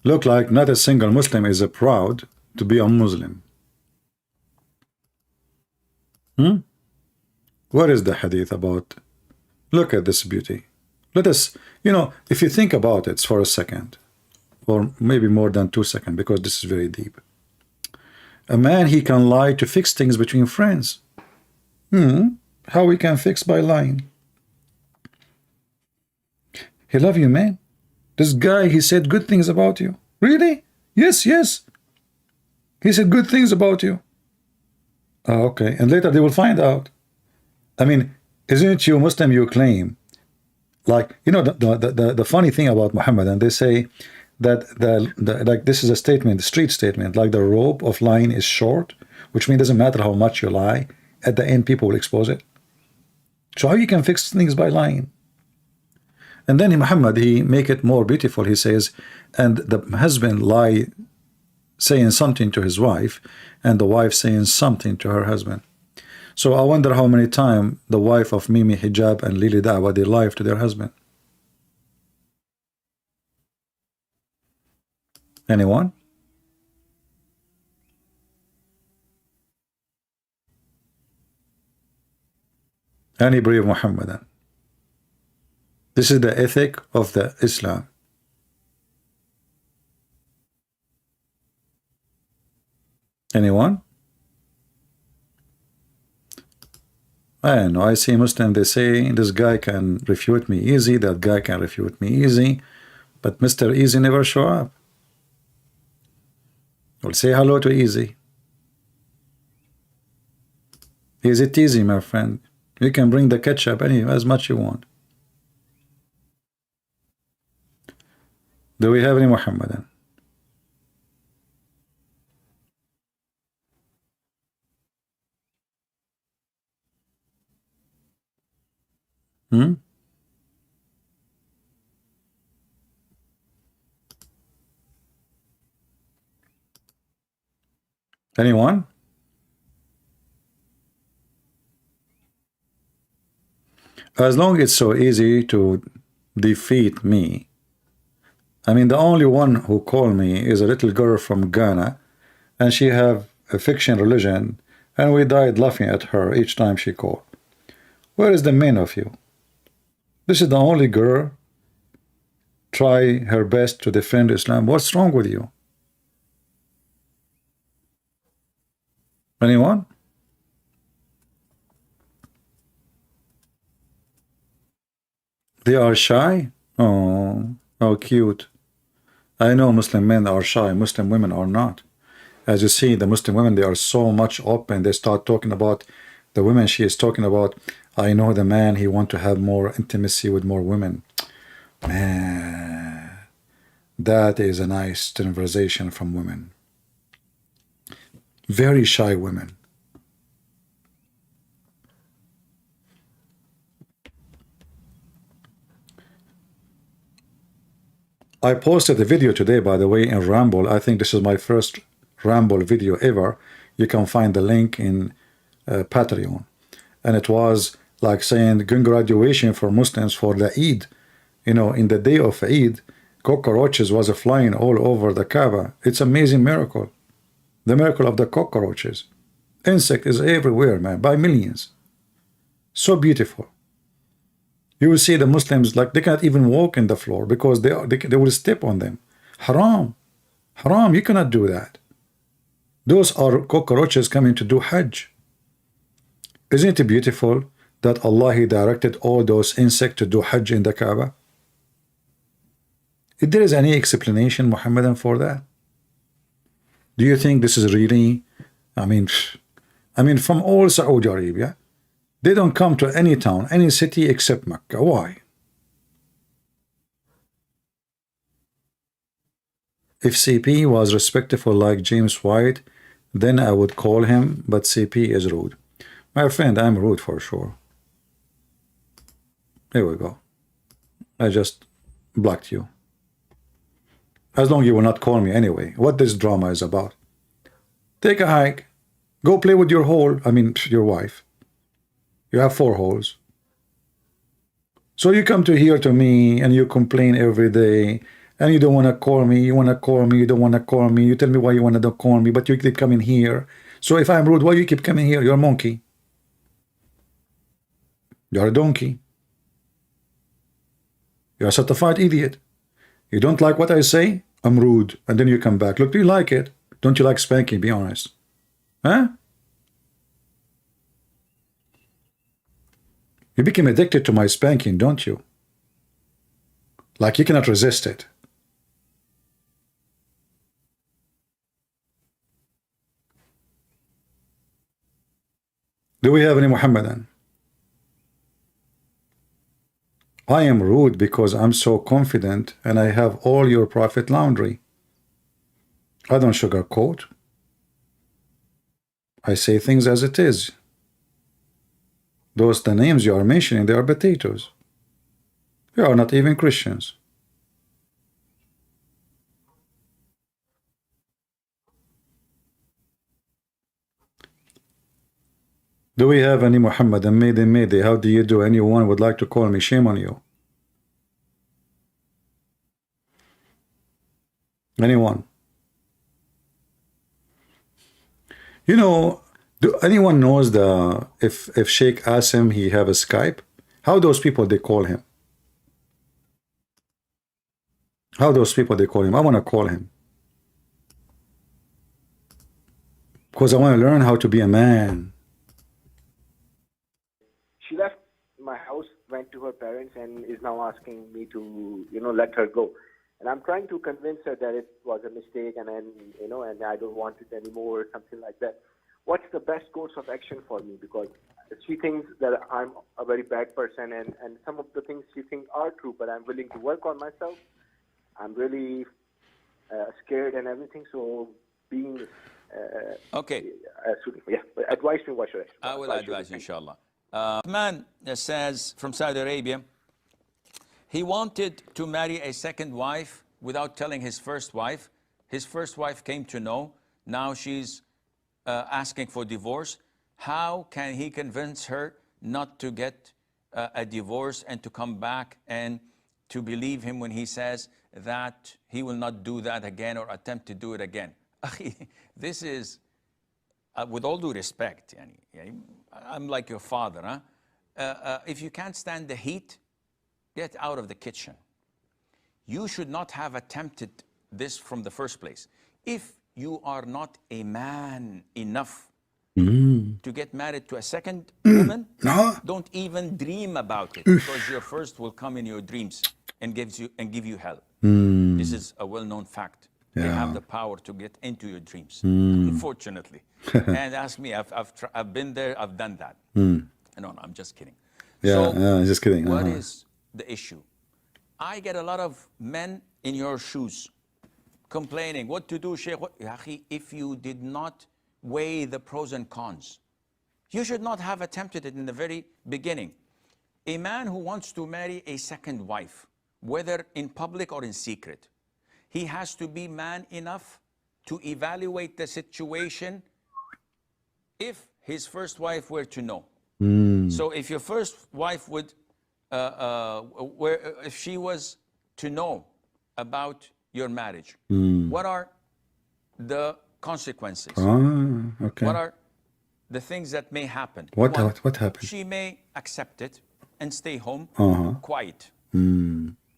Look like not a single Muslim is proud to be a Muslim. What is the hadith about? Look at this beauty. Let us, you know, if you think about it for a second, or maybe more than 2 seconds, because this is very deep. A man, he can lie to fix things between friends. How we can fix by lying? He love you, man. This guy, he said good things about you. Really? Yes. He said good things about you. Oh, okay. And later they will find out. I mean, isn't you Muslim, you claim? Like, you know, the funny thing about Muhammad, and they say that like this is a statement, a street statement, like the rope of lying is short, which means it doesn't matter how much you lie, at the end people will expose it. So how you can fix things by lying? And then Muhammad, he make it more beautiful. He says, and the husband lie saying something to his wife, and the wife saying something to her husband. So I wonder how many times the wife of Mimi Hijab and Lili Dawah, they lie to their husband. Anyone? Any brave Muhammadan. This is the ethic of the Islam. Anyone? I don't know. I see Muslim, they say this guy can refute me easy, that guy can refute me easy, but Mr. Easy never show up. We'll say hello to Easy. Is it easy, my friend? You can bring the ketchup as much you want. Do we have any Muhammadan? Hmm? Anyone? As long as it's so easy to defeat me. I mean, the only one who called me is a little girl from Ghana, and she have a fiction religion, and we died laughing at her each time she called. Where is the man of you? This is the only girl try her best to defend Islam. What's wrong with you? Anyone? They are shy? Oh, how cute. I know Muslim men are shy, Muslim women are not. As you see, the Muslim women, they are so much open. They start talking about the women she is talking about. I know the man, he want to have more intimacy with more women. Man, that is a nice conversation from women. Very shy women. I posted a video today, by the way, in Ramble. I think this is my first Ramble video ever. You can find the link in Patreon. And it was like saying congratulations for Muslims for the Eid. You know, in the day of Eid, cockroaches was flying all over the Kaaba. It's an amazing miracle. The miracle of the cockroaches. Insect is everywhere, man, by millions. So beautiful. You will see the Muslims, like, they cannot even walk in the floor because they will step on them. Haram. Haram, you cannot do that. Those are cockroaches coming to do Hajj. Isn't it beautiful that Allah, He directed all those insects to do Hajj in the Kaaba? If there is any explanation, Muhammadan, for that? Do you think this is really, I mean, from all Saudi Arabia, they don't come to any town, any city except Mecca. Why? If CP was respectful like James White, then I would call him, but CP is rude. My friend, I'm rude for sure. Here we go. I just blocked you. As long as you will not call me anyway. What this drama is about. Take a hike. Go play with your your wife. You have 4 holes. So you come to here to me and you complain every day and you don't want to call me, you want to call me, you don't want to call me, you tell me why you want to call me, but you keep coming here. So if I'm rude, why you keep coming here? You're a monkey. You're a donkey. You're a certified idiot. You don't like what I say? I'm rude. And then you come back. Look, do you like it? Don't you like spanking? Be honest. Huh? You became addicted to my spanking, don't you? Like you cannot resist it. Do we have any Muhammadan? I am rude because I'm so confident and I have all your Prophet laundry. I don't sugarcoat. I say things as it is. Those the names you are mentioning, they are potatoes. They are not even Christians. Do we have any Muhammadan? Mayday. How do you do? Anyone would like to call me? Shame on you. Anyone? You know, Do anyone knows if Sheikh asks him he have a Skype? How those people they call him? How those people they call him? I want to call him. Because I want to learn how to be a man. She left my house, went to her parents, and is now asking me to, let her go. And I'm trying to convince her that it was a mistake, and then, and I don't want it anymore, or something like that. What's the best course of action for me? Because she thinks that I'm a very bad person, and some of the things she thinks are true, but I'm willing to work on myself. I'm really scared and everything, so being... okay. Advise me, what should I will advise you, inshallah. A man says from Saudi Arabia, he wanted to marry a second wife without telling his first wife. His first wife came to know. Now she's asking for divorce. How can he convince her not to get a divorce and to come back and to believe him when he says that he will not do that again or attempt to do it again? This is, with all due respect, I'm like your father. If you can't stand the heat, get out of the kitchen. You should not have attempted this from the first place. If you are not a man enough to get married to a second woman, don't even dream about it, because your first will come in your dreams and give you hell. This is a well-known fact. They have the power to get into your dreams, unfortunately. And ask me, I've been there, I've done that. No, I'm just kidding. Just kidding. What is the issue? I get a lot of men in your shoes complaining, what to do, Sheikh? If you did not weigh the pros and cons, you should not have attempted it in the very beginning. A man who wants to marry a second wife, whether in public or in secret, he has to be man enough to evaluate the situation if his first wife were to know. So if your first wife would, if she was to know about your marriage, what are the consequences? Okay. What are the things that may happen? What happened? She may accept it and stay home quiet,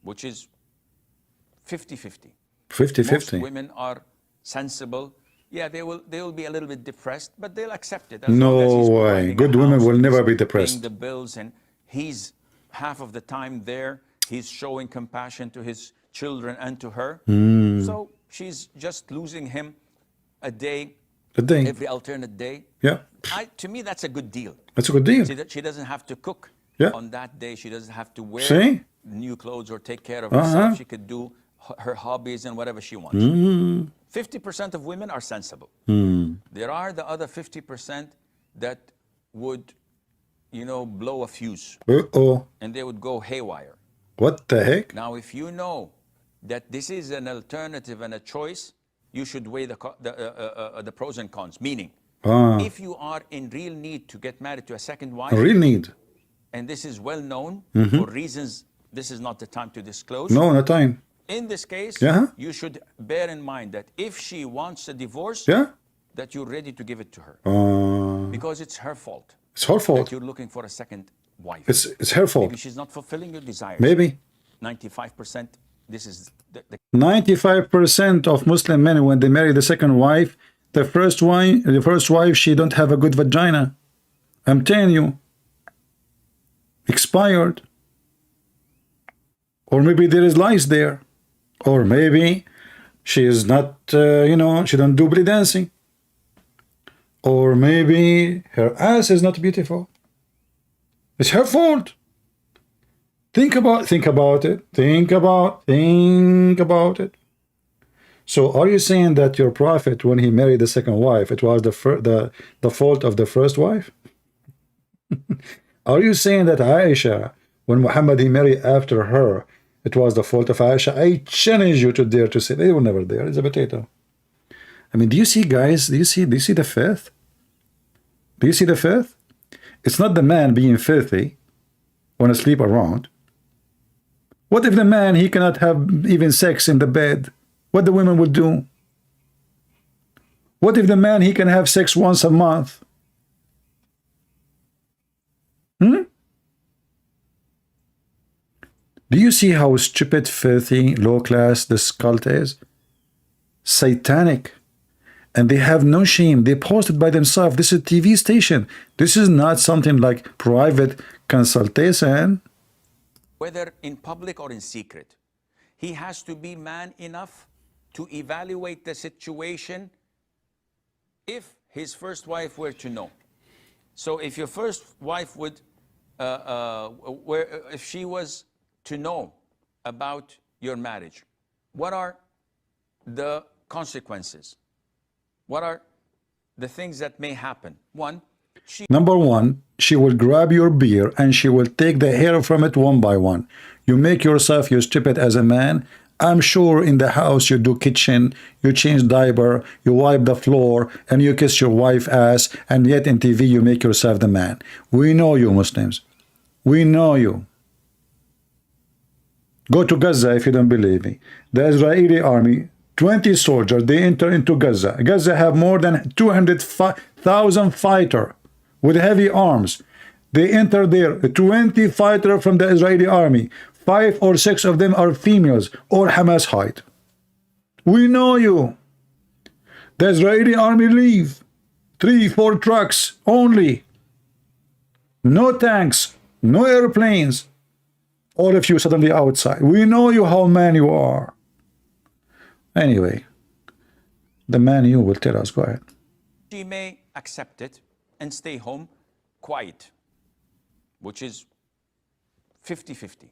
which is 50-50. 50-50. Most women are sensible. Yeah, they will be a little bit depressed, but they'll accept it. No way. Good women will never be depressed. Paying the bills, and he's half of the time there. He's showing compassion to his children and to her. So she's just losing him a day, every alternate day. Yeah. To me, that's a good deal. That's a good deal. She doesn't have to cook on that day. She doesn't have to wear new clothes or take care of herself. She could do her hobbies and whatever she wants. 50% of women are sensible. There are the other 50% that would, blow a fuse. And they would go haywire. What the heck? Now, if you know that this is an alternative and a choice, you should weigh the pros and cons. Meaning, if you are in real need to get married to a second wife, real need, and this is well known for reasons this is not the time to disclose. No, no time. In this case, you should bear in mind that if she wants a divorce, that you're ready to give it to her. Because it's her fault. It's her fault. That you're looking for a second wife. It's her fault. Maybe she's not fulfilling your desires. Maybe. 95%, this is the 95% of Muslim men, when they marry the second wife, the first wife, she don't have a good vagina. I'm telling you. Expired. Or maybe there is lice there. Or maybe she is not, she don't do belly dancing. Or maybe her ass is not beautiful. It's her fault. Think about it. Think about it. So are you saying that your prophet, when he married the second wife, it was the fault of the first wife? Are you saying that Aisha, when Muhammad he married after her, it was the fault of Aisha? I challenge you to dare to say they were never there. It's a potato. I mean, do you see, guys? Do you see the faith? Do you see the faith? It's not the man being filthy when sleep around. What if the man, he cannot have even sex in the bed? What the women would do? What if the man, he can have sex once a month? Do you see how stupid, filthy, low class this cult is? Satanic. And they have no shame. They post it by themselves. This is a TV station. This is not something like private consultation. Whether in public or in secret, he has to be man enough to evaluate the situation if his first wife were to know. So if your first wife would, if she was to know about your marriage, what are the consequences? What are the things that may happen? Number one, she will grab your beard and she will take the hair from it one by one. You make yourself, you stupid as a man. I'm sure in the house you do kitchen, you change diaper, you wipe the floor, and you kiss your wife's ass, and yet in TV you make yourself the man. We know you Muslims. We know you. Go to Gaza if you don't believe me. The Israeli army, 20 soldiers, they enter into Gaza. Gaza have more than 200,000 fighters with heavy arms. They enter there, 20 fighters from the Israeli army. 5 or 6 of them are females or Hamas height. We know you. The Israeli army leave. 3-4 trucks only. No tanks, no airplanes. All of you suddenly outside. We know you how man you are. Anyway, the man you will tell us. Go ahead. She may accept it and stay home quiet, which is 50-50.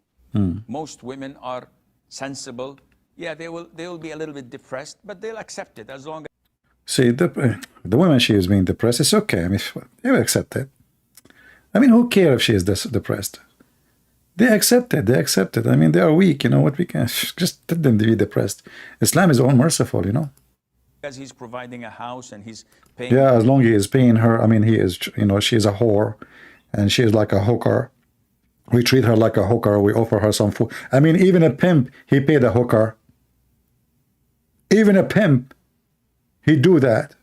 Most women are sensible. Yeah, they will be a little bit depressed, but they'll accept it as long as... See, the woman, she is being depressed. It's okay. I mean, they will accept it. I mean, who cares if she is depressed? They accept it. They accept it. I mean, they are weak. You know what? We can just let them be depressed. Islam is all merciful, you know. Because he's providing a house and he's paying... Yeah, as long as he is paying her. I mean, he is, you know, she is a whore and she is like a hooker. We treat her like a hooker. We offer her some food. I mean, even a pimp, he paid a hooker. Even a pimp, he do that.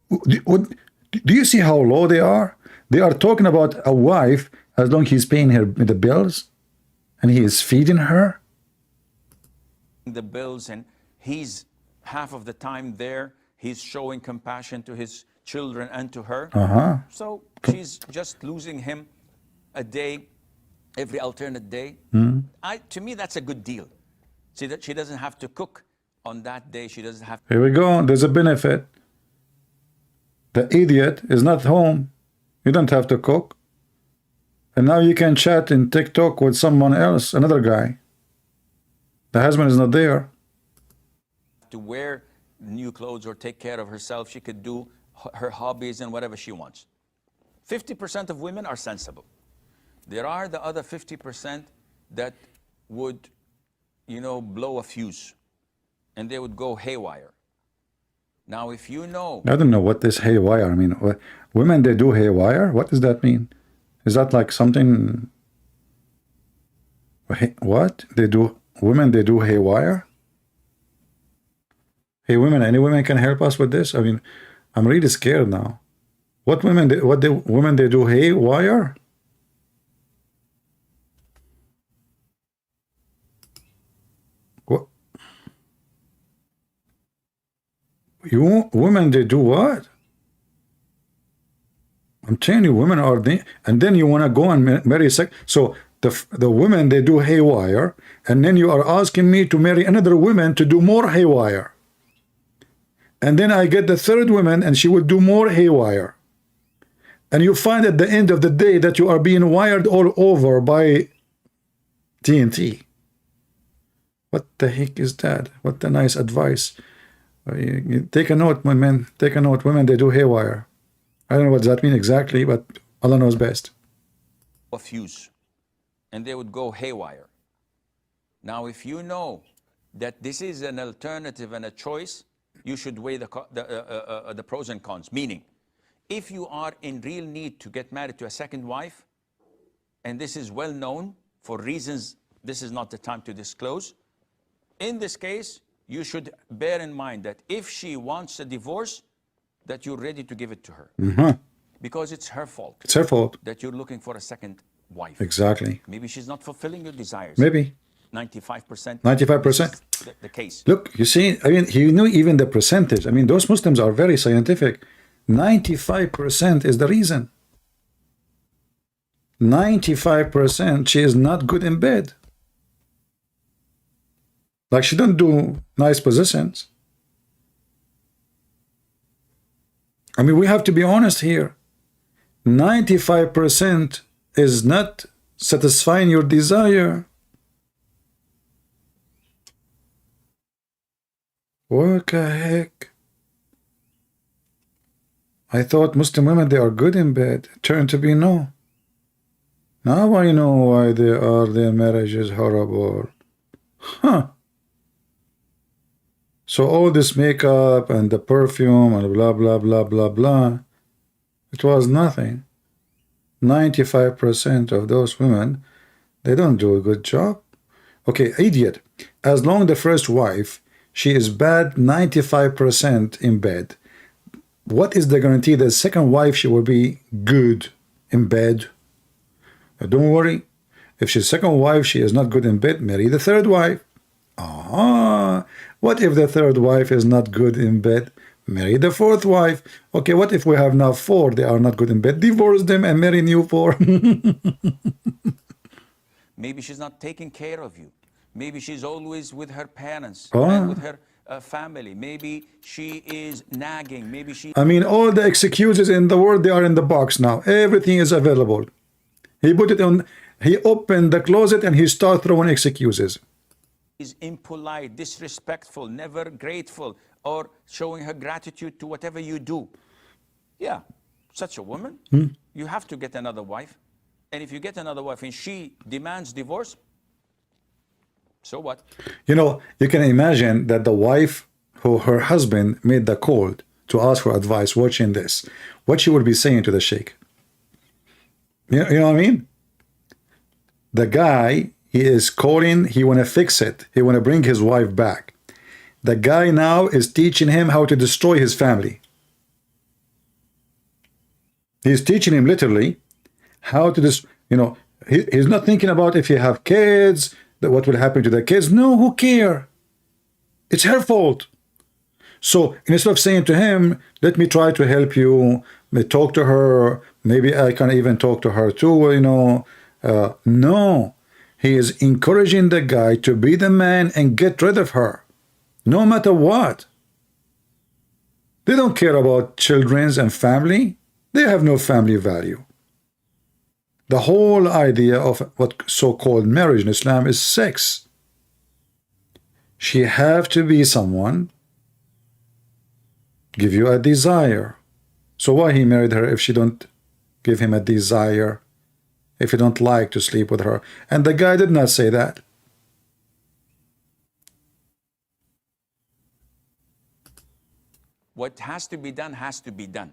Do you see how low they are? They are talking about a wife as long as he's paying her the bills and he is feeding her. The bills, and he's half of the time there. He's showing compassion to his children and to her. So she's just losing him a day, every alternate day. To me, that's a good deal. See, that she doesn't have to cook on that day. She doesn't have... Here we go. There's a benefit. The idiot is not home. You don't have to cook. And now you can chat in TikTok with someone else, another guy. The husband is not there. To wear new clothes or take care of herself. She could do her hobbies and whatever she wants. 50% of women are sensible. There are the other 50% that would, you know, blow a fuse and they would go haywire. Now, if you know... I don't know what this haywire, I mean, women, they do haywire? What does that mean? Is that like something... What? They do... Women, they do haywire? Hey, women, any women can help us with this? I mean, I'm really scared now. What women, women, they do haywire? What? You women, they do what? I'm telling you, women are the, and then you want to go and marry so the women, they do haywire, and then you are asking me to marry another woman to do more haywire. And then I get the third woman and she will do more haywire. And you find at the end of the day that you are being wired all over by TNT. What the heck is that? What a nice advice. You take a note, my men. Take a note. Women, they do haywire. I don't know what that means exactly, but Allah knows best. A fuse, and they would go haywire. Now, if you know that this is an alternative and a choice, you should weigh the pros and cons. Meaning, if you are in real need to get married to a second wife, and this is well known for reasons this is not the time to disclose, in this case, you should bear in mind that if she wants a divorce, that you're ready to give it to her. Because it's her fault. It's her fault. That you're looking for a second wife. Exactly. Maybe she's not fulfilling your desires. Maybe. 95%. 95%. The case. Look, you see, I mean, he knew even the percentage. I mean, those Muslims are very scientific. 95% is the reason. 95% she is not good in bed. Like she don't do nice positions. I mean, we have to be honest here. 95% is not satisfying your desire. What the heck? I thought Muslim women, they are good in bed. It turned to be no. Now I know why their marriage is horrible. Huh. So all this makeup and the perfume and blah, blah, blah, blah, blah, it was nothing. 95% of those women, they don't do a good job. Okay, idiot. As long as the first wife, she is bad 95% in bed, what is the guarantee that the second wife, she will be good in bed? Don't worry. If she's second wife, she is not good in bed, marry the third wife. What if the third wife is not good in bed? Marry the fourth wife. Okay, what if we have now 4, they are not good in bed? Divorce them and marry new 4. Maybe she's not taking care of you. Maybe she's always with her parents Oh. and with her family. Maybe she is nagging. Maybe she... I mean, all the excuses in the world, they are in the box now. Everything is available. He put it on, he opened the closet and he started throwing excuses. is impolite, disrespectful, never grateful, or showing her gratitude to whatever you do. Yeah, such a woman, you have to get another wife. And if you get another wife and she demands divorce, so what? You know, you can imagine that the wife who her husband made the call to ask for advice watching this, what she would be saying to the sheikh. You know what I mean? The guy, he is calling, he want to fix it. He want to bring his wife back. The guy now is teaching him how to destroy his family. He's teaching him literally how to just, you know, he's not thinking about if you have kids, that what will happen to the kids. No, who care? It's her fault. So instead of saying to him, let me try to help you, talk to her, maybe I can even talk to her too, you know. No, he is encouraging the guy to be the man and get rid of her, no matter what. They don't care about children and family. They have no family value. The whole idea of what so-called marriage in Islam is sex. She have to be someone, give you a desire. So why he married her if she don't give him a desire, if he don't like to sleep with her? And the guy did not say that. What has to be done has to be done.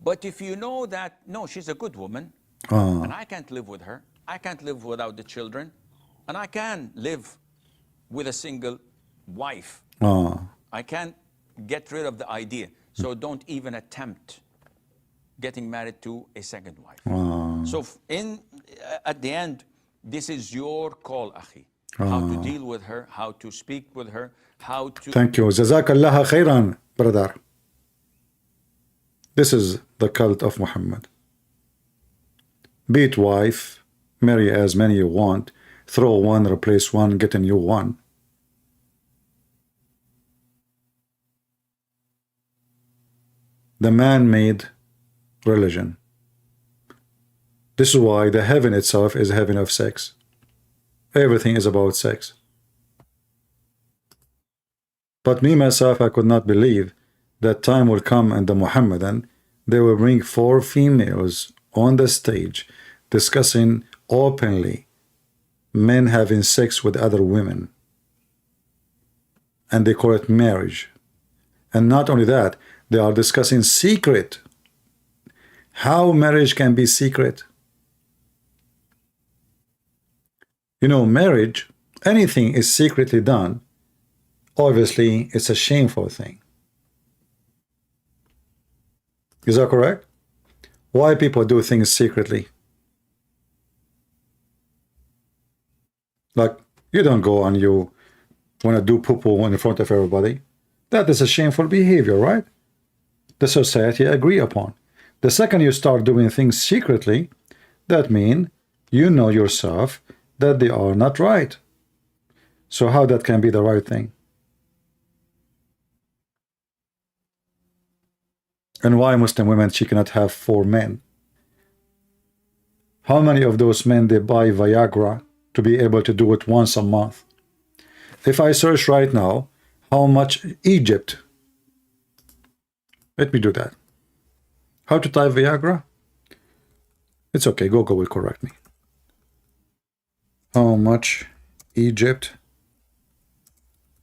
But if you know that, no, she's a good woman, and I can't live with her, I can't live without the children, and I can live with a single wife. I can't get rid of the idea. So don't even attempt getting married to a second wife. So at the end, this is your call, akhi. How to deal with her, how to speak with her, how to... Thank you. Jazakallah khairan, brother. This is the cult of Muhammad. Beat wife, marry as many you want, throw one, replace one, get a new one. The man-made religion. This is why the heaven itself is a heaven of sex. Everything is about sex. But me, myself, I could not believe that time will come and the Muhammadan, they will bring 4 females on the stage discussing openly men having sex with other women. And they call it marriage. And not only that, they are discussing secret. How marriage can be secret. You know, marriage, anything is secretly done. Obviously, it's a shameful thing. Is that correct? Why people do things secretly? Like, you don't go and you want to do poo-poo in front of everybody. That is a shameful behavior, right? The society agree upon. The second you start doing things secretly, that means you know yourself that they are not right. So how that can be the right thing? And why Muslim women, she cannot have 4 men? How many of those men they buy Viagra to be able to do it once a month? If I search right now, how much Egypt? Let me do that. How to type Viagra? It's okay, Google will correct me. How much Egypt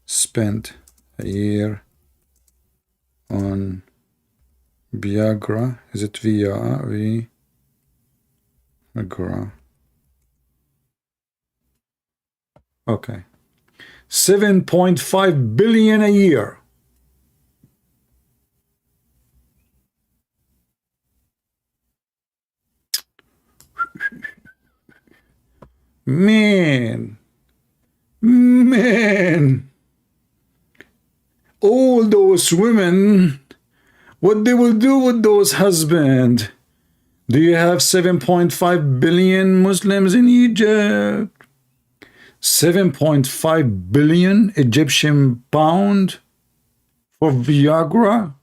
spent a year on Viagra? Is it Viagra? Okay. 7.5 billion a year. Man, all those women, what they will do with those husbands? Do you have 7.5 billion Muslims in Egypt? 7.5 billion Egyptian pound for Viagra?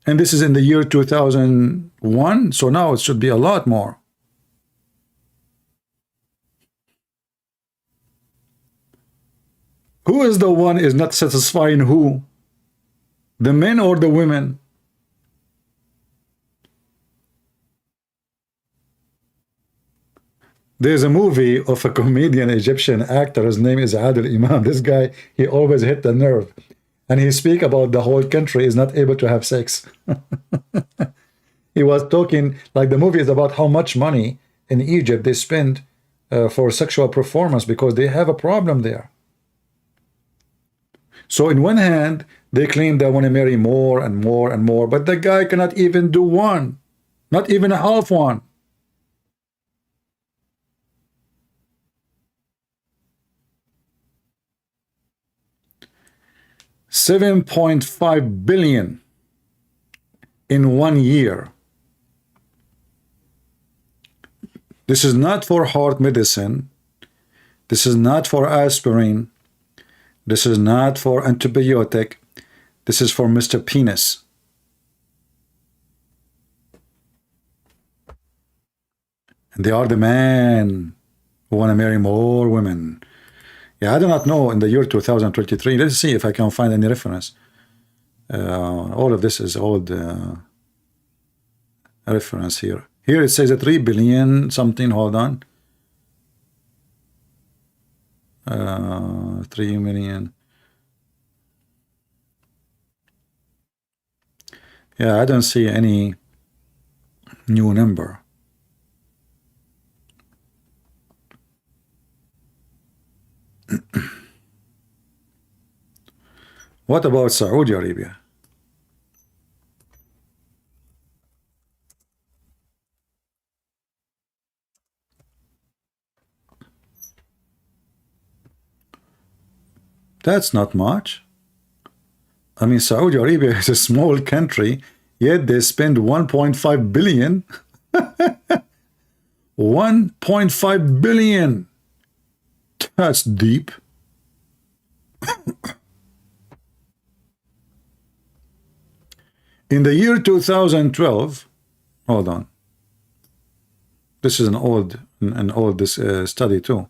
And this is in the year 2001, so now it should be a lot more. Who is the one is not satisfying who? The men or the women? There's a movie of a comedian Egyptian actor. His name is Adil Imam. This guy, he always hit the nerve. And he speak about the whole country is not able to have sex. He was talking, like the movie is about how much money in Egypt they spend for sexual performance because they have a problem there. So in one hand, they claim they want to marry more and more and more, but the guy cannot even do one, not even a half one. $7.5 billion in 1 year. This is not for heart medicine. This is not for aspirin. This is not for antibiotic. This is for Mr. Penis. And they are the men who want to marry more women. Yeah, I do not know in the year 2023. Let's see if I can find any reference. All of this is old reference here. Here it says a 3 billion something. Hold on. 3 million. Yeah, I don't see any new number. What about Saudi Arabia? That's not much. I mean, Saudi Arabia is a small country, yet they spend 1.5 billion. 1.5 billion. That's deep. In the year 2012, hold on. This is an old study too.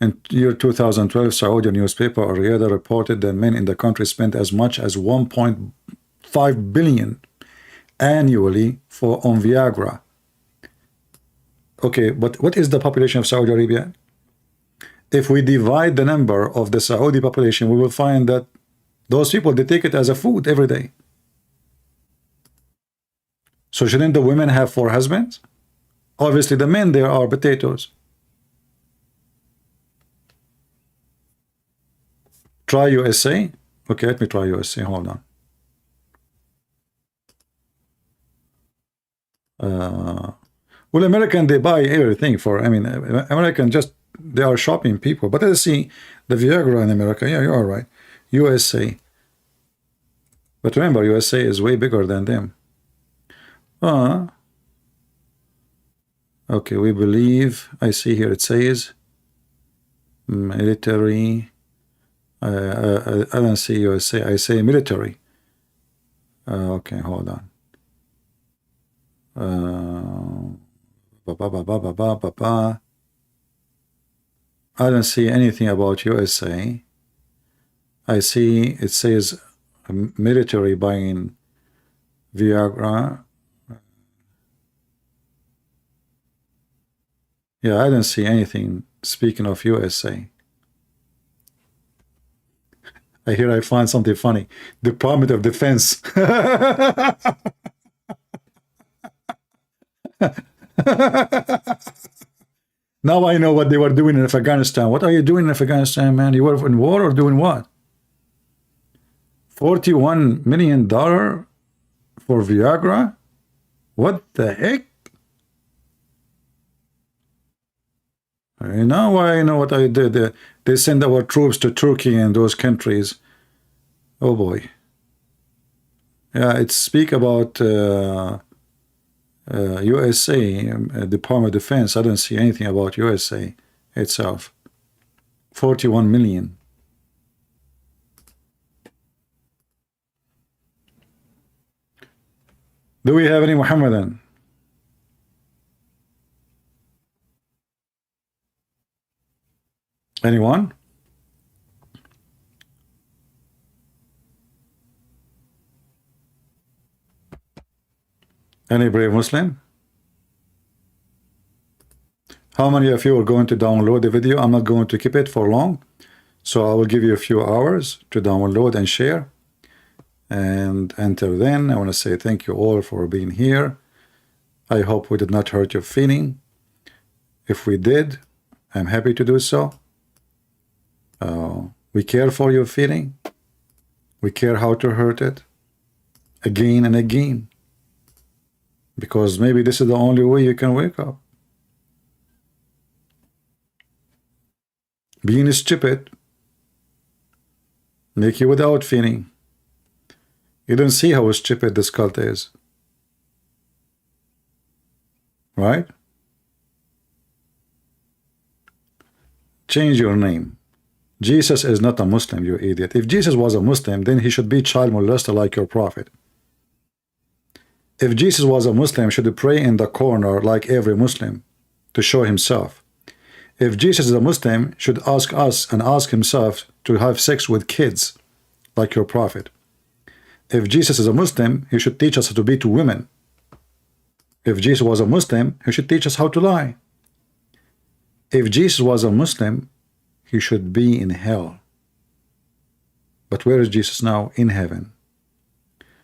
In year 2012, Saudi newspaper Riyadh reported that men in the country spent as much as 1.5 billion annually on Viagra. Okay, but what is the population of Saudi Arabia? If we divide the number of the Saudi population, we will find that those people, they take it as a food every day. So shouldn't the women have 4 husbands? Obviously, the men there are potatoes. Try USA. Okay, let me try USA. Hold on. Well, American, they buy everything for, I mean, American just, they are shopping people. But let's see the Viagra in America. Yeah, you are right. USA. But remember, USA is way bigger than them. Okay, we believe, I see here it says military. I don't see USA. I say military. Okay, hold on. I don't see anything about USA. I see it says military buying Viagra. Yeah, I don't see anything. Speaking of USA, I find something funny. Department of Defense. Now I know what they were doing in Afghanistan. What are you doing in Afghanistan, man? You were in war or doing what? $41 million for Viagra? What the heck? Now I know what I did. They send our troops to Turkey and those countries. Oh boy. Yeah, it speak about USA, Department of Defense. I don't see anything about USA itself. 41 million. Do we have any Muhammadan? Anyone? Any brave Muslim? How many of you are going to download the video? I'm not going to keep it for long, so I will give you a few hours to download and share. And until then, I want to say thank you all for being here. I hope we did not hurt your feeling. If we did, I'm happy to do so. We care for your feeling. We care how to hurt it again and again, because maybe this is the only way you can wake up. Being stupid make you without feeling. You don't see how stupid this cult is, right? Change your name. Jesus is not a Muslim, you idiot. If Jesus was a Muslim, then he should be child molester like your prophet. If Jesus was a Muslim, should he pray in the corner like every Muslim to show himself? If Jesus is a Muslim, should ask us and ask himself to have sex with kids like your prophet. If Jesus is a Muslim, he should teach us how to be to women. If Jesus was a Muslim, he should teach us how to lie. If Jesus was a Muslim, he should be in hell. But where is Jesus now? In heaven.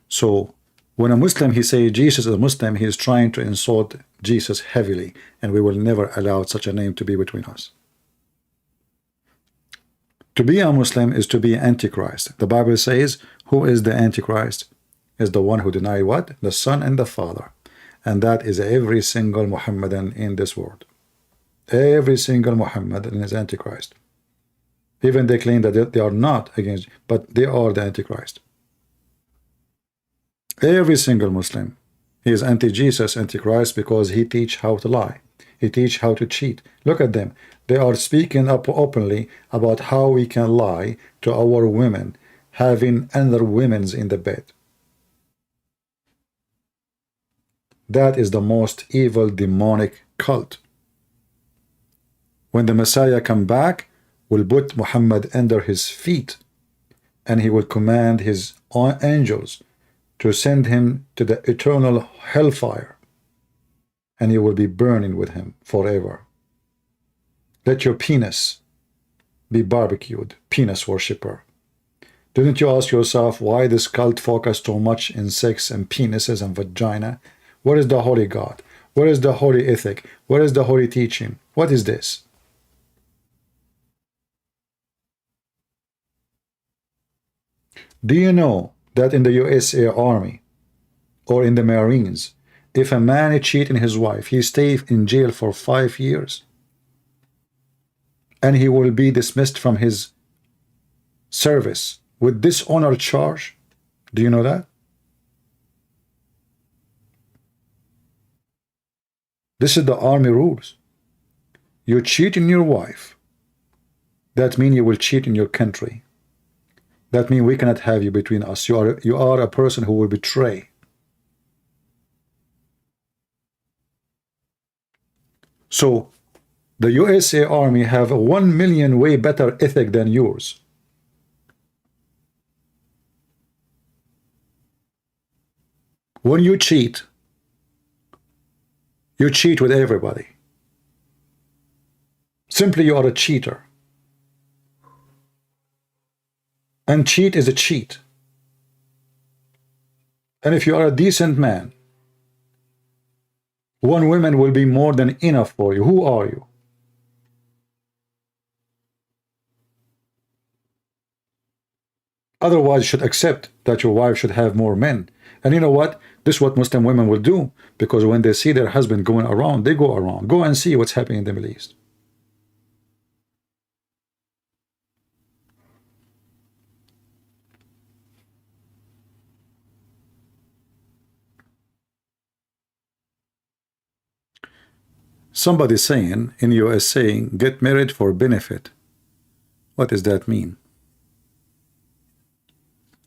So when a Muslim, he say Jesus is a Muslim, he is trying to insult Jesus heavily, and we will never allow such a name to be between us. To be a Muslim is to be Antichrist. The Bible says, who is the Antichrist? Is the one who denied what? The Son and the Father. And that is every single Muhammadan in this world. Every single Muhammadan is Antichrist. Even they claim that they are not against, but they are the Antichrist. Every single Muslim, he is anti-Jesus, Antichrist, because he teach how to lie. He teach how to cheat. Look at them. They are speaking up openly about how we can lie to our women, having other women's in the bed. That is the most evil demonic cult. When the Messiah come back, will put Muhammad under his feet, and he will command his angels to send him to the eternal hellfire, and you will be burning with him forever. Let your penis be barbecued, penis worshipper. Didn't you ask yourself why this cult focus so much in sex and penises and vagina? Where is the holy God? Where is the holy ethic? Where is the holy teaching? What is this? Do you know that in the USA Army or in the Marines, if a man cheats on his wife, he stays in jail for 5 years and he will be dismissed from his service with dishonor charge? Do you know that? This is the army rules. You cheat on your wife, that means you will cheat in your country. That means we cannot have you between us. You are a person who will betray. So the USA Army have a 1 million way better ethic than yours. When you cheat with everybody. Simply you are a cheater. And cheat is a cheat. And if you are a decent man, one woman will be more than enough for you. Who are you? Otherwise, you should accept that your wife should have more men. And you know what? This is what Muslim women will do, because when they see their husband going around, they go around. Go and see what's happening in the Middle East. Somebody saying in US saying, get married for benefit. What does that mean?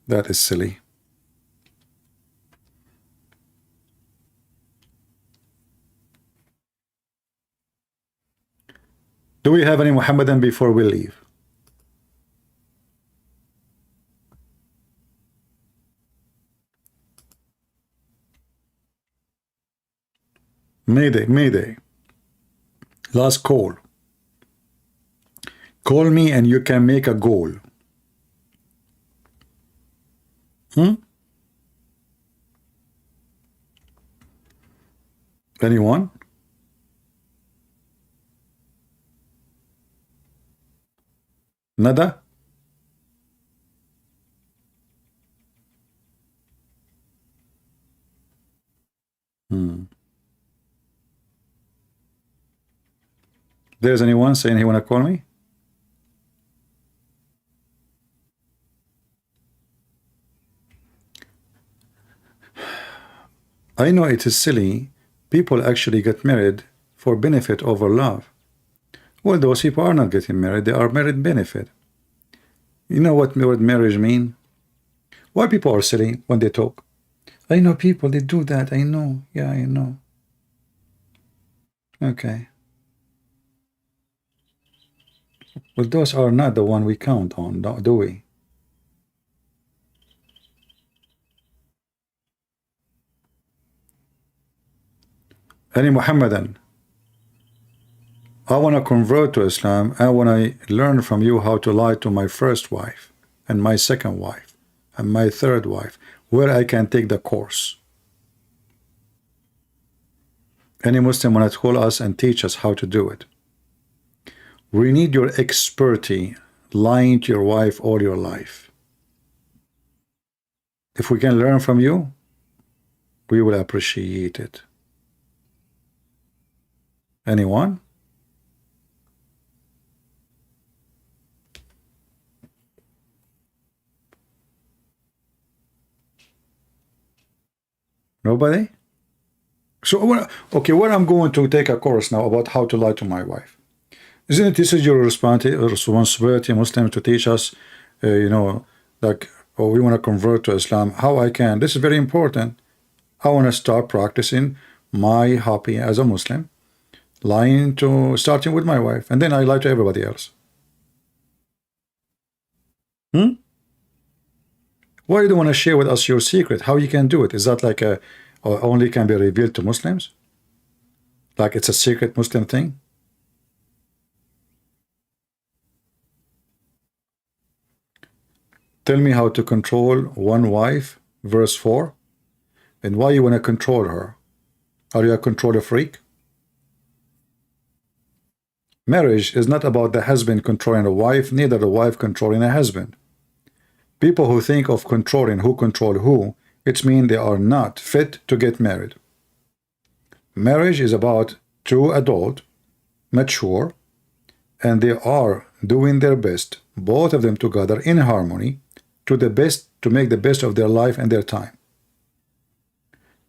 That is silly. Do we have any Muhammadan before we leave? Mayday, Mayday. Last call. Call me and you can make a goal. Anyone? Nada? There's anyone saying he want to call me? I know it is silly. People actually get married for benefit over love. Well, those people are not getting married. They are married benefit. You know what word marriage mean? Why people are silly when they talk? I know people, they do that. I know. Yeah, I know. Okay. Well, those are not the one we count on, do we? Any Muhammadan, I want to convert to Islam. I want to learn from you how to lie to my first wife and my second wife and my third wife, where I can take the course. Any Muslim want to call us and teach us how to do it. We need your expertise lying to your wife all your life. If we can learn from you, we will appreciate it. Anyone? Nobody? So, okay, well, I'm going to take a course now about how to lie to my wife. Isn't it this is your responsibility, Muslims, to teach us, you know, like, oh, we want to convert to Islam, how I can. This is very important. I want to start practicing my hobby as a Muslim, starting with my wife, and then I lie to everybody else. Why you don't want to share with us your secret? How you can do it? Is that like only can be revealed to Muslims? Like it's a secret Muslim thing? Tell me how to control one wife, verse 4. And why you want to control her? Are you a controller freak? Marriage is not about the husband controlling a wife, neither the wife controlling a husband. People who think of controlling who control who, it means they are not fit to get married. Marriage is about two adults, mature, and they are doing their best, both of them together in harmony, to make the best of their life and their time.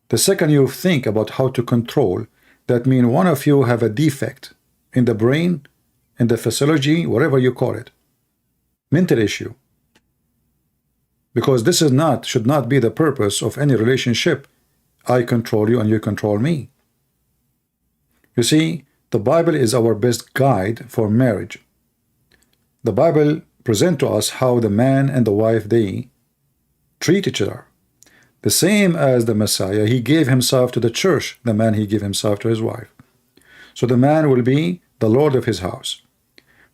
The second you think about how to control, that means one of you have a defect in the brain, in the physiology, whatever you call it, mental issue. Because this should not be the purpose of any relationship. I control you and you control me. You see, the Bible is our best guide for marriage. The Bible presents to us how the man and the wife, they treat each other. The same as the Messiah, he gave himself to the church. The man, he gave himself to his wife. So the man will be the Lord of his house.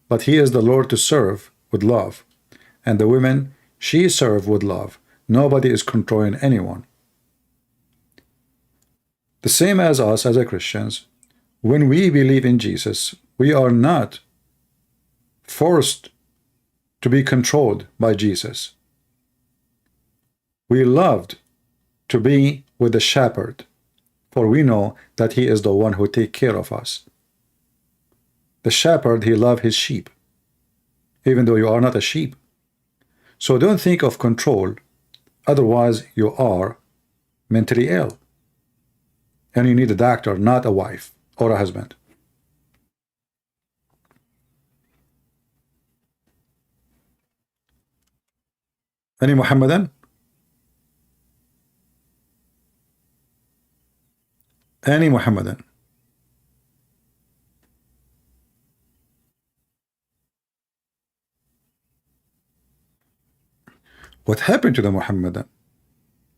But he is the Lord to serve with love. And the women, she serve with love. Nobody is controlling anyone. The same as us as a Christians, when we believe in Jesus, we are not forced to be controlled by Jesus. We loved to be with the shepherd, for we know that he is the one who takes care of us. The shepherd, he loves his sheep, even though you are not a sheep. So don't think of control, otherwise you are mentally ill. And you need a doctor, not a wife or a husband. Any Muhammadan? Any Muhammadan? What happened to the Muhammadan?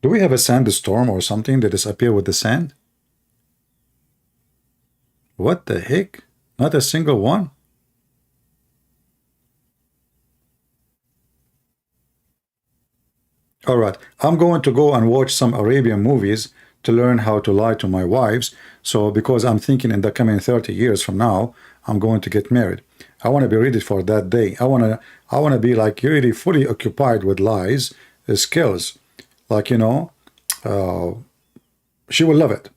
Do we have a sandstorm or something that disappear with the sand? What the heck? Not a single one? All right, I'm going to go and watch some Arabian movies to learn how to lie to my wives. So because I'm thinking in the coming 30 years from now, I'm going to get married. I want to be ready for that day. I want to be like really fully occupied with lies, skills. Like, you know, she will love it.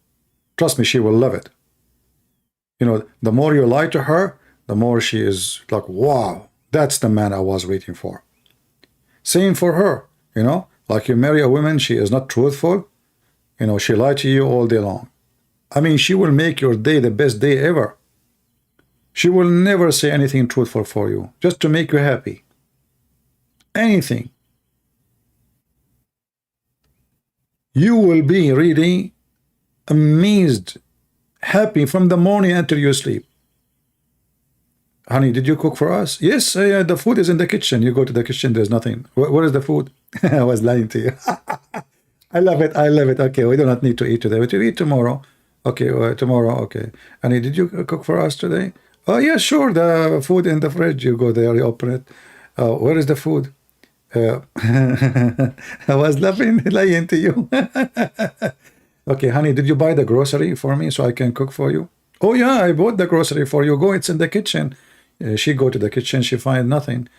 Trust me, she will love it. You know, the more you lie to her, the more she is like, wow, that's the man I was waiting for. Same for her, you know, like you marry a woman, she is not truthful. You know, she lied to you all day long. I mean, she will make your day the best day ever. She will never say anything truthful for you, just to make you happy. Anything. You will be really amazed, happy from the morning until you sleep. Honey, did you cook for us? Yes, the food is in the kitchen. You go to the kitchen, there's nothing. Where is the food? I was lying to you. I love it. I love it. Okay, we do not need to eat today. We will eat tomorrow. Okay, tomorrow. Okay. Honey, did you cook for us today? Oh, yeah, sure. The food in the fridge. You go there, you open it. Where is the food? I was laughing, lying to you. Okay, honey, did you buy the grocery for me so I can cook for you? Oh, yeah, I bought the grocery for you. Go, it's in the kitchen. She go to the kitchen. She find nothing.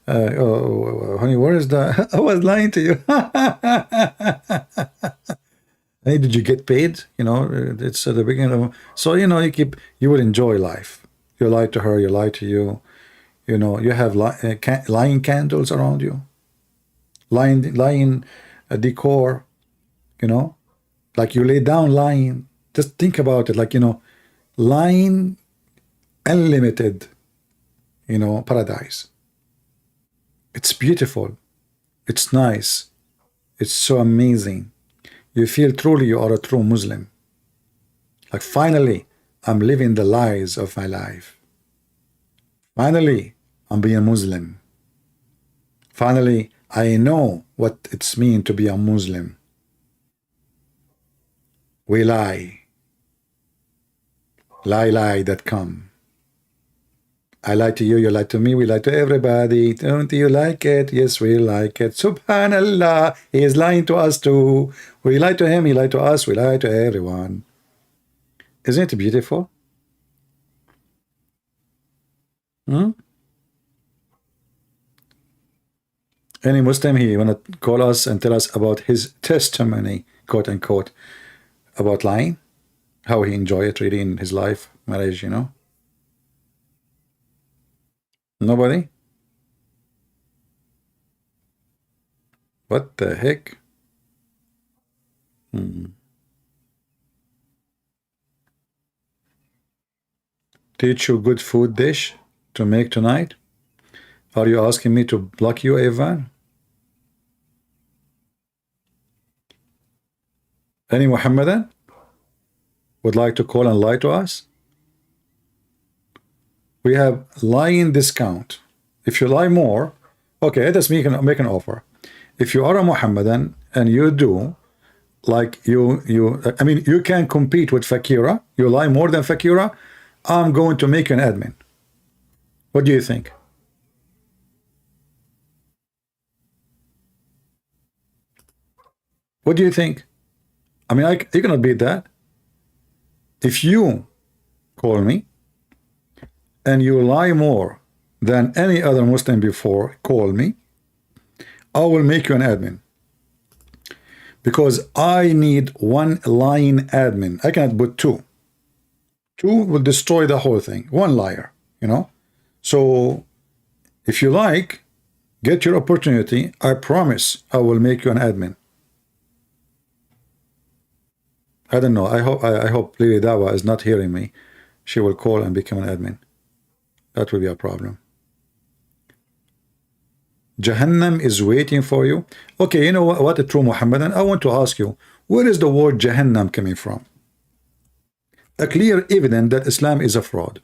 Honey, where is the... I was lying to you. Hey, did you get paid? You know, it's at the beginning of... So, you know, you will enjoy life. You lie to her, you lie to you. You know, you have lying candles around you. Lying decor, you know. Like you lay down lying. Just think about it. Like, you know, lying unlimited, you know, paradise. It's beautiful. It's nice. It's so amazing. You feel truly you are a true Muslim. Like finally, I'm living the lies of my life. Finally, I'm being Muslim. Finally, I know what it's mean to be a Muslim. We lie. Lie.com. I lie to you, you lie to me, we lie to everybody. Don't you like it? Yes, we like it. Subhanallah, he is lying to us too. We lie to him, he lied to us, we lie to everyone. Isn't it beautiful? Any Muslim, he wanna call us and tell us about his testimony, quote unquote, about lying, how he enjoyed it really in his life, marriage, you know? Nobody? What the heck? Teach you good food dish to make tonight? Are you asking me to block you, Evan? Any Muhammadan would like to call and lie to us? We have lying discount. If you lie more, okay, let us make an offer. If you are a Muhammadan and you do, like I mean, you can compete with Fakira, you lie more than Fakira, I'm going to make you an admin. What do you think? What do you think? I mean, you cannot beat that. If you call me and you lie more than any other Muslim before, call me, I will make you an admin. Because I need one lying admin. I cannot put two. Two will destroy the whole thing. One liar, you know? So, if you like, get your opportunity. I promise I will make you an admin. I don't know. I hope Lily Dawah is not hearing me. She will call and become an admin. That will be a problem. Jahannam is waiting for you. Okay, you know what a true Muhammadan? I want to ask you, where is the word Jahannam coming from? A clear evidence that Islam is a fraud.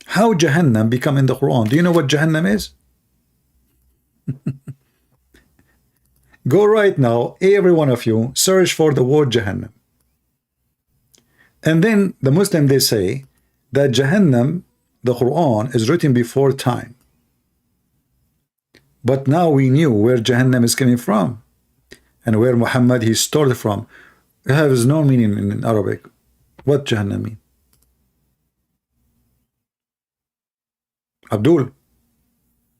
How Jahannam become in the Quran? Do you know what Jahannam is? Go right now, every one of you, search for the word Jahannam. And then the Muslim, they say that Jahannam, the Quran, is written before time. But now we knew where Jahannam is coming from and where Muhammad he stole it from. It has no meaning in Arabic. What Jahannam mean? Abdul,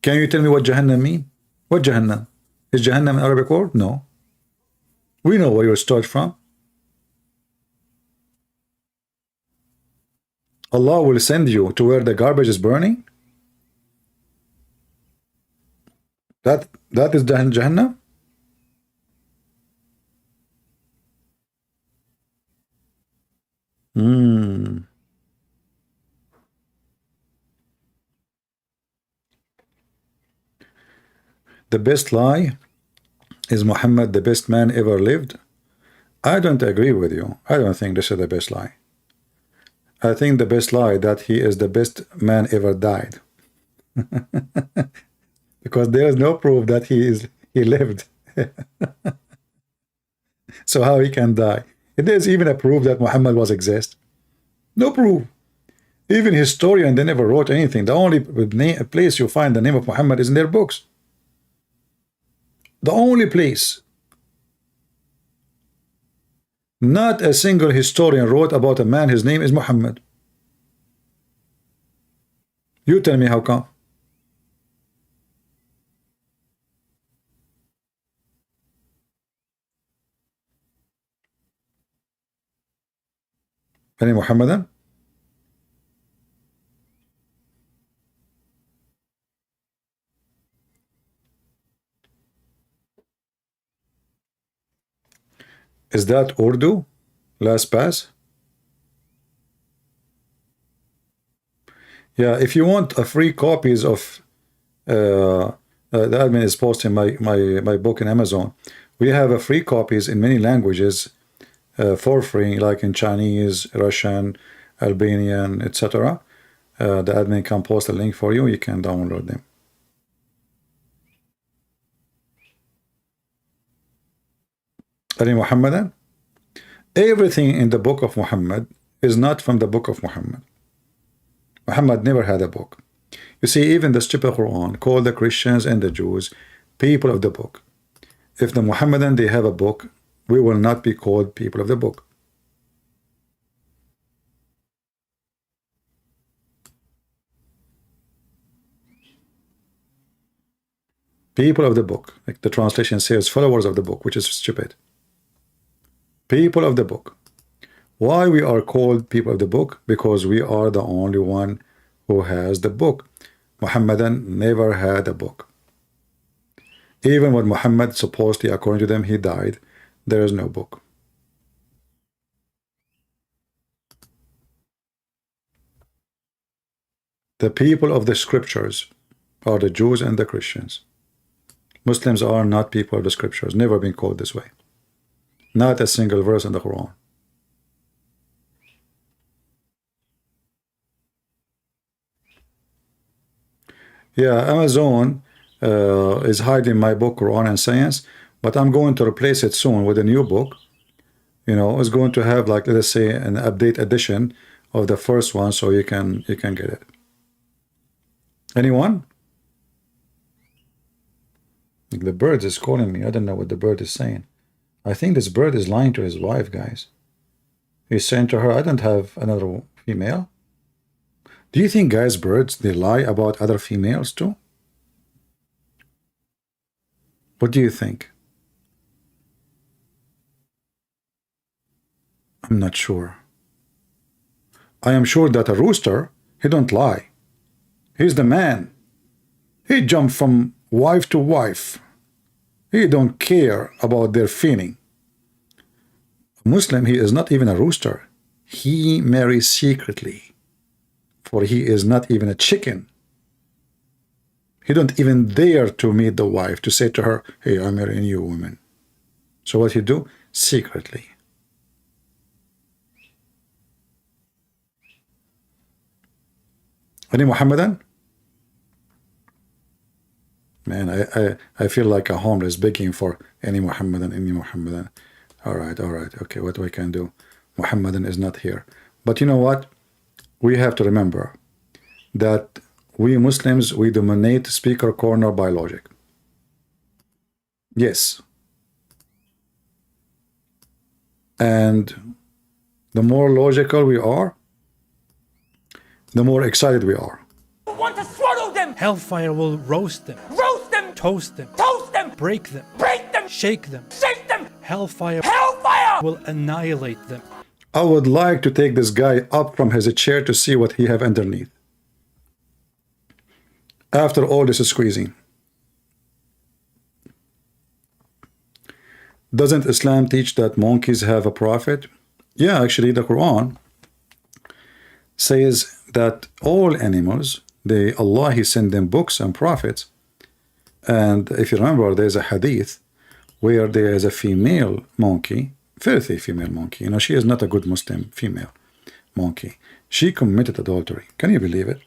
can you tell me what Jahannam mean? What Jahannam? Is Jahannam an Arabic word? No. We know where you stole from. Allah will send you to where the garbage is burning. That is Jahannam. The best lie is Muhammad the best man ever lived. I don't agree with you. I don't think this is the best lie. I think the best lie that he is the best man ever died. Because there is no proof that he lived. So how he can die? There's even a proof that Muhammad was exist. No proof. Even historian, they never wrote anything. The only place you find the name of Muhammad is in their books. The only place. Not a single historian wrote about a man, his name is Muhammad. You tell me how come? Any Muhammadan? Is that Urdu? Last pass? Yeah, if you want a free copies of the admin is posting my book in Amazon. We have a free copies in many languages for free, like in Chinese, Russian, Albanian, etc. The admin can post a link for you. You can download them. Any Muhammadan? Everything in the book of Muhammad is not from the book of Muhammad. Muhammad never had a book. You see, even the stupid Quran called the Christians and the Jews people of the book. If the Muhammadan they have a book, we will not be called people of the book. People of the book, like the translation says, followers of the book, which is stupid. People of the book. Why we are called people of the book? Because we are the only one who has the book. Muhammadan never had a book. Even when Muhammad, supposedly, according to them, he died, there is no book. The people of the scriptures are the Jews and the Christians. Muslims are not people of the scriptures, never been called this way. Not a single verse in the Quran. Yeah, Amazon is hiding my book, Quran and Science, but I'm going to replace it soon with a new book. You know, it's going to have, like, let's say, an update edition of the first one, so you can get it. Anyone? The bird is calling me. I don't know what the bird is saying. I think this bird is lying to his wife, guys. He's saying to her, I don't have another female. Do you think, guys, birds, they lie about other females too? What do you think? I'm not sure. I am sure that a rooster, he don't lie. He's the man. He jump from wife to wife. He don't care about their feeling. A Muslim, he is not even a rooster. He marries secretly. For he is not even a chicken. He don't even dare to meet the wife, to say to her, hey, I'm marrying you, woman. So what he do? Secretly. Any Muhammadan? Man, I feel like a homeless begging for any Muhammadan, any Muhammadan. All right, okay, what we can do? Muhammadan is not here. But you know what? We have to remember that we Muslims, we dominate speaker corner by logic. Yes. And the more logical we are, the more excited we are. Want to swallow them. Hellfire will roast them. Roast them. Toast them. Toast them. Break them. Break them. Shake them. Shake them. Hellfire will annihilate them. I would like to take this guy up from his chair to see what he have underneath. After all this squeezing. Doesn't Islam teach that monkeys have a prophet? Yeah, actually the Quran says that all animals, Allah, he sent them books and prophets. And if you remember, there's a hadith where there is a female monkey, filthy female monkey. You know, she is not a good Muslim female monkey. She committed adultery. Can you believe it?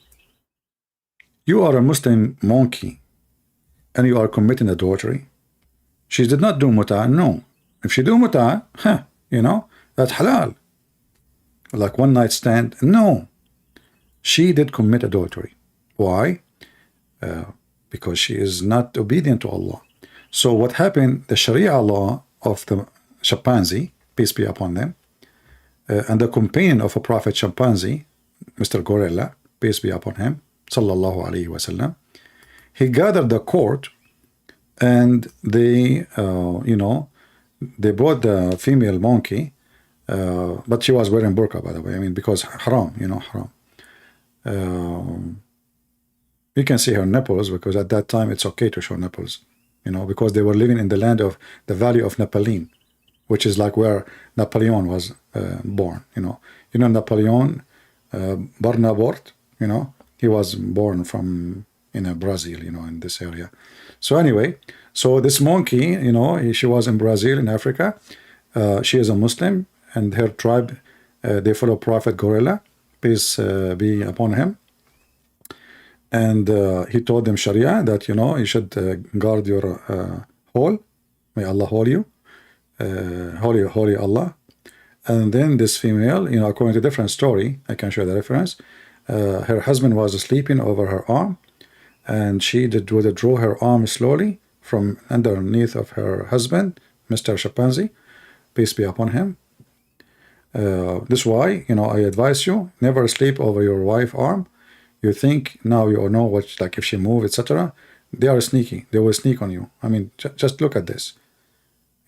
You are a Muslim monkey and you are committing adultery. She did not do muta', no. If she do muta', you know, that's halal. Like one night stand, no. She did commit adultery. Why? Because she is not obedient to Allah. So what happened, the Sharia law of the chimpanzee, peace be upon them, and the companion of a prophet chimpanzee, Mr. Gorilla, peace be upon him, sallallahu alaihi wasallam, he gathered the court and they, you know, they brought the female monkey, but she was wearing burqa, by the way, I mean, because haram, you know, haram. You can see her nipples because at that time it's okay to show nipples, you know, because they were living in the land of the Valley of Napoleon, which is like where Napoleon was born, you know. You know, Napoleon Bonaparte, you know, he was born from in Brazil, you know, in this area. So anyway, so this monkey, you know, she was in Brazil, in Africa. She is a Muslim, and her tribe, they follow Prophet Gorilla, peace be upon him. And he told them Sharia that, you know, you should guard your hole. May Allah hold you. Holy Allah. And then this female, you know, according to a different story, I can show the reference, her husband was sleeping over her arm, and she did withdraw her arm slowly from underneath of her husband, Mr. Chimpanzee, peace be upon him. This is why, you know, I advise you, never sleep over your wife's arm. You think now you know what, like if she move, etc. They are sneaky. They will sneak on you. I mean, just look at this.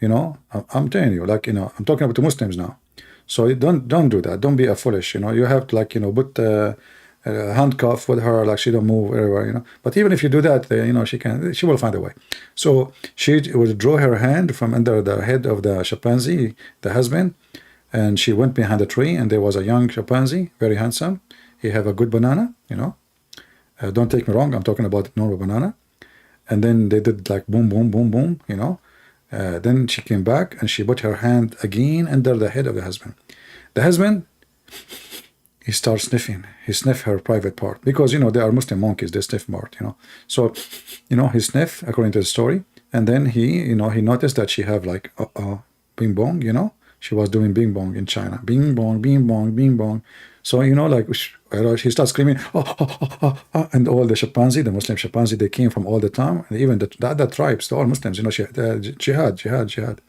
You know, I'm telling you, like, you know, I'm talking about the Muslims now. So don't do that. Don't be a foolish. You know, you have to, like, you know, put a handcuff with her, like she don't move everywhere. You know, but even if you do that, you know, she will find a way. So she would draw her hand from under the head of the chimpanzee, the husband, and she went behind a tree, and there was a young chimpanzee, very handsome. He have a good banana. You know, don't take me wrong. I'm talking about normal banana. And then they did like boom, boom, boom, boom. You know. Then she came back and she put her hand again under the head of the husband. The husband, he starts sniffing. He sniffed her private part because, you know, they are Muslim monkeys. They sniff part, you know. So, you know, he sniffed according to the story. And then he, you know, he noticed that she have like bing bong, you know. She was doing bing bong in China. Bing bong, bing bong, bing bong. So, you know, like she starts screaming, and all the chimpanzee, the Muslim chimpanzee, they came from all the time, and even the other tribes, the all Muslims, you know, jihad.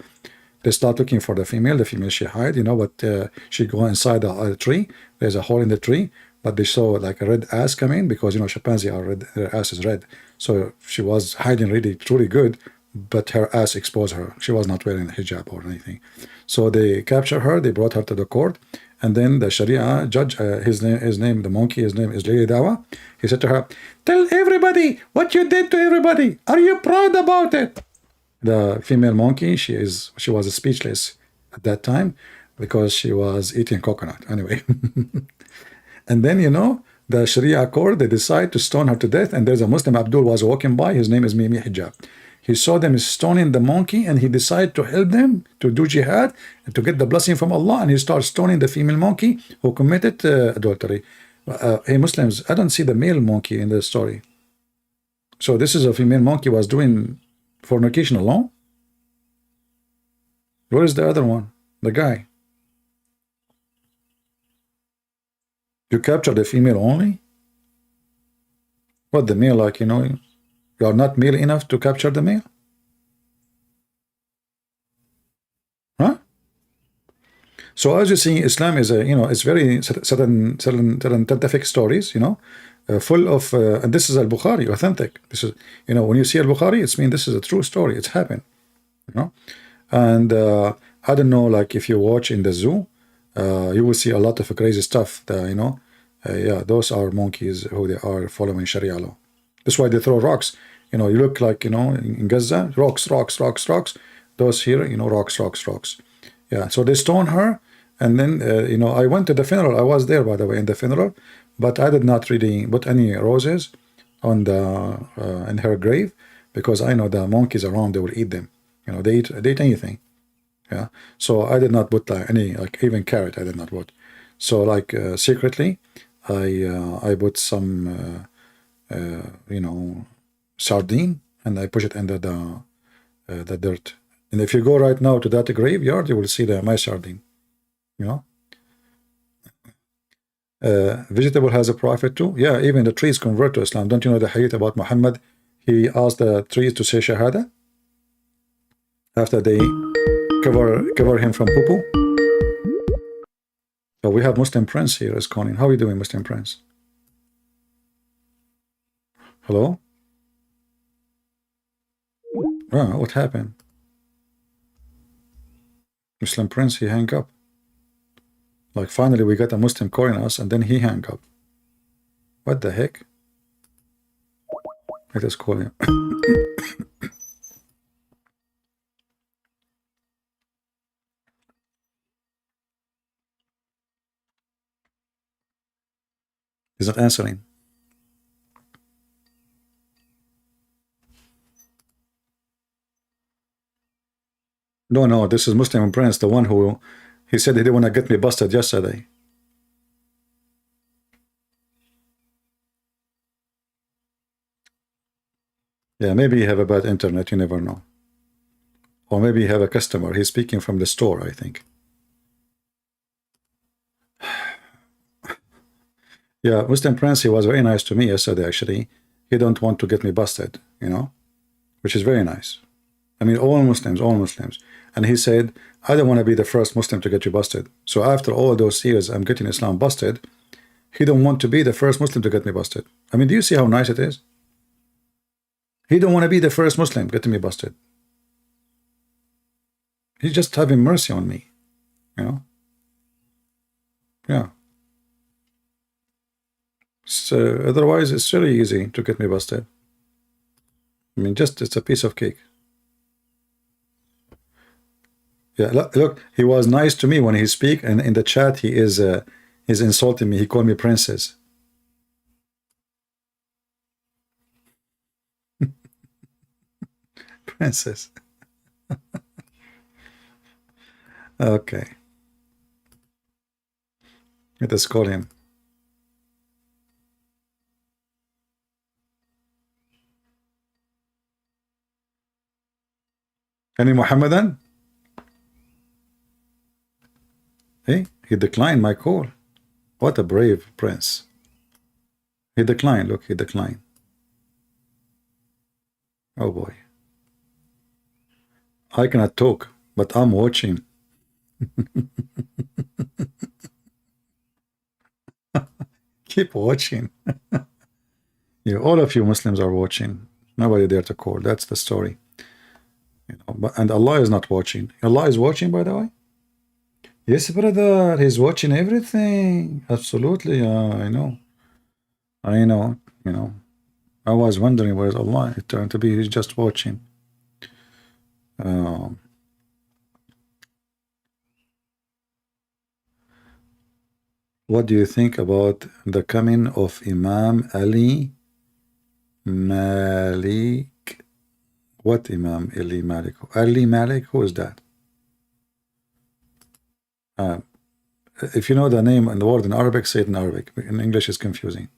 They start looking for the female she hide, you know, but she go inside the tree. There's a hole in the tree, but they saw like a red ass coming because, you know, chimpanzee are red, their ass is red. So she was hiding really, truly good, but her ass exposed her. She was not wearing a hijab or anything. So they captured her, they brought her to the court, and then the Sharia judge, his name, the monkey, his name is Ali Dawah. He said to her, "Tell everybody what you did to everybody. Are you proud about it?" The female monkey, she was speechless at that time because she was eating coconut. Anyway, and then, you know, the Sharia court, they decide to stone her to death. And there's a Muslim, Abdul, was walking by. His name is Mimi Hijab. He saw them stoning the monkey, and he decided to help them to do jihad and to get the blessing from Allah. And he started stoning the female monkey who committed adultery. Hey, Muslims, I don't see the male monkey in the story. So this is a female monkey was doing fornication alone. Where is the other one? The guy. You capture the female only? What, the male, like, you know, you are not male enough to capture the male? Huh? So as you see, Islam is a, you know, it's very certain scientific stories, you know, full of, and this is Al-Bukhari, authentic. This is, you know, when you see Al-Bukhari, it's mean this is a true story. It's happened, you know. And I don't know, like if you watch in the zoo, you will see a lot of crazy stuff. You know, yeah, those are monkeys who they are following Sharia law. That's why they throw rocks. You know, you look like, you know, in Gaza, rocks. Those here, you know, rocks. Yeah, so they stone her. And then, you know, I went to the funeral. I was there, by the way, in the funeral. But I did not really put any roses on the in her grave because I know the monkeys around, they will eat them. You know, they eat anything. Yeah. So I did not put any, like even carrot, I did not put. So like secretly, I put some, you know, sardine, and I push it under the dirt. And if you go right now to that graveyard, you will see my sardine. You know. Vegetable has a prophet too. Yeah, even the trees convert to Islam. Don't you know the hadith about Muhammad? He asked the trees to say Shahada after they cover him from poo-poo. So we have Muslim Prince here is calling. How are you doing, Muslim Prince? Hello? Oh, what happened? Muslim Prince, he hung up. Like finally we got a Muslim calling us and then he hung up. What the heck? Let us call him. He's not answering. No, this is Muslim Prince, the one who he said he didn't want to get me busted yesterday. Yeah, maybe you have a bad internet, you never know. Or maybe you have a customer, he's speaking from the store, I think. Yeah, Muslim Prince, he was very nice to me yesterday, actually. He don't want to get me busted, you know, which is very nice. I mean, all Muslims. And he said, I don't want to be the first Muslim to get you busted. So after all those years I'm getting Islam busted, he don't want to be the first Muslim to get me busted. I mean, do you see how nice it is? He don't want to be the first Muslim getting me busted. He's just having mercy on me, you know. Yeah. So otherwise, it's really easy to get me busted. I mean, just it's a piece of cake. Yeah, look, he was nice to me when he speak, and in the chat he is he's insulting me. He called me princess. Princess. Okay. Let us call him. Any Muhammadan? Hey, he declined my call. What a brave prince. He declined. Look, he declined. Oh boy. I cannot talk, but I'm watching. Keep watching. You, all of you Muslims are watching. Nobody dare to call. That's the story. You know, but, and Allah is not watching. Allah is watching, by the way. Yes, brother. He's watching everything. Absolutely. I know. I know. You know. I was wondering where's Allah. It turned to be he's just watching. What do you think about the coming of Imam Ali Malik? What Imam Ali Malik? Ali Malik? Who is that? If you know the name and the word in Arabic, say it in Arabic. In English, it's confusing.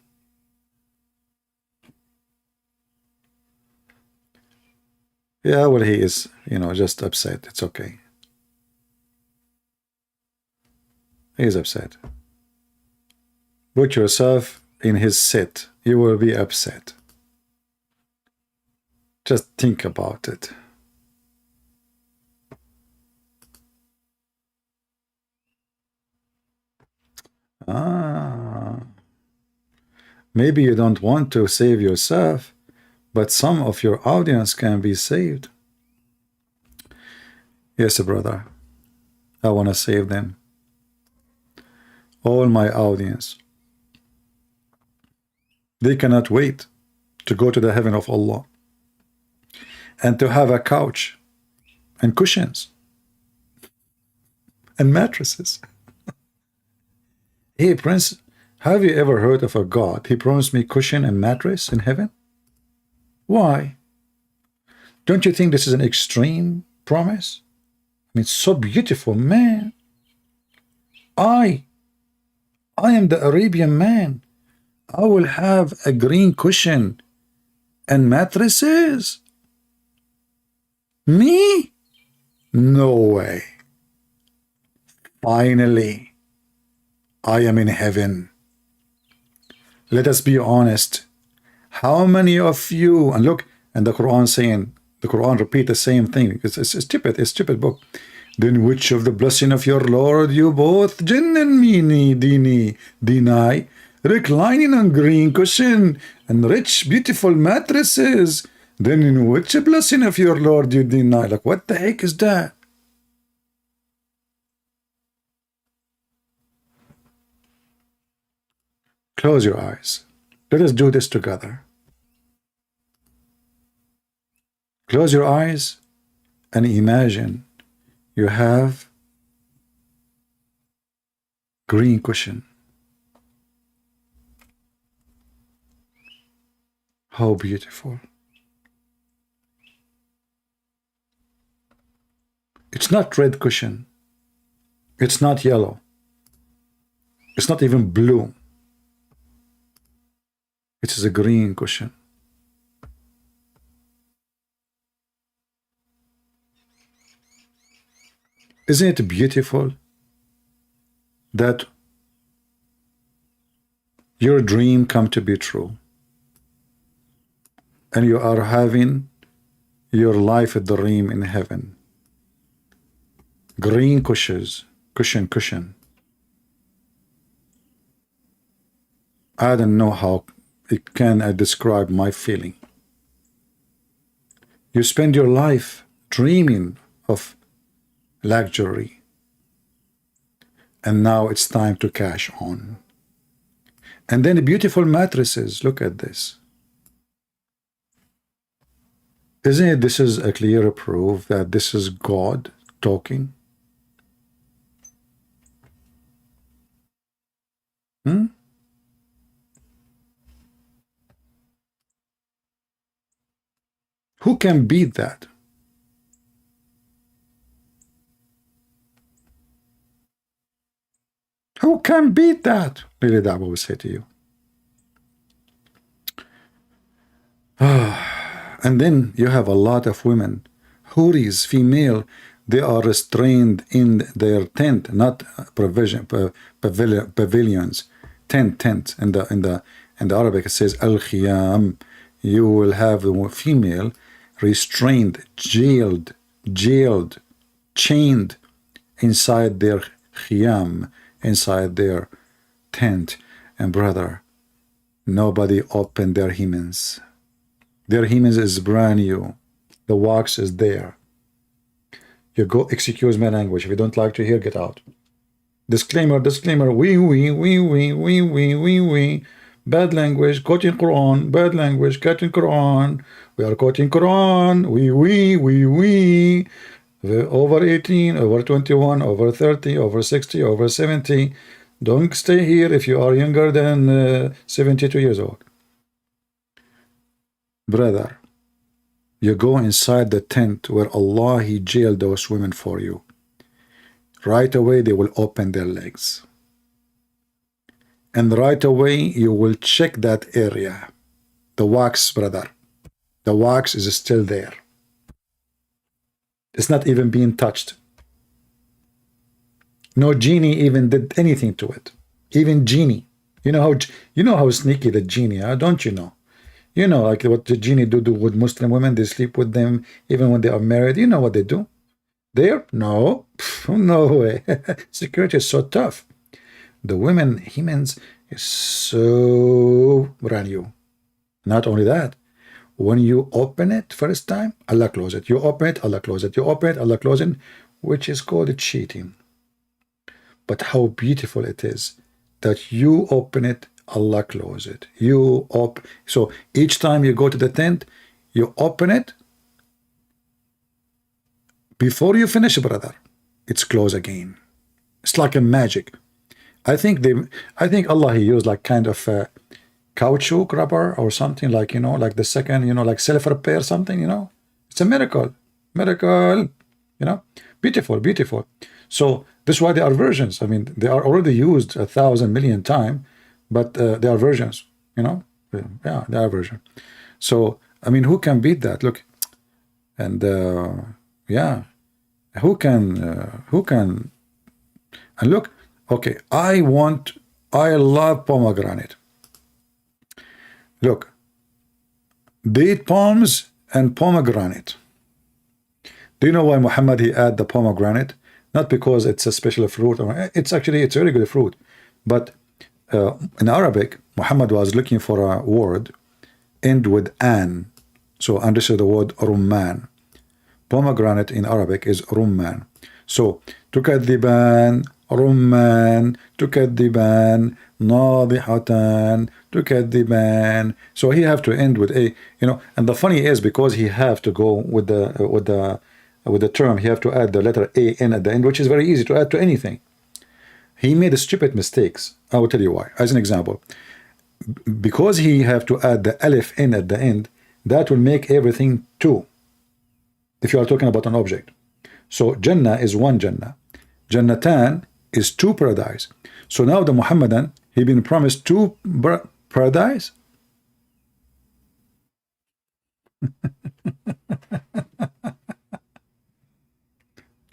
Yeah, well, he is, you know, just upset. It's okay. He is upset. Put yourself in his seat. You will be upset. Just think about it. Maybe you don't want to save yourself, but some of your audience can be saved. Yes, brother. I want to save them. All my audience. They cannot wait to go to the heaven of Allah and to have a couch and cushions and mattresses. Hey, Prince, have you ever heard of a God? He promised me cushion and mattress in heaven? Why? Don't you think this is an extreme promise? I mean, it's so beautiful, man. I am the Arabian man. I will have a green cushion and mattresses. Me? No way. Finally, I am in heaven. Let us be honest. How many of you, and look, and the Quran saying, the Quran repeat the same thing. It's stupid, it's a stupid book. Then which of the blessing of your Lord you both jinn and meanie deny? Reclining on green cushion and rich, beautiful mattresses. Then in which blessing of your Lord you deny? Like, what the heck is that? Close your eyes. Let us do this together. Close your eyes and imagine you have green cushion. How beautiful. It's not red cushion. It's not yellow. It's not even blue. It is a green cushion. Isn't it beautiful that your dream come to be true and you are having your life dream in heaven? Green cushions, cushion. I don't know how I describe my feeling. You spend your life dreaming of luxury. And now it's time to cash on. And then the beautiful mattresses. Look at this. Isn't it this is a clear proof that this is God talking? Hmm? Who can beat that? Who can beat that? Really, that will say to you. And then you have a lot of women, houris, female, they are restrained in their tent, not pavilions, tent. In the Arabic it says al-khiyam. You will have the female restrained, jailed, chained inside their khiyam, inside their tent. And brother, nobody opened their hymens. Their hymens is brand new. The wax is there. You go, excuse my language. If you don't like to hear, get out. Disclaimer. We. Bad language, quoting Quran. Bad language, quoting Quran. We are quoting Quran. We. Over 18, over 21, over 30, over 60, over 70. Don't stay here if you are younger than 72 years old. Brother, you go inside the tent where Allah, He jailed those women for you. Right away, they will open their legs. And right away, you will check that area. The wax, brother. The wax is still there. It's not even being touched. No genie even did anything to it. Even genie. You know how sneaky the genie are, don't you know? You know, like what the genie do with Muslim women. They sleep with them even when they are married. You know what they do? There? No. No way. Security is so tough. The women, hymens, is so brand new. Not only that, when you open it first time, Allah close it. You open it, Allah close it. You open it, Allah close it, which is called cheating. But how beautiful it is that you open it, Allah close it. So each time you go to the tent, you open it. Before you finish, brother, it's closed again. It's like a magic. I think Allah, He used like kind of a caoutchouc rubber or something, like, you know, like the second, you know, like self-repair something, you know. It's a miracle, you know. Beautiful. So this is why they are versions. I mean, they are already used 1,000 million times, but they are versions, you know. Yeah, they are versions. So I mean, who can beat that? Look, and yeah, who can? And look, okay, I love pomegranate. Look, date palms and pomegranate. Do you know why Muhammad, he add the pomegranate? Not because it's a special fruit, or it's a very good fruit. But in Arabic, Muhammad was looking for a word end with an. So understand the word rumman. Pomegranate in Arabic is rumman. So tukadiban, rumman, tukadiban, nadihatan, tukadiban. So he have to end with a, you know. And the funny is, because he have to go with the term, he have to add the letter a in at the end, which is very easy to add to anything. He made stupid mistakes. I will tell you why. As an example, because he have to add the alif in at the end, that will make everything two. If you are talking about an object. So Jannah is one Jannah. Jannatan is two paradise. So now the Muhammadan, he been promised two paradise.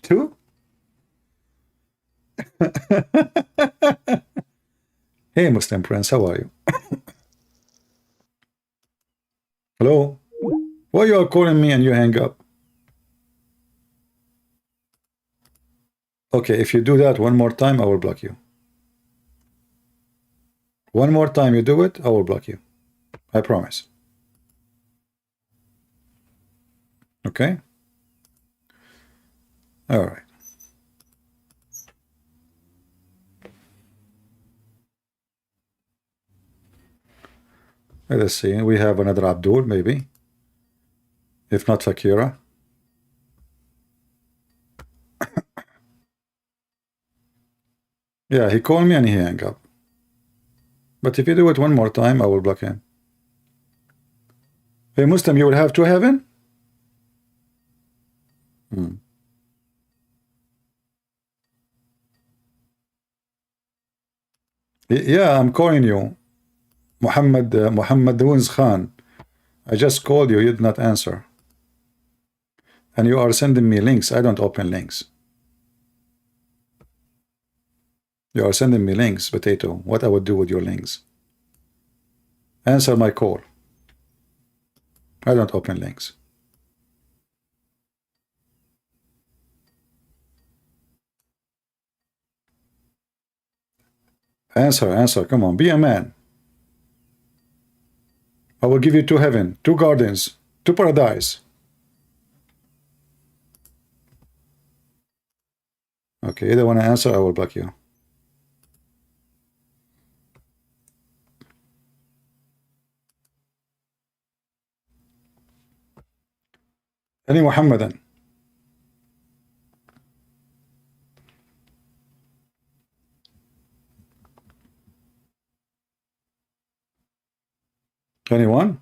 Two? Hey Muslim Prince, how are you? Hello? Why you are calling me and you hang up? Okay, if you do that one more time, I will block you. One more time you do it, I will block you. I promise. Okay? All right. Let's see. We have another Abdul, maybe. If not Fakira. Yeah, he called me and he hung up. But if you do it one more time, I will block him. Hey, Muslim, you will have to heaven? Yeah, I'm calling you. Muhammad Doons Khan. I just called you, you did not answer. And you are sending me links. I don't open links. You are sending me links, Potato. What I would do with your links? Answer my call. I don't open links. Answer. Come on, be a man. I will give you 2 heaven, 2 gardens, 2 paradise. Okay, either want to answer, I will block you. Any Muhammadan? Anyone?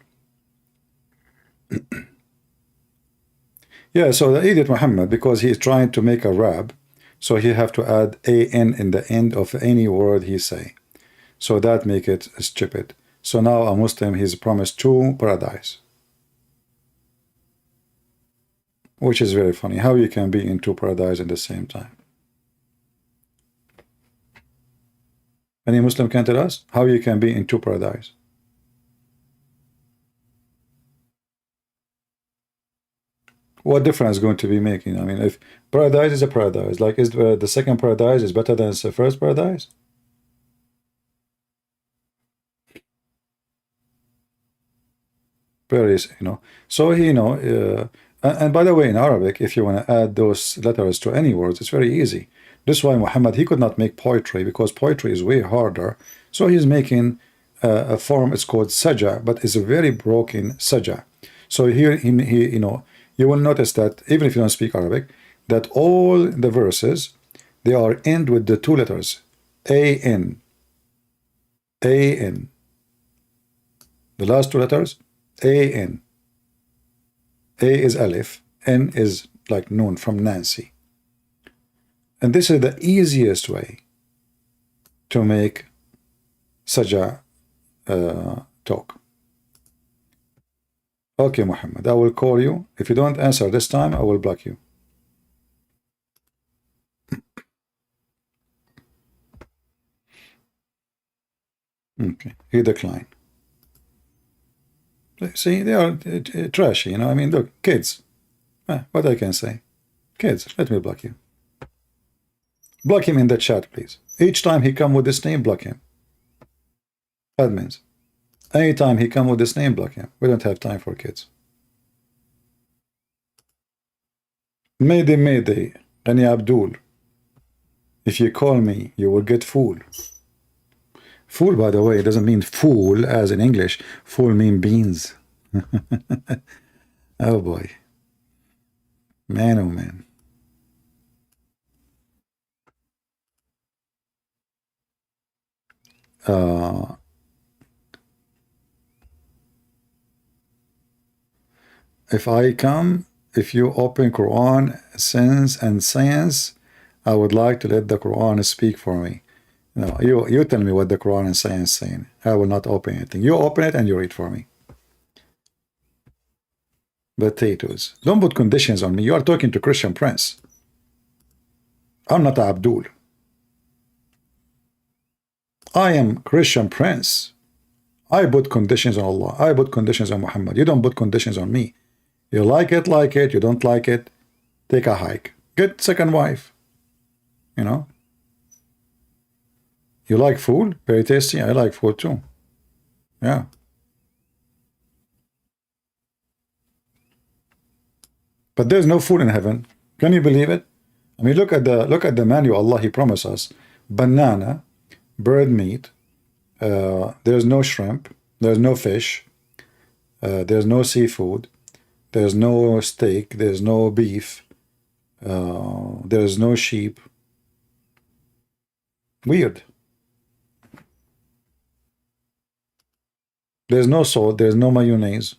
Yeah, so the idiot Muhammad, because he is trying to make a rab, so he have to add an in the end of any word he say. So that make it stupid. So now a Muslim, he's promised 2 paradise. Which is very funny. How you can be in 2 paradise at the same time? Any Muslim can tell us how you can be in 2 paradise? What difference is going to be making? I mean, if paradise is a paradise, like is the second paradise is better than the first paradise? Very, so he, and by the way, in Arabic, if you want to add those letters to any words, it's very easy. This is why Muhammad, he could not make poetry, because poetry is way harder. So he's making a form, it's called saja, but it's a very broken saja. So here, you will notice that even if you don't speak Arabic, that all the verses, they are end with the 2 letters, A-N. A-N. The last 2 letters, A-N. A is Alif, N is like Noon from Nancy. And this is the easiest way to make Saja talk. Okay, Muhammad, I will call you. If you don't answer this time, I will block you. Okay, he declined. See, they are trashy, I mean, look, kids. What I can say? Kids, let me block you. Block him in the chat, please. Each time he come with this name, block him. Admins. Anytime he come with this name, block him. We don't have time for kids. Mayday, Mayday, Ani Abdul. If you call me, you will get fool. Fool, by the way, doesn't mean fool as in English. Fool mean beans. Oh boy. Man, oh man. If I come, if you open Quran, sense and science, I would like to let the Quran speak for me. No, you tell me what the Quran and science saying. I will not open anything. You open it and you read for me. Potatoes. Don't put conditions on me. You are talking to Christian Prince. I'm not Abdul. I am Christian Prince. I put conditions on Allah. I put conditions on Muhammad. You don't put conditions on me. You like it, you don't like it, take a hike. Get second wife. You like food? Very tasty. I like food too. Yeah. But there's no food in heaven. Can you believe it? I mean, look at the menu. Allah, He promised us banana, bird meat. There's no shrimp. There's no fish. There's no seafood. There's no steak. There's no beef. There's no sheep. Weird. There's no salt. There's no mayonnaise.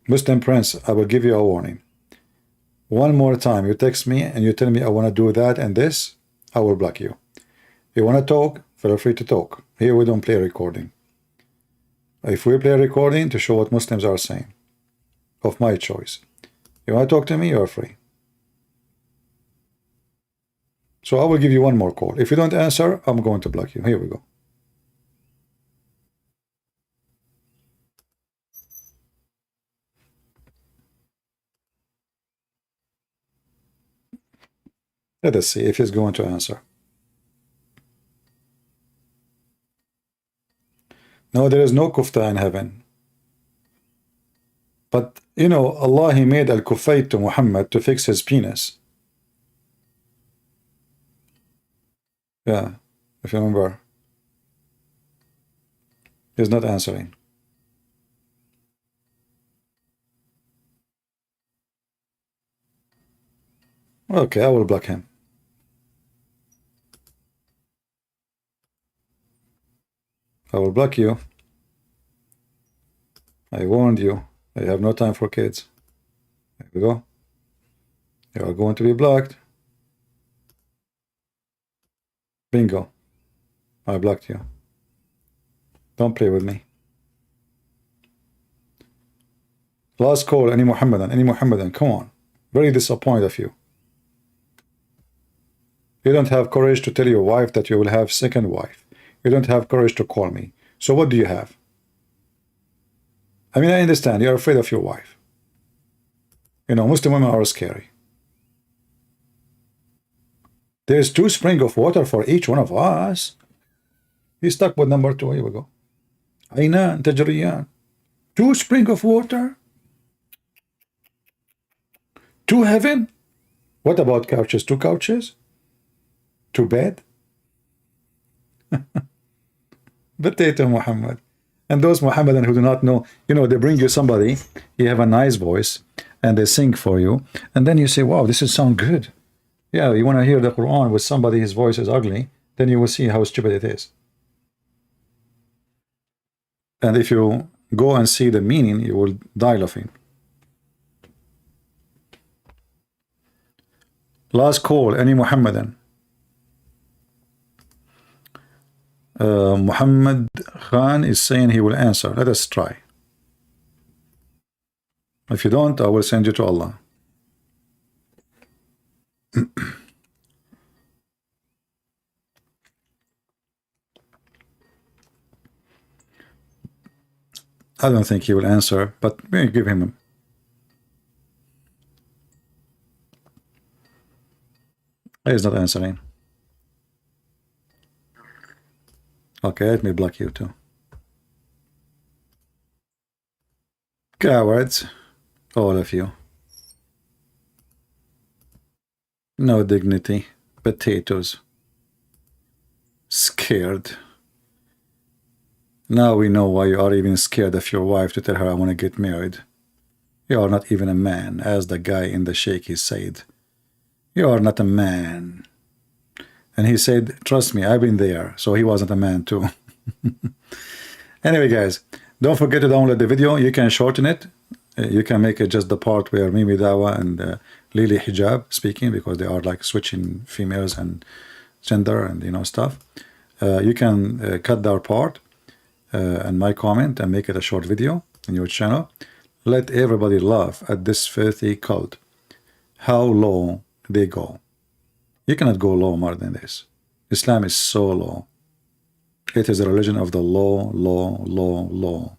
Muslim Prince, I will give you a warning. One more time, you text me and you tell me I want to do that and this, I will block you. You want to talk, feel free to talk. Here we don't play recording. If we play recording, to show what Muslims are saying, of my choice. You want to talk to me, you're free. So I will give you one more call. If you don't answer, I'm going to block you. Here we go. Let us see if he's going to answer. No, there is no kufta in heaven. But, you know, Allah, He made al-kufayt to Muhammad to fix his penis. Yeah, if you remember. He's not answering. Okay, I will block him. I will block you. I warned you. I have no time for kids. There we go. You are going to be blocked. Bingo. I blocked you. Don't play with me. Last call, any Muhammadan, come on. Very disappointed of you. You don't have courage to tell your wife that you will have second wife. You don't have courage to call me. So what do you have? I mean, I understand you're afraid of your wife. You know, Muslim women are scary. There's 2 springs of water for each one of us. He's stuck with number 2. Here we go. Aynan tajriyan. 2 springs of water. 2 heaven. What about couches? 2 couches? 2 bed? Potato Muhammad. And those Muhammadan who do not know, you know, they bring you somebody, you have a nice voice, and they sing for you, and then you say, wow, this is sound good. Yeah, you want to hear the Quran with somebody, his voice is ugly, then you will see how stupid it is. And if you go and see the meaning, you will die laughing. Last call, any Muhammadan. Muhammad Khan is saying he will answer. Let us try. If you don't, I will send you to Allah. I don't think he will answer, but maybe give him. He's not answering. Okay, let me block you too. Cowards, all of you. No dignity, potatoes. Scared. Now we know why you are even scared of your wife to tell her I want to get married. You are not even a man, as the guy in the Sheikh he said. You are not a man. And he said, trust me, I've been there. So he wasn't a man too. Anyway, guys, don't forget to download the video. You can shorten it. You can make it just the part where Mimi Dawah and Lily Hijab speaking, because they are like switching females and gender and, you know, stuff. You can cut that part and my comment and make it a short video in your channel. Let everybody laugh at this filthy cult. How low they go. You cannot go low more than this. Islam is so low. It is a religion of the low, low, low, low.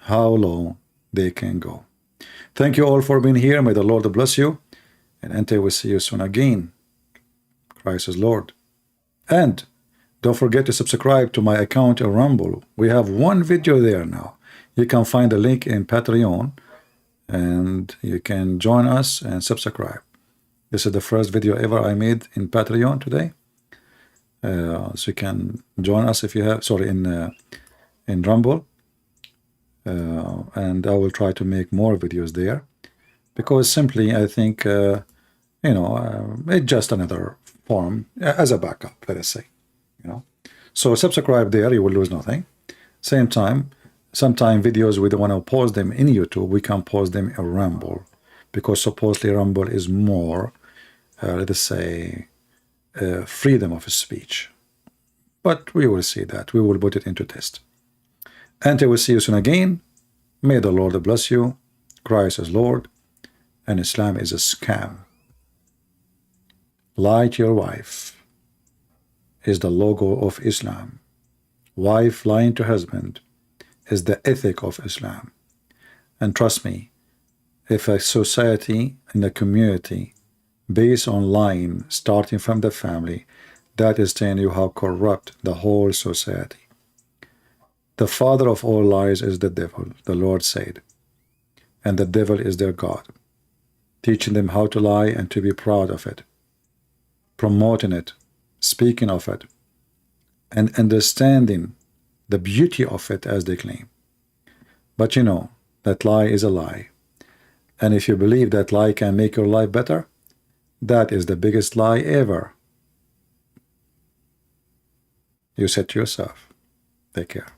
How low they can go. Thank you all for being here. May the Lord bless you. And until we see you soon again. Christ is Lord. And don't forget to subscribe to my account on Rumble. We have one video there now. You can find the link in Patreon, and you can join us and subscribe. This is the first video ever I made in Patreon today. So you can join us if you have, sorry, in Rumble. And I will try to make more videos there, because simply I think, it's just another form as a backup, let us say, So subscribe there, you will lose nothing. Same time, sometime videos we don't want to post them in YouTube, we can post them in Rumble, because supposedly Rumble is more, let us say, freedom of speech. But we will see that. We will put it into test. And I will see you soon again. May the Lord bless you. Christ is Lord, and Islam is a scam. Lie to your wife is the logo of Islam. Wife lying to husband is the ethic of Islam. And trust me, if a society and a community based on lying, starting from the family, that is telling you how corrupt the whole society. The father of all lies is the devil, the Lord said, and the devil is their God, teaching them how to lie and to be proud of it, promoting it, speaking of it, and understanding the beauty of it as they claim. But you know, that lie is a lie. And if you believe that lie can make your life better, that is the biggest lie ever. You said to yourself. Take care.